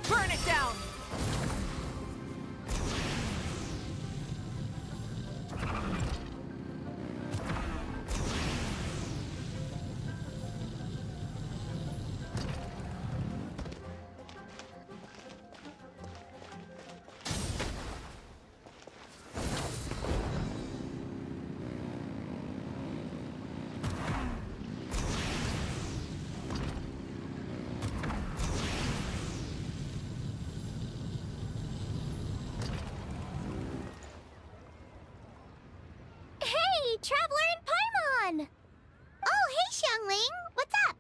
Burn it down! Traveler and Paimon! Oh, hey, Xiangling! What's up?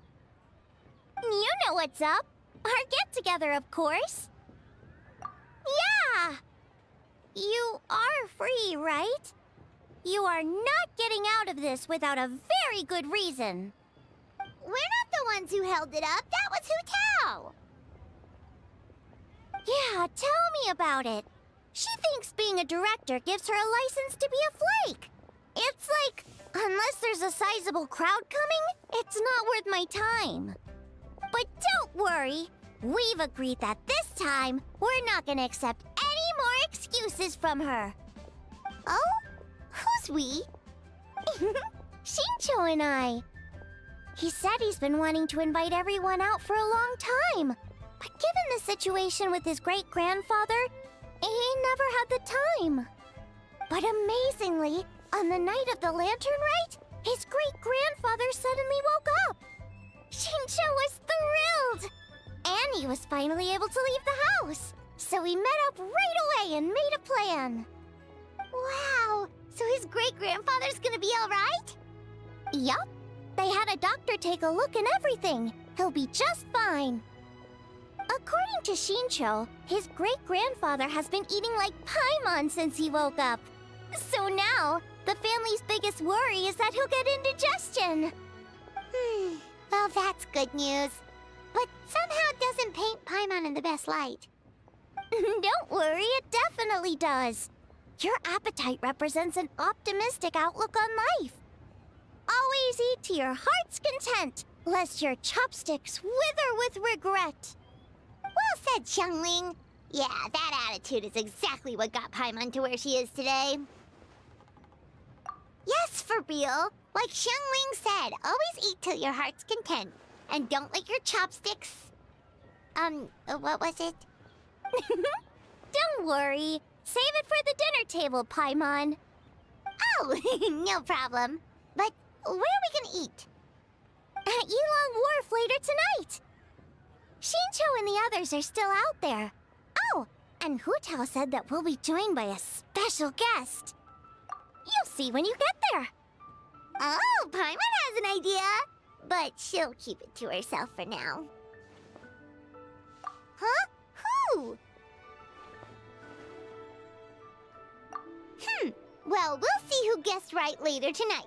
You know what's up. Our get-together, of course. Yeah! You are free, right? You are not getting out of this without a very good reason. We're not the ones who held it up. That was Hu Tao. Yeah, tell me about it. She thinks being a director gives her a license to be a flake. It's like, unless there's a sizable crowd coming, it's not worth my time. But don't worry. We've agreed that this time, we're not gonna accept any more excuses from her. Oh? Who's we? Shincho and I. He said he's been wanting to invite everyone out for a long time. But given the situation with his great-grandfather, he never had the time. But amazingly, on the night of the lantern rite, his great-grandfather suddenly woke up. Shincho was thrilled! And he was finally able to leave the house. So we met up right away and made a plan. Wow, so his great-grandfather's gonna be alright? Yup. They had a doctor take a look and everything. He'll be just fine. According to Shincho, his great-grandfather has been eating like Paimon since he woke up. So now, the family's biggest worry is that he'll get indigestion. Well, that's good news. But somehow it doesn't paint Paimon in the best light. Don't worry, it definitely does. Your appetite represents an optimistic outlook on life. Always eat to your heart's content, lest your chopsticks wither with regret. Well said, Xiangling. Yeah, that attitude is exactly what got Paimon to where she is today. Yes, for real. Like Xiangling said, always eat till your heart's content. And don't lick your chopsticks. What was it? Don't worry. Save it for the dinner table, Paimon. Oh, no problem. But where are we gonna eat? At Yilong Wharf later tonight. Shincho and the others are still out there. Oh, and Hu Tao said that we'll be joined by a special guest. You'll see when you get there. Oh, Paimon has an idea. But she'll keep it to herself for now. Huh? Who? Well, we'll see who guessed right later tonight.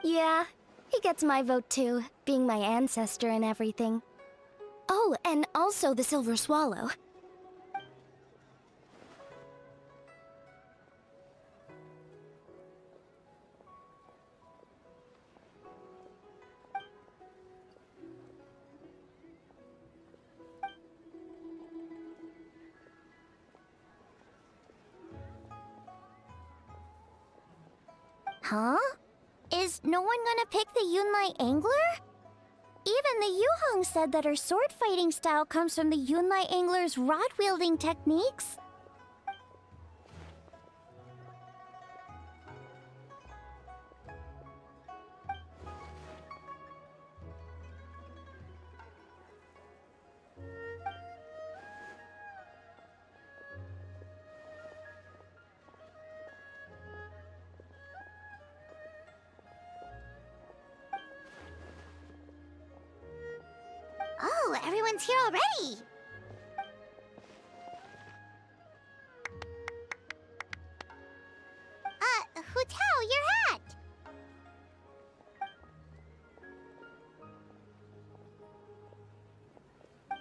Yeah, he gets my vote too, being my ancestor and everything. Oh, and also the Silver Swallow. Huh? Is no one gonna pick the Yunlai Angler? Even the Yuhong said that her sword fighting style comes from the Yunlai Angler's rod-wielding techniques. Oh, everyone's here already! Who tell your hat?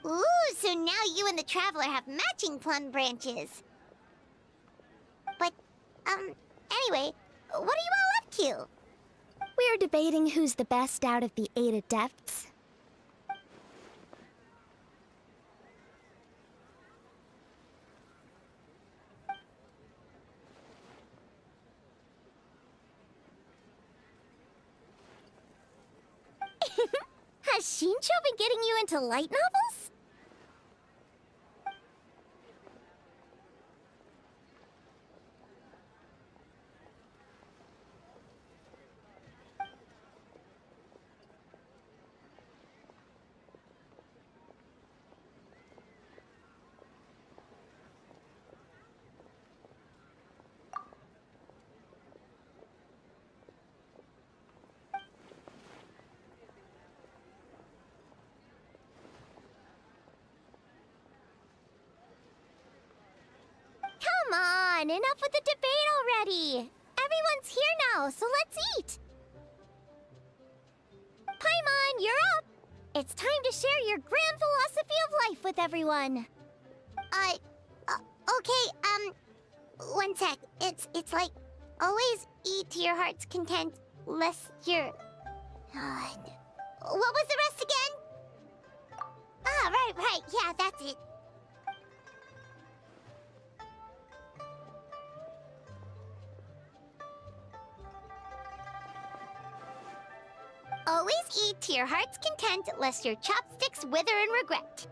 Ooh, so now you and the Traveler have matching plum branches. But, anyway, what are you all up to? We're debating who's the best out of the 8 adepts. Has Shincho been getting you into light novels? Come on, enough with the debate already! Everyone's here now, so let's eat! Paimon, you're up! It's time to share your grand philosophy of life with everyone. Okay, one sec. It's like, always eat to your heart's content, lest you're... what was the rest again? Ah, right, yeah, that's it. Always eat to your heart's content, lest your chopsticks wither in regret.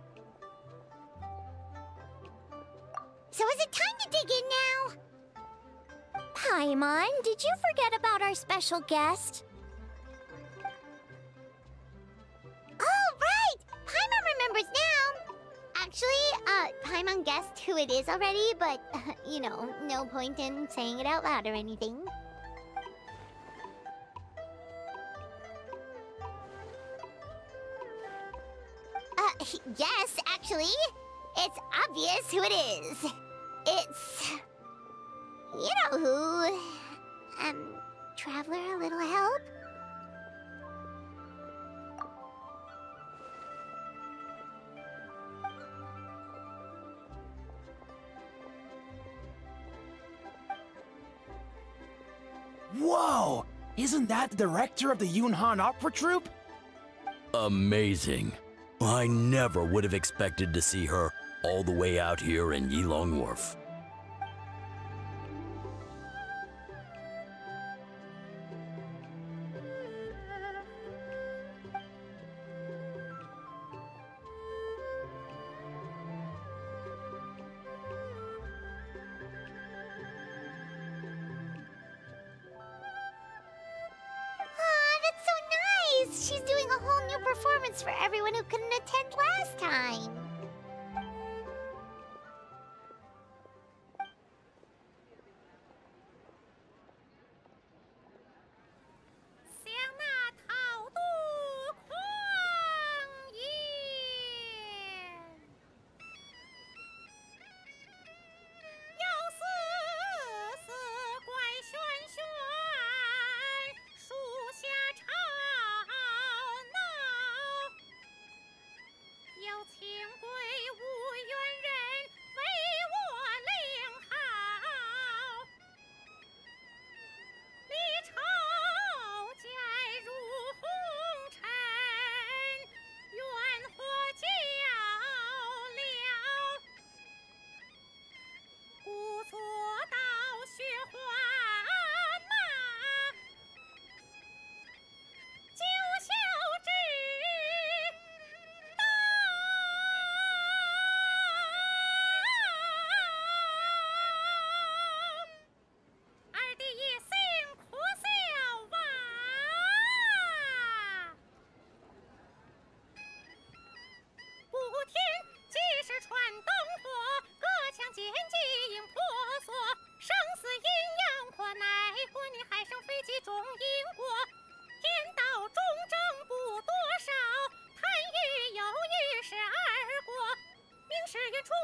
So is it time to dig in now? Paimon, did you forget about our special guest? Oh, right! Paimon remembers now! Actually, Paimon guessed who it is already, but, you know, no point in saying it out loud or anything. Yes, actually. It's obvious who it is. It's... you know who. Traveler, a little help? Whoa! Isn't that the director of the Yunhan Opera Troupe? Amazing. I never would have expected to see her all the way out here in Yilong Wharf. She's doing a whole new performance for everyone who couldn't attend last time.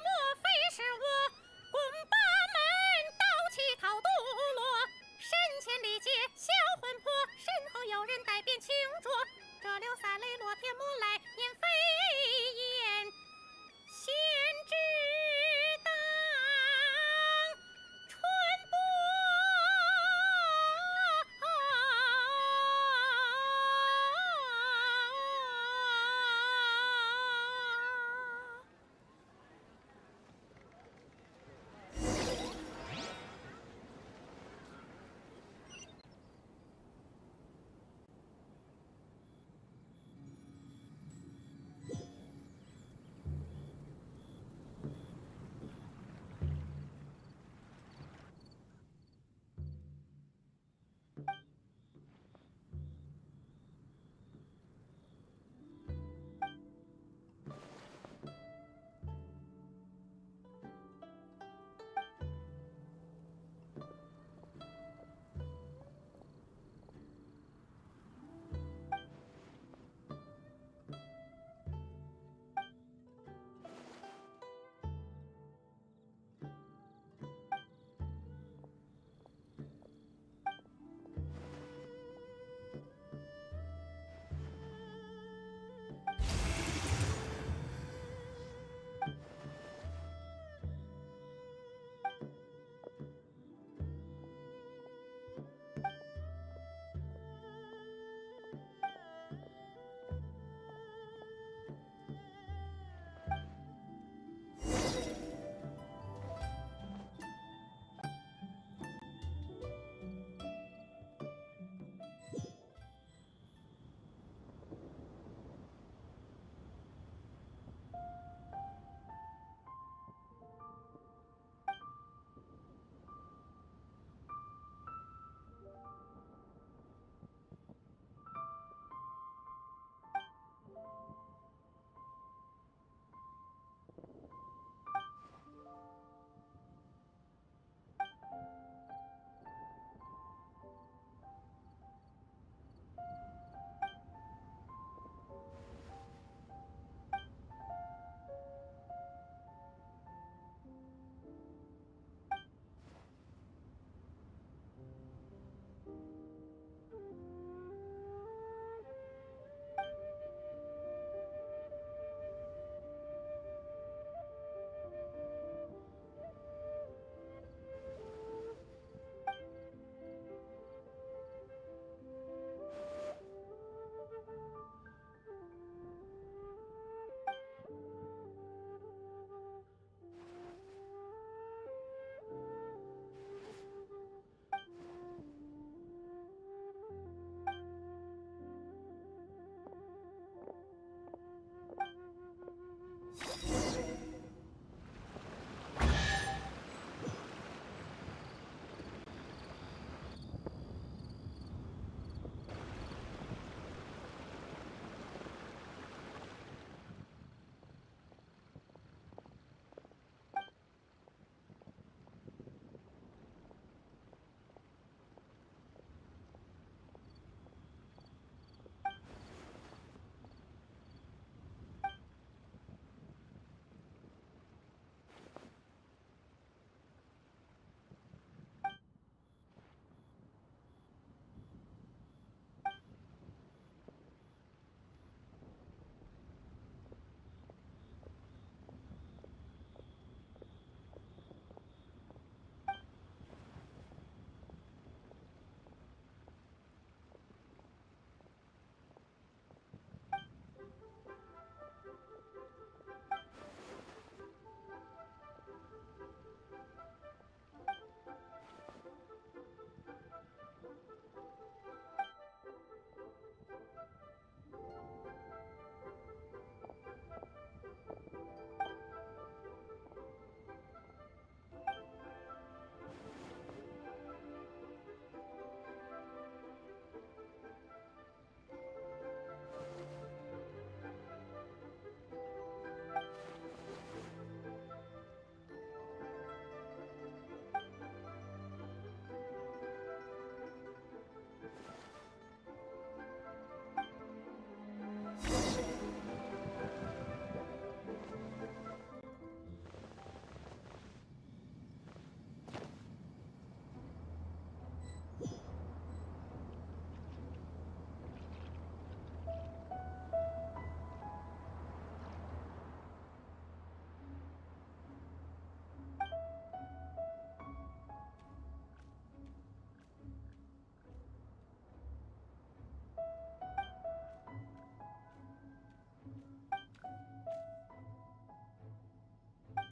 莫非是我，共把门盗起逃堕落。身前历劫销魂魄，身后有人带鞭轻着。这刘三雷落天魔来言非言，先知当传播。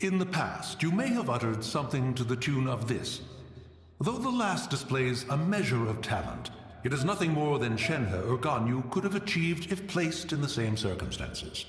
In the past, you may have uttered something to the tune of this. Though the last displays a measure of talent, it is nothing more than Shenhe or Ganyu could have achieved if placed in the same circumstances.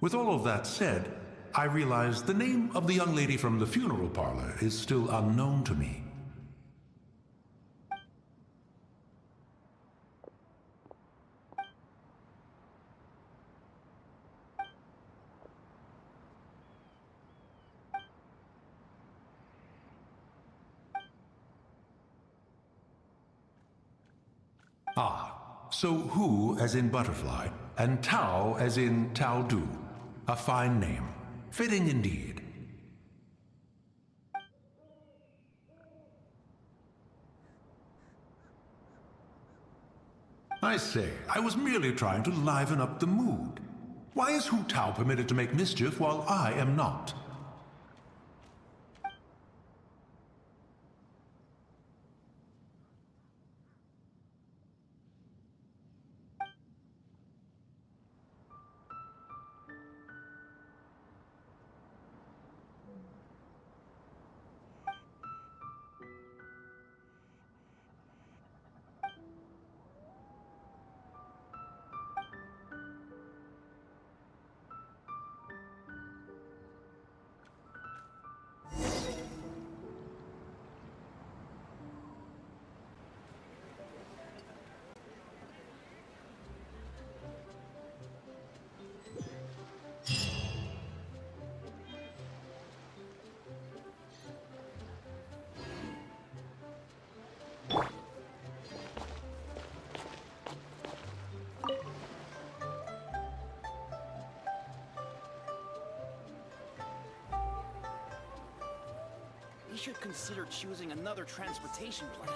With all of that said, I realize the name of the young lady from the funeral parlor is still unknown to me. Ah, so Hu as in butterfly, and Tao as in Tao Du. A fine name. Fitting indeed. I say, I was merely trying to liven up the mood. Why is Hu Tao permitted to make mischief while I am not? We should consider choosing another transportation plan.